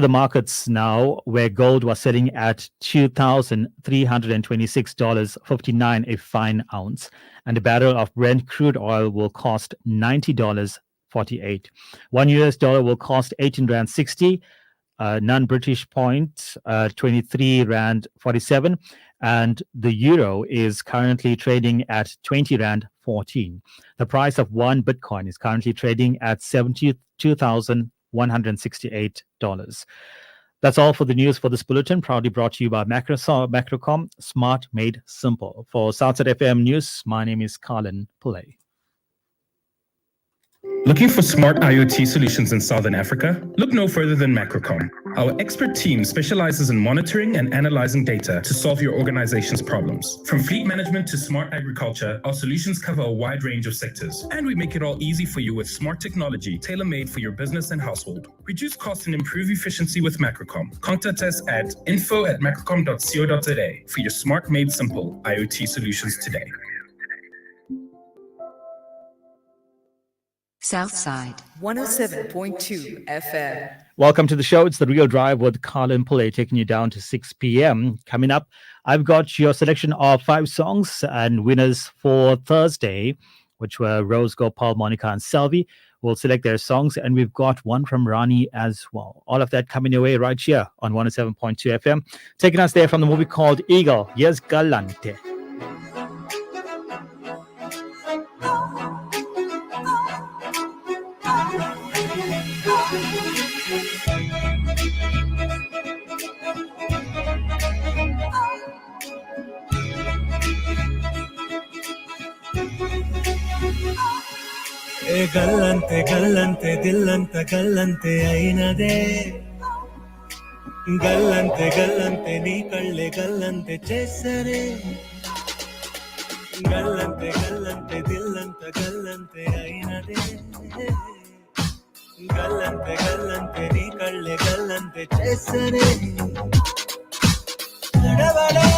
markets now, where gold was selling at $2,326.59 a fine ounce, and a barrel of Brent crude oil will cost $90.48. $1 will cost 18 Rand 60, non-British point 23 Rand 47, and the euro is currently trading at 20 Rand 14. The price of one Bitcoin is currently trading at $72,168. That's all for the news for this bulletin, proudly brought to you by Macrocom, smart made simple. For Southside FM News, my name is Colin Pillay. Looking for smart IoT solutions in Southern Africa? Look no further than Macrocom. Our expert team specializes in monitoring and analyzing data to solve your organization's problems. From fleet management to smart agriculture, our solutions cover a wide range of sectors. And we make it all easy for you with smart technology tailor-made for your business and household. Reduce costs and improve efficiency with Macrocom. Contact us at info@macrocom.co.za for your smart made simple IoT solutions today. Southside 107.2 FM. Welcome to the show. It's The Real Drive with Colin Pillay, taking you down to 6 p.m. Coming up, I've got your selection of 5 songs and winners for Thursday, which were Rose, Gopal, Monica, and Selvi. We'll select their songs, and we've got one from Rani as well. All of that coming your way right here on 107.2 FM. Taking us there from the movie called Eagle. Yes, Galante. గల్లంతే గల్లంతే దిల్లంత గల్లంతే అయినదే గల్లంతే గల్లంతే నీ కళ్ళే గల్లంతే చేసరే గల్లంతే గల్లంతే దిల్లంత గల్లంతే అయినదే గల్లంతే గల్లంతే నీ కళ్ళే గల్లంతే చేసరే నడవడే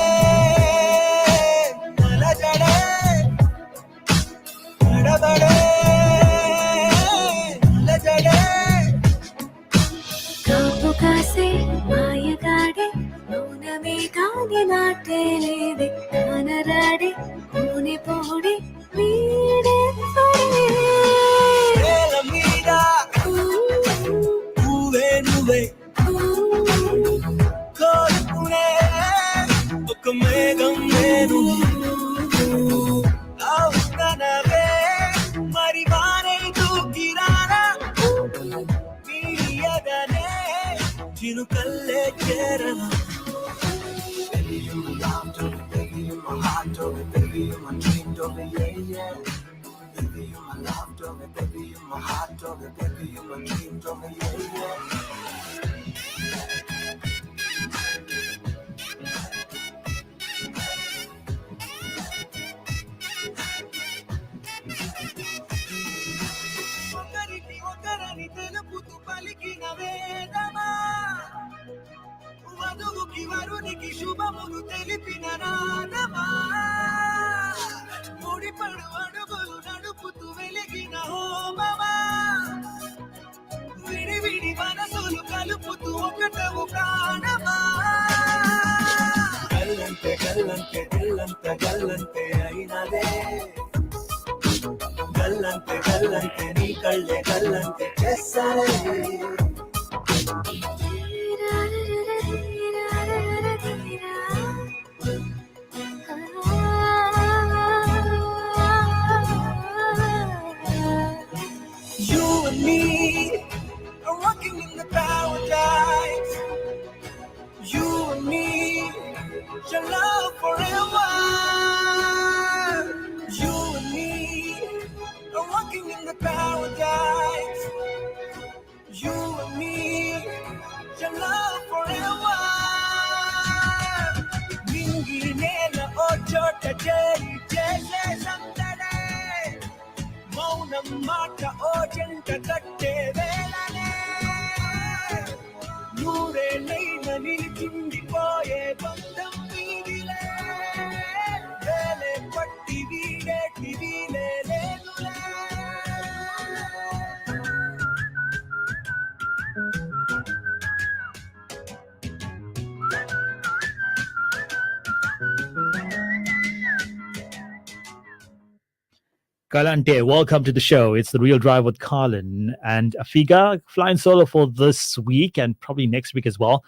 నలజడే నడవడే కాపు కాసే మాయగాడే మౌనమే కాని మాటే లేదే కానరాడే పూని పోడే వీడే నేల మీద నువ్వే నువ్వే కోరుకునే ఒక మేఘం నేను అవుతానవే మరి వానే దూకిరానా నీయదనే చినుకల్లే చేరనా Baby, you my love, don't baby, you my heart, don't baby, you my dream, don't yeah, yeah. Baby, you my love, don't baby, you my heart, don't baby, you my dream, don't yeah, yeah. ఒకరిని తెలుపుతూ పలికిన వేదమా వధువుకి వరునికి శుభములు తెలిపిన నాదమా ముడిపడు అడుగులు నడుపుతూ వెలిగిన హోమమా కలుపుతూ ఒకటవు ప్రాణమా గల్లంతే గల్లంతే గల్లంత గల్లంతే అయినదే గల్లంతే గల్లంతే నీ కళ్ళే గల్లంతే చేస్తారే You and me are walking in the paradise. You and me shall love forever. You and me are walking in the paradise. You and me shall love forever. Mingi nela o chota jeri jese samtade. Maunam mata o janta katte velane. Nure naina nilikundi poye bandam veedile. Vele patti veede tivile ledule. Kalante, welcome to the show. It's The Real Drive with Colin and Afiga, flying solo for this week and probably next week as well,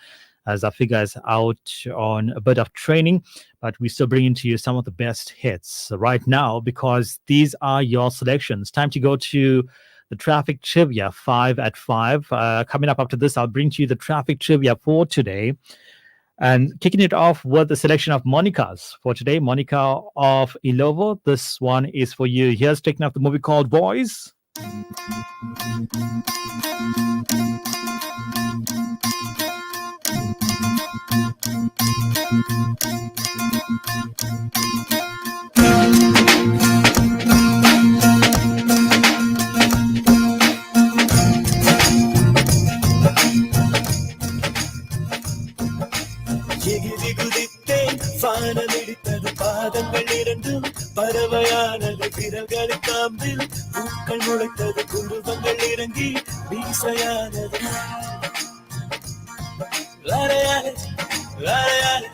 as Afiga is out on a bit of training, but we're still bringing to you some of the best hits right now because these are your selections. Time to go to the traffic trivia, 5 at 5. Coming up after this, I'll bring to you the traffic trivia for today. And kicking it off with the selection of Monica's for today. Monica of Ilovo. This one is for you. Here's taking up the movie called Boys. எகிரி குதித்தேன் வானம் இடித்தது பாதங்கள் இரண்டும் பறவையானது விரல்கள் காம்பில் பூக்கள் முளைத்தது குருவங்கள் இறங்கி வீசையானது அலையாலே அலையாலே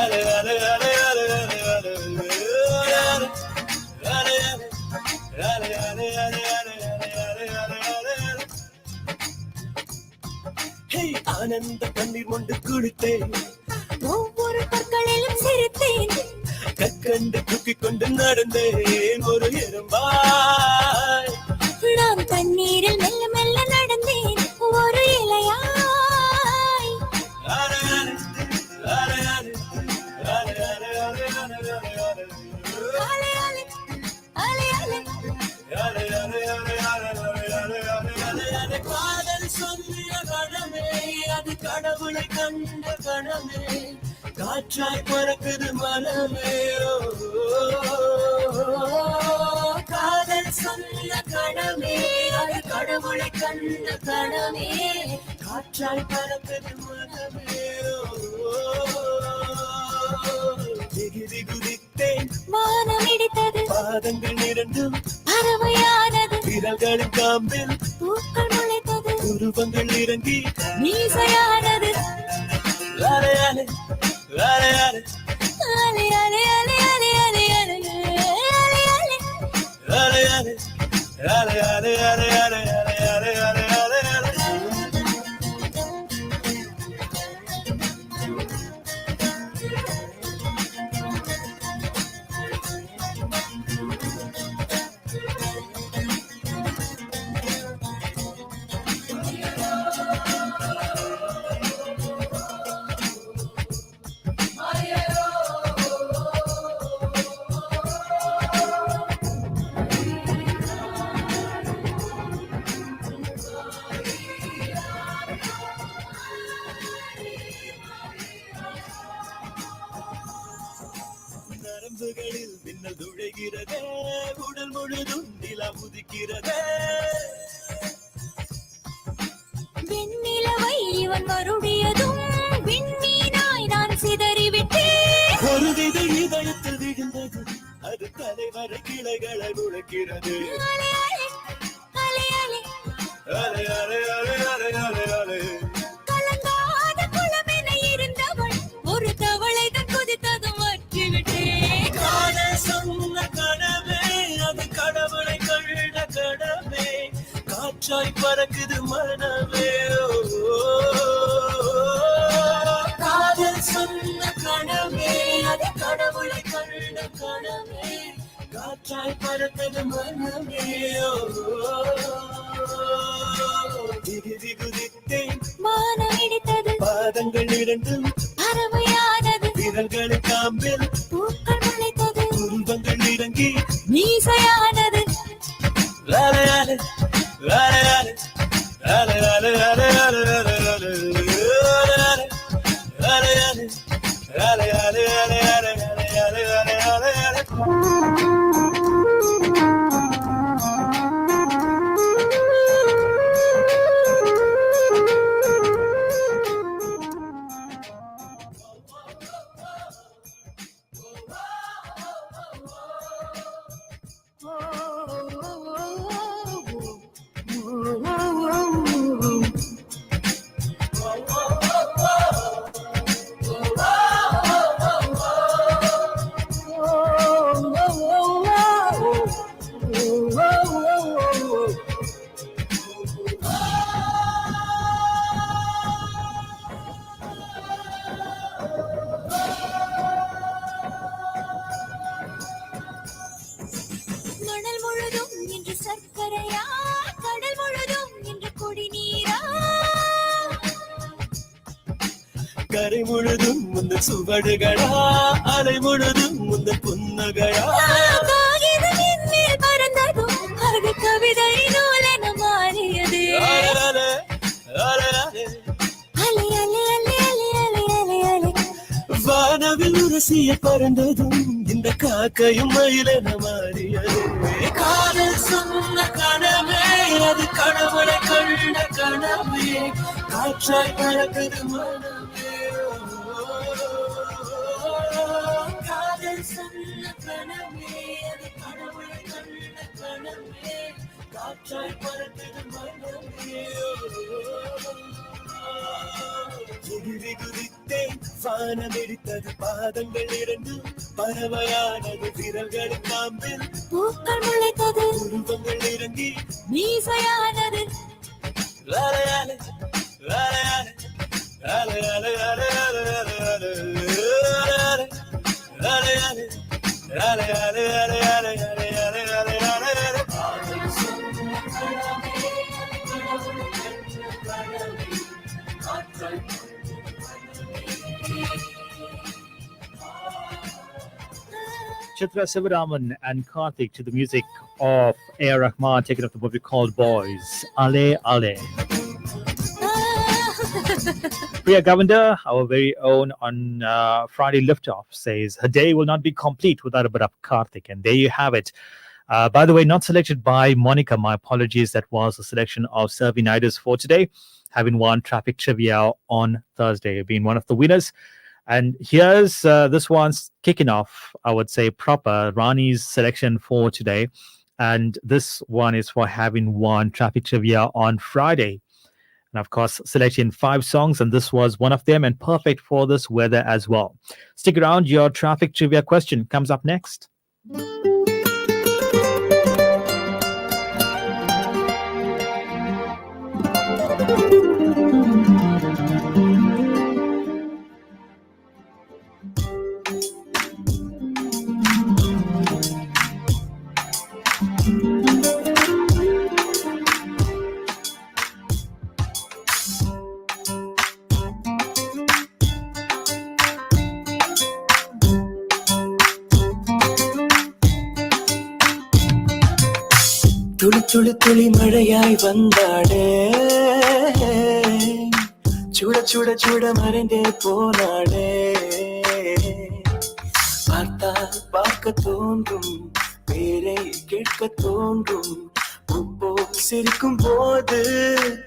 அலையாலே அலையாலே அலையாலே அலையாலே ஆனந்த கண்ணீர் கொண்டு குளித்தேன் ஒவ்வொரு பற்களிலும் சிரித்தேன் கற்கண்டு தூக்கிக் கொண்டு நடந்தேன் ஒரு எறும்பாய் நான் தண்ணீரில் மெல்ல மெல்ல நடந்தேன் ஒரு இலையாய் அலையாலே அலையாலே அலையாலே அலையாலே அலையாலே அலையாலே அலையாலே காதல் சொல்லிய கணமே அது கடவுளை கண்ட கணமே காற்றாய் பறக்குது மனமே காதல் சொல்ல கணமே அது கடவுளை கண்ட கணமே காற்றாய் பறக்குது மனமே எகிரி குதித்தேன் வானம் இடித்தது பாதங்கள் இரண்டும் பறவையானது விரல்களின் காம்பில் பூக்கள் முளைத்தது உருவங்கள் இறங்கி மீசையானது அலையாலே அலையாலே அலையாலே அலையாலே அலையாலே அலையாலே அலையாலே அலையாலே அலையாலே அலையாலே நரம்புகளில் மின்னல் துழைகிறதே உடல் முழுதும் நிலா உதிக்கிறதே வெண்ணிலவை இவன் வருடியதும் விண்மீனாய் நான் சிதறிவிட்டேன் ஒரு விதை இதயத்தில் விழுந்தது அது தலைவரை கிளைகளை முளைக்கிறது அலையாலே அலையாலே அலை அலை அலை அலை அலை அலை காற்றாய் பறக்குது மனமே காதல் சொன்ன கணமே அது கடவுளை கண்ட கணமே காற்றாய் பறக்குது மனமே திகு திகுதித்தேன் மானம் இடித்தது பாதங்கள் இரண்டும் பறவையானது விரல்களை காம்பில் பூக்கள் முளைத்தது துன்பங்கள் இறங்கி மீசையானது லாலையாலே லாலையாலே லாலையாலே லாலையாலே லாலையாலே லாலையாலே லாலையாலே லாலையாலே லாலையாலே மணல் முழுதும் இன்று சர்க்கரையா கடல் முழுதும் இன்று குடிநீரா கரை முழுதும் முந்த சுவடுகளா அலை முழுதும் முந்த புன்னகையா காகிதம் என் மேல் பறந்ததும் அது கவிதை நூலென மாறியது லாலையாலே லாலையாலே அலை அலை அலை அலை அலை அலை அலை வானவில் உரசிய பறந்ததும் இந்த காக்கையும் மயிலென மாறியது காதல் சொன்ன கணமே அது கடவுளை கண்ட கணமே காற்றாய் பறக்குது மனமே காதல் சொன்ன கணமே அது கடவுளை கண்ட கணமே காற்றாய் பறக்குது மனமே குதித்தேன் வானம் எடுத்தது பாதங்கள் இரண்டும் பறவையானது விரல்கள் காம்பில் பூக்கள் முளைத்தது உருவங்கள் இறங்கி மீசையானது லாலையாலே லாலையாலே லாலையாலே லாலையாலே லாலையாலே லாலையாலே லாலையாலே லாலையாலே லாலையாலே Chitra Sivaraman and Karthik to the music of A. Rahman, taken up the movie called Boys. Ale Ale. Priya Govender, our very own on Friday Liftoff, says her day will not be complete without a bit of Karthik. And there you have it. By the way, not selected by Monica. My apologies. That was a selection of Servinitis for today, having won Traffic Trivia on Thursday, being one of the winners. And here's this one's kicking off, I would say, proper Rani's selection for today. And this one is for having won Traffic Trivia on Friday. And of course, selecting 5 songs, and this was one of them, and perfect for this weather as well. Stick around, your Traffic Trivia question comes up next. துளி துளி துளி மழையாய் வந்தாடே சுட சுட சுட மறைந்தே போனாடே பார்த்தால் பார்க்க தோன்றும் பேரை கேட்க தோன்றும் உப்போ சிரிக்கும் போது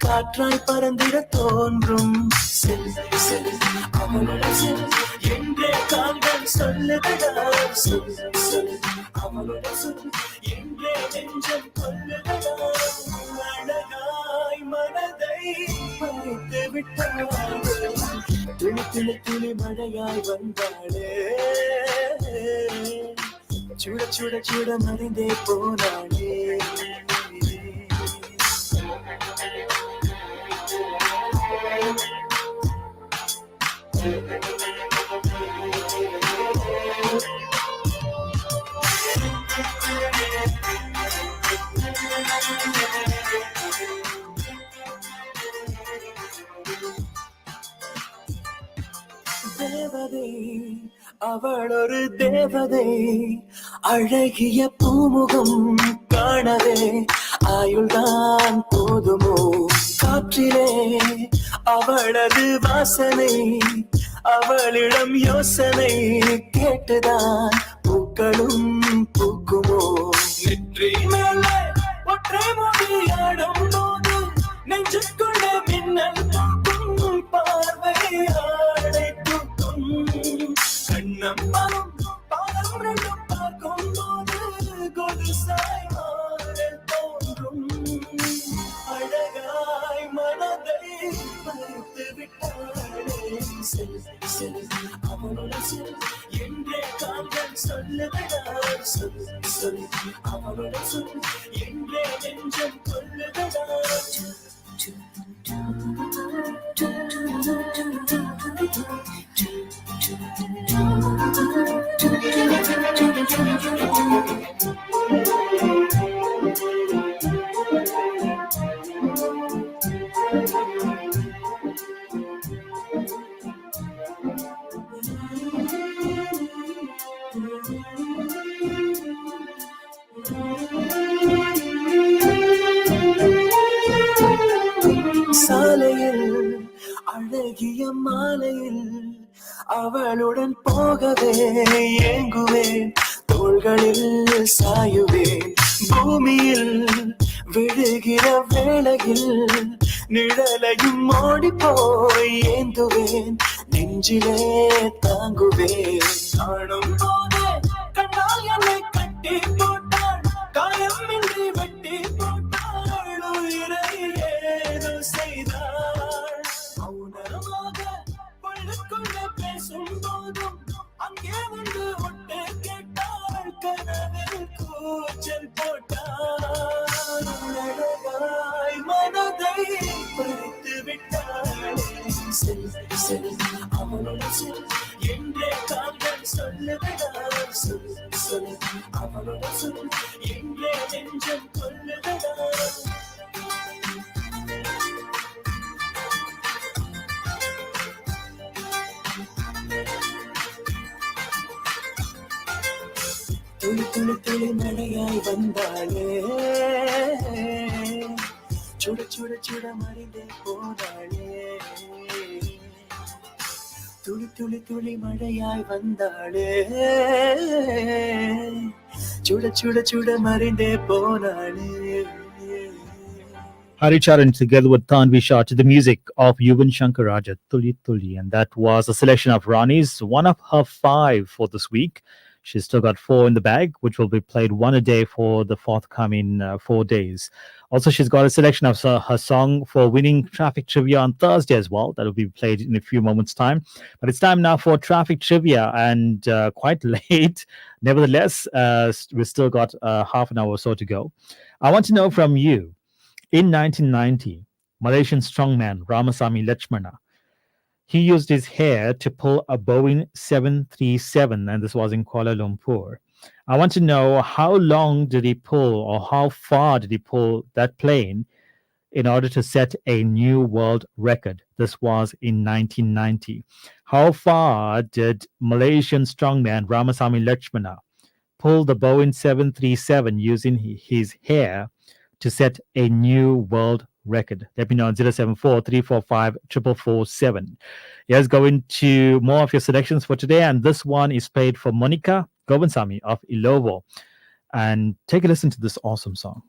காற்றாய் பறந்திட தோன்றும் செல் செல் அவளோட செல் என்றே கால்கள் சொல்லுதடா சொல் சொல் அவளோட சொல் என்றே நெஞ்சம் கொல்லுதடா அழகாய் மனதை மறைத்து விட்டாள் துளி துளி துளி மழையாய் வந்தாளே சுட சுட சுட மறைந்தே போனாளே அவள் ஒரு தேவதை அழகிய பூமுகம் காணவே ஆயுள்தான் போதுமோ காற்றிலே அவளது வாசனை அவளிடம் யோசனை கேட்டுதான் பூக்களும் பூக்குமோ நெற்றி மேலே ஒற்றை மொழியாடும் போது நெஞ்சுக்குள்ள மின்னல் பூக்கும் பார்வை ஆடை தூக்கும் கண்ணம் பாலம் ரெண்டும் பார்க்கும் போது கொலுசாய் மாற தோன்றும் அழகாய் மனதை பறித்து விட்டாளே செல் செல் அவனுடன் செல் என்றே கால்கள் சொல்லுதடா சொல் சொல் அவனுடன் சொல் என்றே நெஞ்சம் கொல்லுதடா சாலையில் அழகிய மாலையில் அவளுடன் போகவே ஏங்குவேன் தோள்களில் சாயுவேன் பூமியில் விழுகிற வேளையில் நிழலையும் ஓடி போய் ஏந்துவேன் நெஞ்சிலே தாங்குவேன் காணும் போது கண்ணால் என்னை கட்டி போட்டாள் காயமின்றி வெட்டி போட்டாள் உயிரை ஏதோ செய்தாள் மௌனமாக பொழுதுக்குள்ள பேசும் போதும் அங்கே வந்து ஒட்டு கேட்டாள் கனவில் கூச்சல் போட்டாள் அழகாய் மனதை பறித்து விட்டாள் செல் செல் அவனுடன் செல் என்றே கால்கள் சொல்லுகிறார் சொல் சொல் அவனுடன் சொல் என்றே நெஞ்சம் கொல்லுகிறார் துளி துளி துளி மழையாய் வந்தாளே சுட சுட சுட மறைந்தே போனாளே துளி துளி துளி மழையாய் வந்தாளே சுட சுட சுட மறைந்தே போனாளே. Haricharan together with Tanvi Shah to the music of Yuvan Shankar Raja, Tuli Tuli. And that was a selection of Rani's, one of her 5 for this week. She's still got 4 in the bag, which will be played one a day for the forthcoming 4 days. Also, she's got a selection of her song for winning traffic trivia on Thursday as well. That will be played in a few moments' time. But it's time now for traffic trivia, and quite late. Nevertheless, we've still got half an hour or so to go. I want to know from you, in 1990, Malaysian strongman Ramasamy Lakshmana, he used his hair to pull a Boeing 737, and this was in Kuala Lumpur. I want to know, how long did he pull, or how far did he pull that plane in order to set a new world record? This was in 1990. How far did Malaysian strongman Ramasamy Lakshmana pull the Boeing 737 using his hair to set a new world record? Let me know on 074-345-4447. Let's go into more of your selections for today, and this one is played for Monica Govinsamy of Ilovo. And take a listen to this awesome song.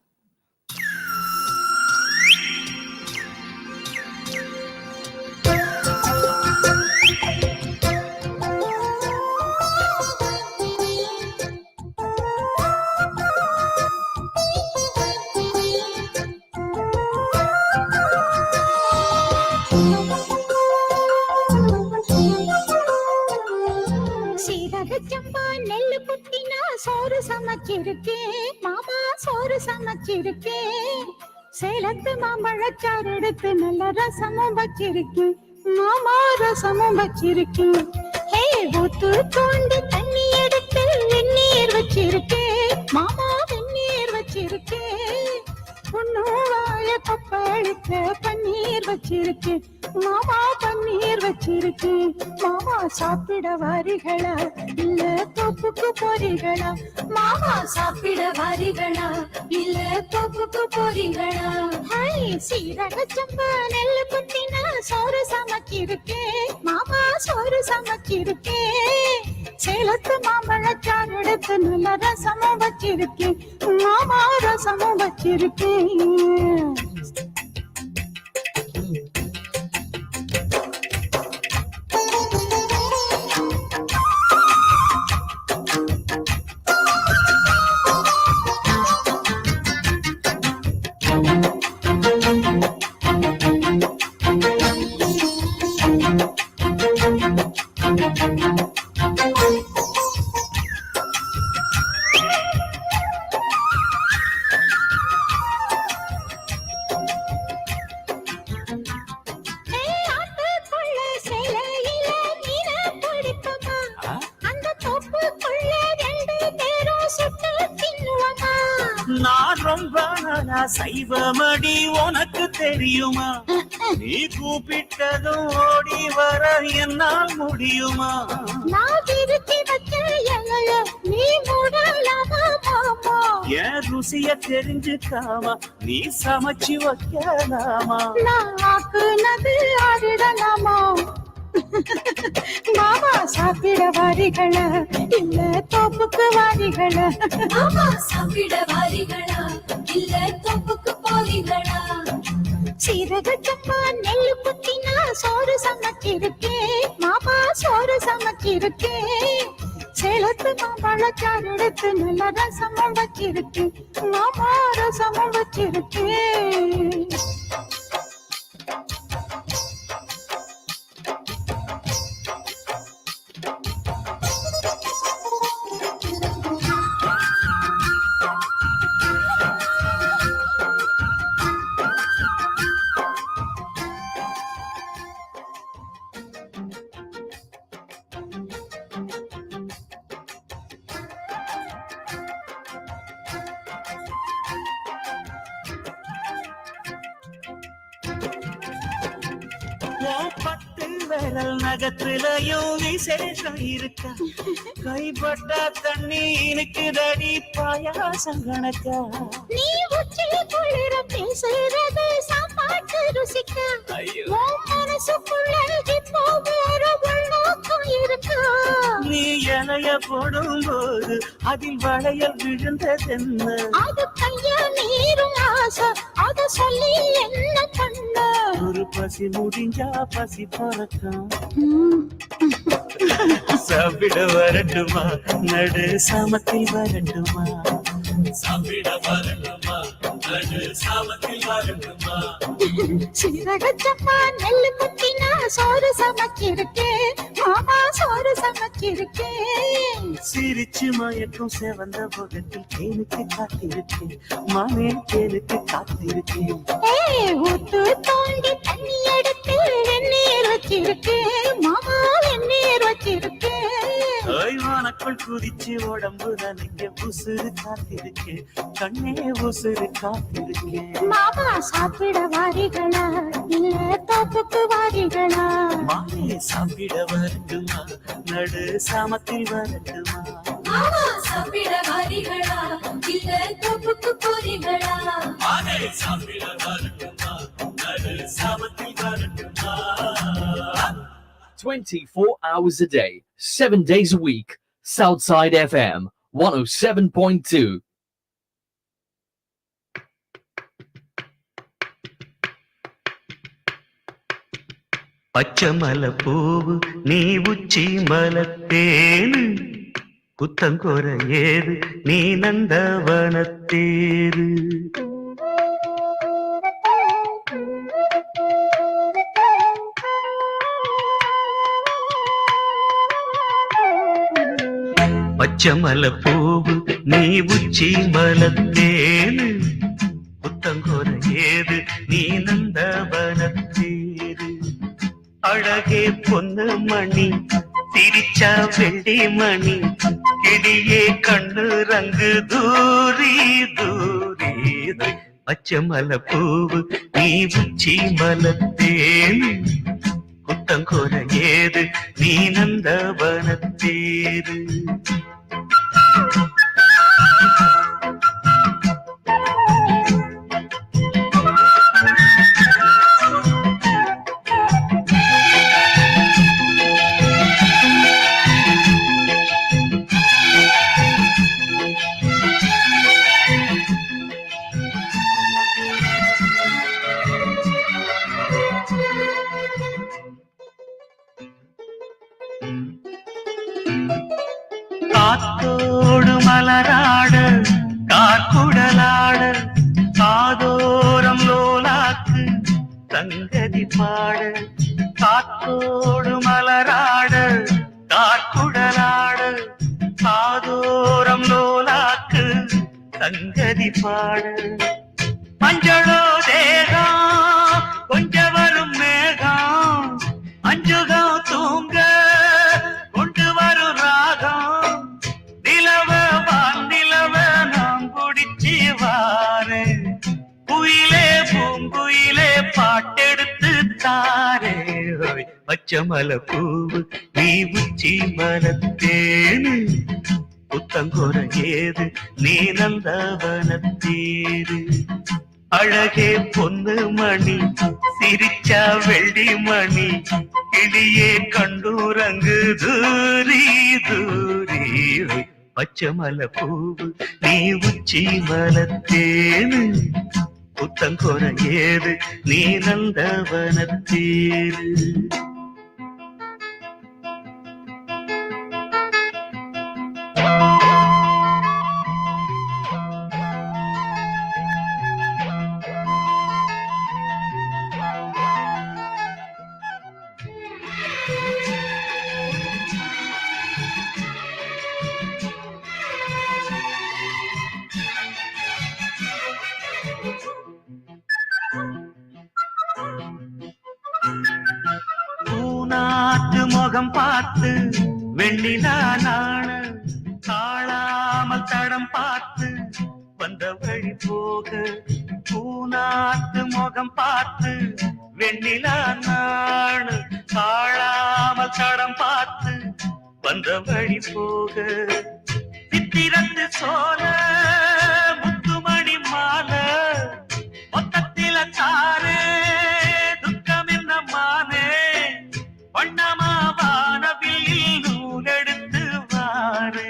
சோறு சமைச்சிருக்கேன் மாமா, சோறு சமைச்சிருக்கேன். சேலத்து மாம்பழச்சாறு எடுத்து நல்ல ரசமும் வச்சிருக்கேன் மாமா, ரசமும் வச்சிருக்கேன். ஹே, ஊத்து தோண்டி தண்ணி எடுத்து வெந்நீர் வச்சிருக்கேன் மாமா, வெந்நீர் வச்சிருக்கேன். பொண்ணு வாய பப்பளிக்க பன்னீர் வச்சிருக்கேன் மாமா, பன்னீர் வச்சிருக்கேன் மாமா. சாப்பிட வாரிகளா இல்ல தோப்புக்கு போறீங்களா? மாமா சாப்பிட வாரீங்களா இல்ல தோப்புக்கு போறீங்களா? சீரக சம்பா நெல்லு குத்தினா சோறு சமைச்சிருக்கேன் மாமா, சோறு சமைச்சிருக்கேன். சேலத்து மாம்பழச்சாறு எடுத்து நல்ல ரசமும் வச்சிருக்கேன் மாமா, ரசமும் வச்சிருக்கேன். நான் ரொம்ப நாளா சைவமடி உனக்கு தெரியுமா? நீ கூப்பிட்டதும் ஓடி வர என்னால் முடியுமா? நான் திருத்தி வச்ச எல்லைய நீ மூடலாமா மாமா? என் ருசிய தெரிஞ்சுக்காம நீ சமைச்சு வைக்கலாமா? நான் ஆக்குனது ஆடிடலாமா? மாமா சாப்பிட வாரிகளா இல்ல தோப்புக்கு வாரிகளா? மாமா சாப்பிட வாரீங்களா இல்ல தோப்புக்கு போறீங்களா? சீரக சம்பா நெல்லு குத்தினா சோறு சமைச்சிருக்கேன் மாமா, சோறு சமைச்சிருக்கேன். சேலத்து மாம்பழச்சாறு எடுத்து நல்ல ரசமும் வச்சிருக்கேன் மாமா, ரசமும் வச்சிருக்கேன். பத்து விரல் நகத்திலையும் விசேஷம் இருக்கா? கைப்பட்ட தண்ணி இனிக்குதடி பாயாசம் கணக்கா? நீ உச்சி குளிர பேசுறது சாப்பாட்டு ருசிக்க, உன் மனசுக்குள்ள இப்போ வேற உள்நோக்கம் இருக்கா? நீ இலைய போடும்போது அதில் வளையல் விழுந்ததென்ன? அது கைய நீரும் ஆசை, அத சொல்லி என்ன பண்ண? ஒரு பசி முடிஞ்சா பசி பறக்கும். சாப்பிட வரட்டுமா நடு சாமத்தில் வரட்டுமா? சாப்பிட வரட்டுமா நடு சாமத்தில் வரட்டுமா? சீரக சம்பா நெல்லு குத்தினா சோறு சமைச்சிருக்கேன் மாமா, சோறு சமைச்சிருக்கேன். சிரிச்சு மயக்கும் செவந்த முகத்தில் தேனுக்கு காத்திருக்கேன் மாமே, தேனுக்கு காத்திருக்கேன். ஊத்து தோண்டி தண்ணி எடுத்து வெந்நீர் வச்சிருக்கேன் மாமா, வெந்நீர் வச்சிருக்கேன். ஓய்வானக்குள் குதிச்சு உடம்பு நனைங்க உசுறு காத்திருக்கேன் கண்ணே, உசுறு காத்திருக்கேன். மாமா சாப்பிட வாரிகளா இல்ல தோப்புக்கு வாரிகளா? மாமே சாப்பிட வரட்டுமா நடு சாமத்தில் வரட்டுமா? மாமா சாப்பிட வாரீங்களா இல்ல தோப்புக்கு போறீங்களா? மாமே சாப்பிட வரட்டுமா நடு சாமத்தில் வரட்டுமா? 24 hours a day, 7 days a week. Southside FM 107.2. பச்சமல பூவு நீ உச்சி மலத்தேனு, புத்தங்கொர ஏது நீ நந்தவனத்தேரு. பச்சமல பூவு நீ உச்சி மலத்தேனு, புத்தங்கொர ஏது நீ நந்தவனத்தேரு. அழகே பொண்ணு மணி சிரிச்சா வெள்ளி மணி, கிளியே கண்ணு ரங்கு தூரி தூரி. பச்சமல பூவு நீ உச்சி மலத்தேனு, புத்தங்கொர ஏது நீ நந்தவனத்தேரு. காத்தோடு மலராட காற்குடலாட காதோரம் லோலாக்கு சங்கதி பாட. காத்தோடு மலராட காற்குடலாட காதோரம் லோலாக்கு சங்கதி பாட. மஞ்சளோ தேகம் கொஞ்சம் வரும் மேகம் அஞ்சுகம் தூங்க கொண்டு வரும் ராகம். நிலவ வானிலவ நாம் குடிச்சு வாரு குயிலே பூங்குயிலே பாட்டெடுத்து தாரே. பச்சமல பூவு நீ உச்சி மலத்தேனு புத்தங்குற ஏது நீ நந்தவனத்தேரு. அழகே பொண்ணு மணி சிரிச்சா வெள்ளி மணி கிளியே கண்டூரங்கு தூரி தூரி. பச்சமல பூவு நீ உச்சி மலத்தேனு புத்தங்குற ஏது நீ நந்தவனத்தேரு. பூநாட்டு முகம் பார்த்து வெண்ணிலா நாண தாழாமல் தடம் பார்த்து வந்த வழி போக. பூநாட்டு முகம் பார்த்து வெண்ணிலா நாண தாழாமல் தடம் பார்த்து வந்த வழி போக. சித்திரத்து சோல முத்துமணி மாலை மொத்தத்தில தாரே துக்கம் என்ன மானே. வண்ணமா வானவில் நூலெடுத்து வாரு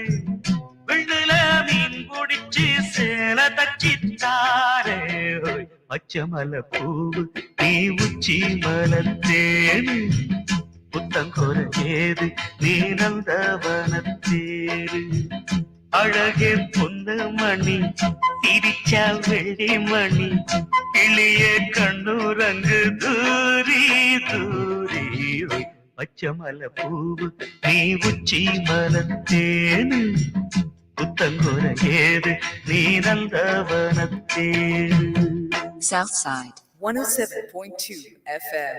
வெண்ணுல மீன் குடிச்சு சேல தச்சி தாரே. பச்சமல பூவு நீ உச்சி மலத்தேனு புத்தங்குற ஏது நீ நந்தவனத்தேரு. அழகே பொண்ணு மணி சிரிச்சா வெள்ளி மணி கிளியே கண்ணூரங்கு தூரி தூரி. பச்சமல பூவு நீ உச்சி மலத்தேனு புத்தங்குற ஏது நீ நந்தவனத்தேரு. Southside 107.2 FM.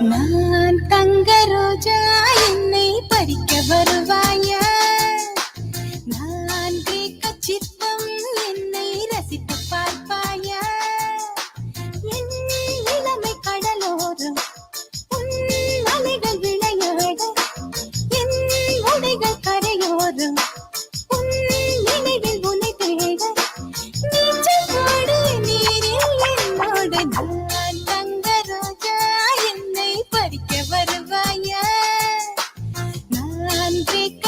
நான் தங்க ரோஜா என்னை பறிக்க வருவாயா? நான் கேட்க சித்தம் என்னை ரசித்து பார்ப்பாயா? என் இளமை கடலோரம் உன் அலைகள் விளையாட என் உடைகள் கரையோரம் உன் நினைவில் உன்னை தேட நீச்சல் போடு நீரில் என்னோடு. நான் தங்க ரோஜா என்னை பறிக்க வருவாயா? நான் கேட்க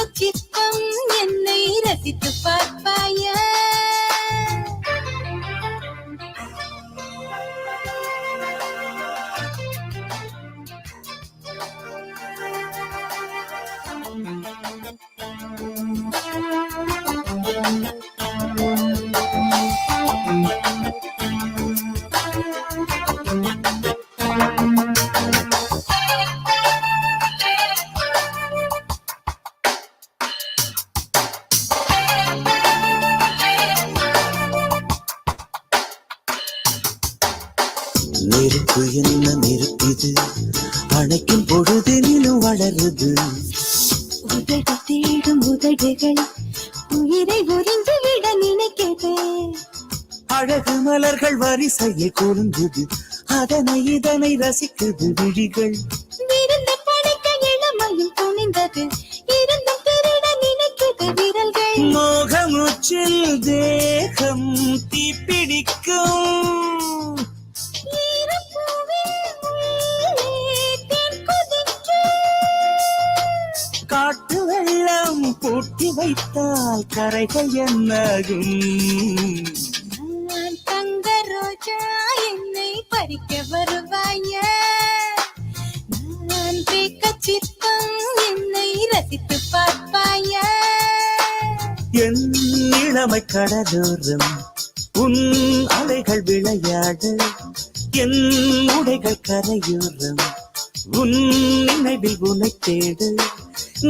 இது அணைக்கும் பொழுதினிலும் வளருது உதடு தேடும் உதடுகள் உயிரை உறிந்து விட நினைக்கிறது அழகு மலர்கள் வரிசையை கொழுந்தது அதனை இதனை ரசிக்குது விழிகள் விருந்து படைக்க இளமையும் துணிந்தது இருந்தும் திருட நினைக்கிறது விரல்கள் மோகமுச்சில் தேகம் தீப்பிடிக்கும் ஈரப்பூவில் உள்ளே தேன் கொதிக்கும். காட்டு வெள்ளம் பூட்டி வைத்தால் கரைகள் என்னாகும் நான் தங்க ரோஜா என்னை பறிக்க வருவாயா நான் கேட்க சித்தம் என்னை ரசித்து பார்ப்பாயா என் இளமை கடலோரம் உன் அலைகள் விளையாட என் உடைகள் கரையோரம் உன் நினைவில் உனை தேடு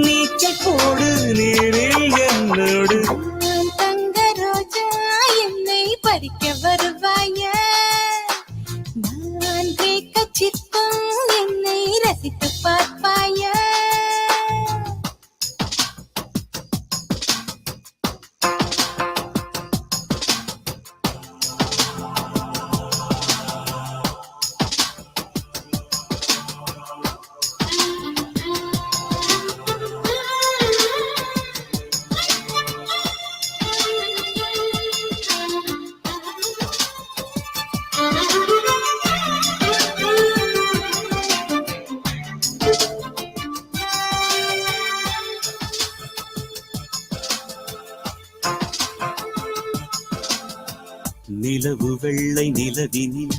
நீச்சல் போடு நீரில் என்னோடு நான் தங்க ரோஜா என்னை பறிக்க வருவாயா நான் கேட்க சித்தம் என்னை ரசித்து பார்ப்பாயா நிலவு வெள்ளை நிலவினில்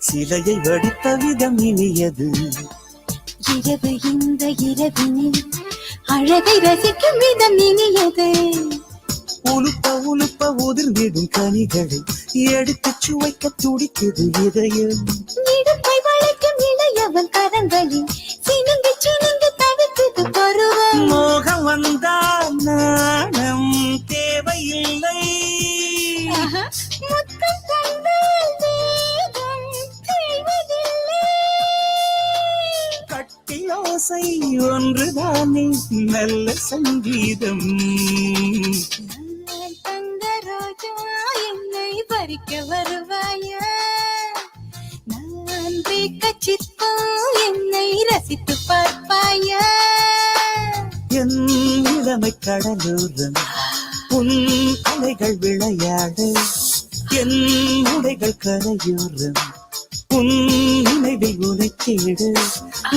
சிலையை வடித்த விதம் இனியது இரவு இந்த இரவினில் அழகை ரசிக்கும் விதம் இனியது உலுப்ப உலுப்ப உதிர்ந்திடும் கனிகளை எடுத்து சுவைக்க துடிக்குது இதயம் இடுப்பை வளைக்கும் இளையவன் கரங்களில் சினுங்கி சினுங்கி தவிக்குது பருவம் மோகம் வந்தால் நாணம் தேவையில்லை முத்தம் கண்டால் வேகம் தெய்வதில்லை கட்டில் ஓசை ஒன்றுதானே நல்ல சங்கீதம் நான் தங்க ரோஜா என்னை பறிக்க வருவாயா நான் கேட்க சித்தம் என்னை ரசித்து பார்ப்பாயா என் இளமை கடலோரம் உன் அலைகள் விளையாட என் உடைகள் கரையோரம் உன் நினைவில் உனை தேடு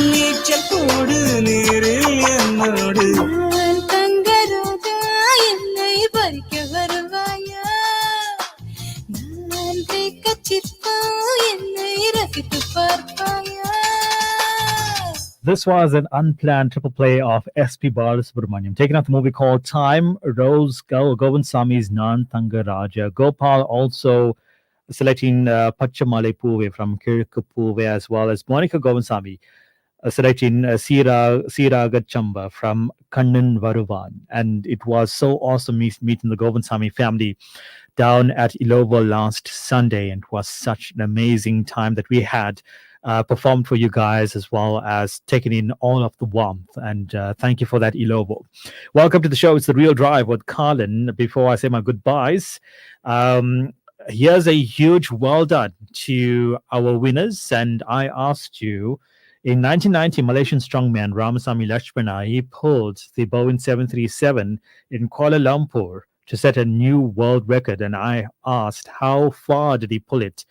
நீச்சல் போடு நீரில் என்னோடு நான் தங்க ரோஜா என்னை பறிக்க வருவாயா நான் கேட்க சித்தம் என்னை ரசித்து பார்ப்பாயா This was an unplanned triple play of S.P. Balasubramaniam, taken off the movie called Time, Rose Govindswamy's Nan Thanga Raja. Gopal also selecting Pachamale Puve from Kirkupuve, as well as Monica Govindswamy selecting Siraga Chamba from Kannan Varuvan. And it was so awesome meeting the Govindswamy family down at Ilovo last Sunday. And it was such an amazing time that we had. Performed for you guys, as well as taking in all of the warmth. And thank you for that, Ilovo. Welcome to the show. It's The Real Drive with Carlin. Before I say my goodbyes, here's a huge well done to our winners. And I asked you, in 1990, Malaysian strongman Ramasamy Lakshmana, he pulled the Boeing 737 in Kuala Lumpur to set a new world record. And I asked, how far did he pull it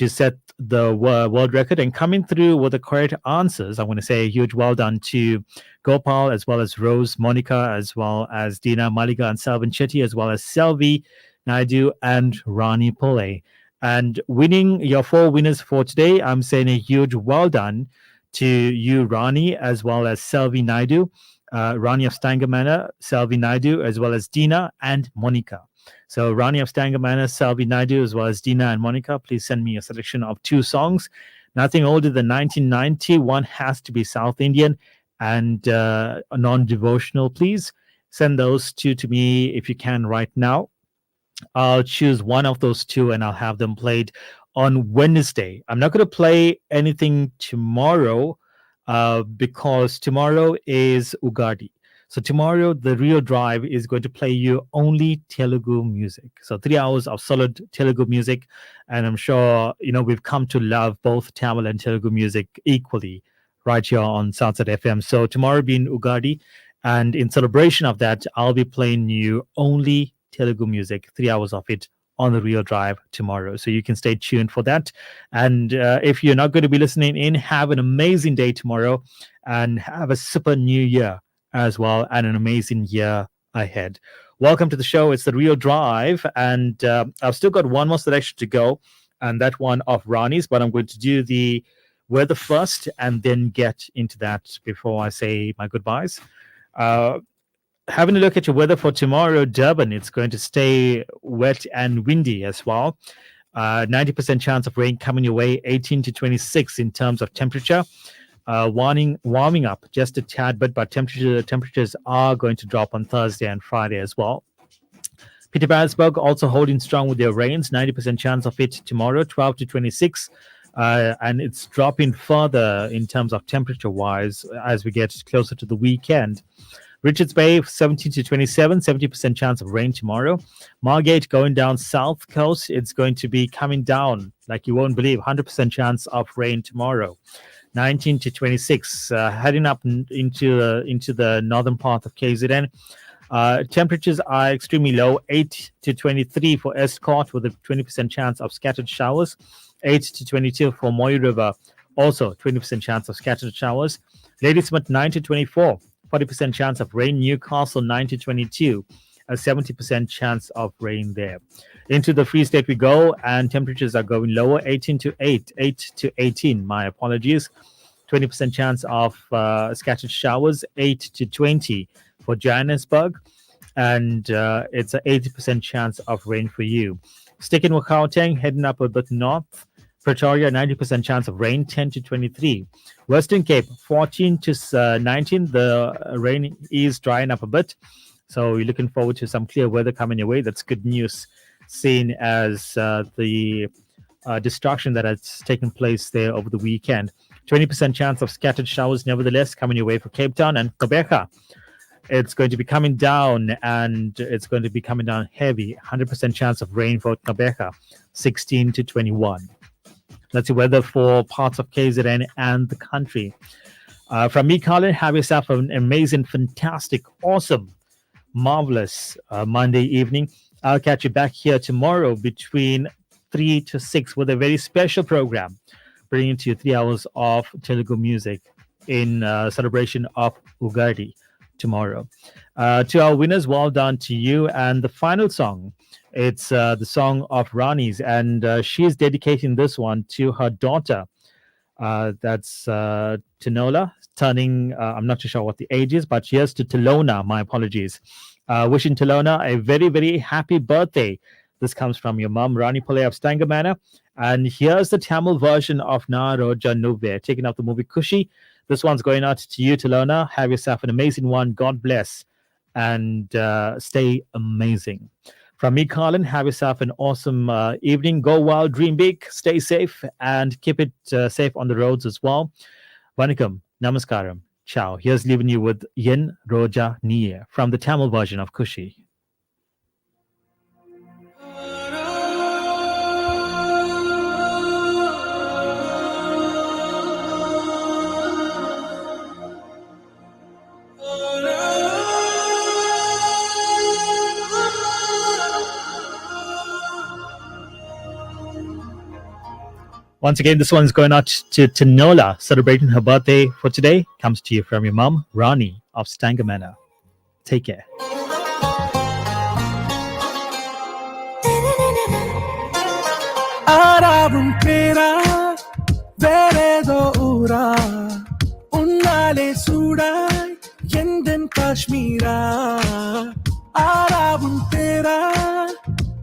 to set the world record? And coming through with the correct answers, I want to say a huge well done to Gopal, as well as Rose, Monica, as well as Dina Maliga and Salvan Chetty, as well as Selvi Naidu and Rani Pillai. And winning your 4 winners for today, I'm saying a huge well done to you, Rani, as well as Selvi Naidu, Rani of Stangamana, Selvi Naidu, as well as Dina and Monica. So Rani of Stangamana, Selvi Naidu, as well as Dina and Monica, please send me a selection of 2 songs. Nothing older than 1990. One has to be South Indian and non-devotional, please. Send those 2 to me if you can right now. I'll choose one of those 2 and I'll have them played on Wednesday. I'm not going to play anything tomorrow because tomorrow is Ugadi. So tomorrow, the Real Drive is going to play you only Telugu music. So 3 hours of solid Telugu music. And I'm sure, we've come to love both Tamil and Telugu music equally right here on Southside FM. So tomorrow being Ugadi. And in celebration of that, I'll be playing you only Telugu music, 3 hours of it on the Real Drive tomorrow. So you can stay tuned for that. And if you're not going to be listening in, have an amazing day tomorrow and have a super new year as well, and an amazing year ahead. Welcome to the show. It's the Real Drive, and I've still got one more selection to go, and that one of Ronnie's, but I'm going to do the weather first and then get into that before I say my goodbyes. Having a look at your weather for tomorrow, Durban, it's going to stay wet and windy as well. 90% chance of rain coming your way, 18 to 26 in terms of temperature. Warming up just a tad bit, but temperatures are going to drop on Thursday and Friday as well. Pietermaritzburg also holding strong with their rains, 90% chance of it tomorrow, 12 to 26. And it's dropping further in terms of temperature-wise as we get closer to the weekend. Richards Bay, 17 to 27, 70% chance of rain tomorrow. Margate going down south coast, it's going to be coming down like you won't believe, 100% chance of rain tomorrow. 19 to 26, heading up into the northern part of KZN. Temperatures are extremely low, 8 to 23 for Estcourt with a 20% chance of scattered showers. 8 to 22 for Moy River, also 20% chance of scattered showers. Ladysmith, 9 to 24, 40% chance of rain. Newcastle, 9 to 22, a 70% chance of rain there. Into the Free State we go, and temperatures are going lower, 8 to 18, my apologies. 20% chance of scattered showers, 8 to 20 for Johannesburg, and it's an 80% chance of rain for you. Sticking with Gauteng, heading up a bit north. Pretoria, 90% chance of rain, 10 to 23. Western Cape, 14 to 19. The rain is drying up a bit, so you're looking forward to some clear weather coming your way. That's good news, seen as the destruction that has taken place there over the weekend. 20% chance of scattered showers, nevertheless, coming your way for Cape Town and Gqeberha. It's going to be coming down, and it's going to be coming down heavy. 100% chance of rain for Gqeberha, 16 to 21. That's the weather for parts of KZN and the country. From me, Colin, have yourself an amazing, fantastic, awesome, marvelous Monday evening. I'll catch you back here tomorrow between 3 to 6 with a very special program, bringing to you 3 hours of Telugu music in celebration of Ugadi tomorrow. To our winners, well done to you. And the final song, it's the song of Rani's, and she's dedicating this one to her daughter. That's Tinola, turning, I'm not too sure what the age is, but here's to Tilona, my apologies. Wishing Tilona a very, very happy birthday. This comes from your mum, Rani Pillai of Stangamana. And here's the Tamil version of Na Roja Nuve, taking up the movie Kushi. This one's going out to you, Tilona. Have yourself an amazing one. God bless. And stay amazing. From me, Colin, have yourself an awesome evening. Go wild, dream big, stay safe, and keep it safe on the roads as well. Vanakkam, namaskaram, ciao. Here's leaving you with Yen Roja Niye from the Tamil version of Kushi. Once again, this one's going out to Tinola, celebrating her birthday for today. Comes to you from your mum, Rani of Stangamana. Take care. Arabun pera, veredo ura, unnale sudai, yenden Kashmira. Arabun pera,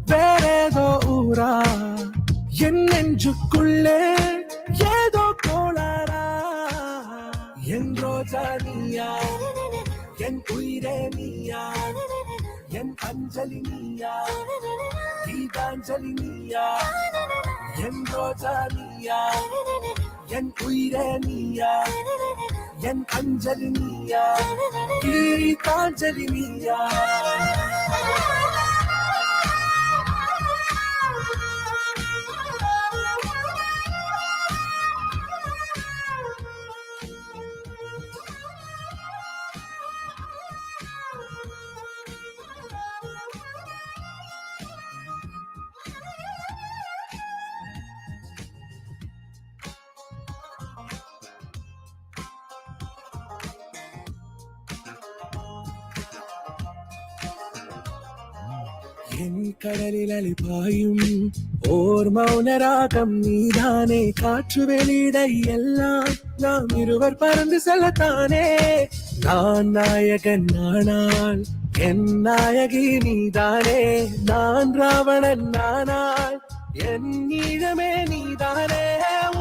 veredo ura, yennenjukulle, yedo kolara. Yen roja niya, yen uire niya, yen anjali niya, Geetanjali niya. என் ரோஜா நீயா என் உயிரே நீயா என் அஞ்சலி நீயா கீதாஞ்சலி நீயா என் கடலில் அலிபாயும் ஓர் மௌனராகம் நீதானே காற்று வெளியிட எல்லாம் நாம் இருவர் பறந்து செல்லத்தானே நான் நாயகன் நானால் என் நாயகி நீதானே நான் ராவணன் நானால் என் ஈழமே நீதானே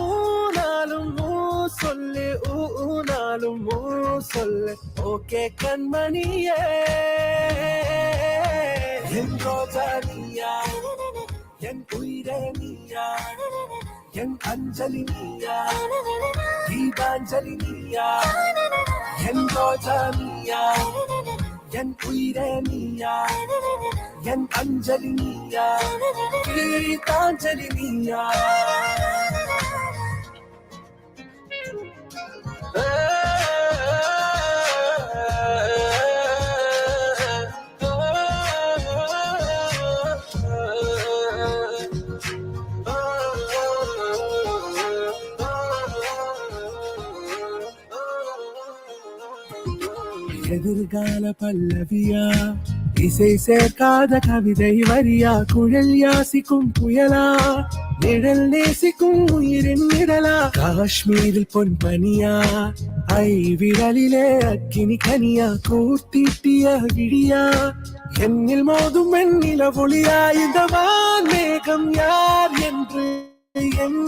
ஊனாலும் ஊ சொல்லு ஊனாலும் ஊ சொல்லு ஓகே கண்மணியே என் ரோஜா நீயா என் உயிரே நீயா என் அஞ்சலி நீயா கீதாஞ்சலி நீயா என் ரோஜா நீயா என் உயிரே நீயா என் அஞ்சலி நீயா கீதாஞ்சலி நீயா எதிர்கால பல்லவியா இசை சேர்க்காத கவிதை வரியா குழல் யாசிக்கும் புயலா நிழல் நேசிக்கும் உயிரின் நிழலா காஷ்மீரில் பொன் பனியா ஐ விரலிலே அக்கினி கனியா கூர்த்திட்டிய விடியா என்னில் மோதும் வெண்ணில ஒளியா இந்த வான் மேகம் யார் என்று என்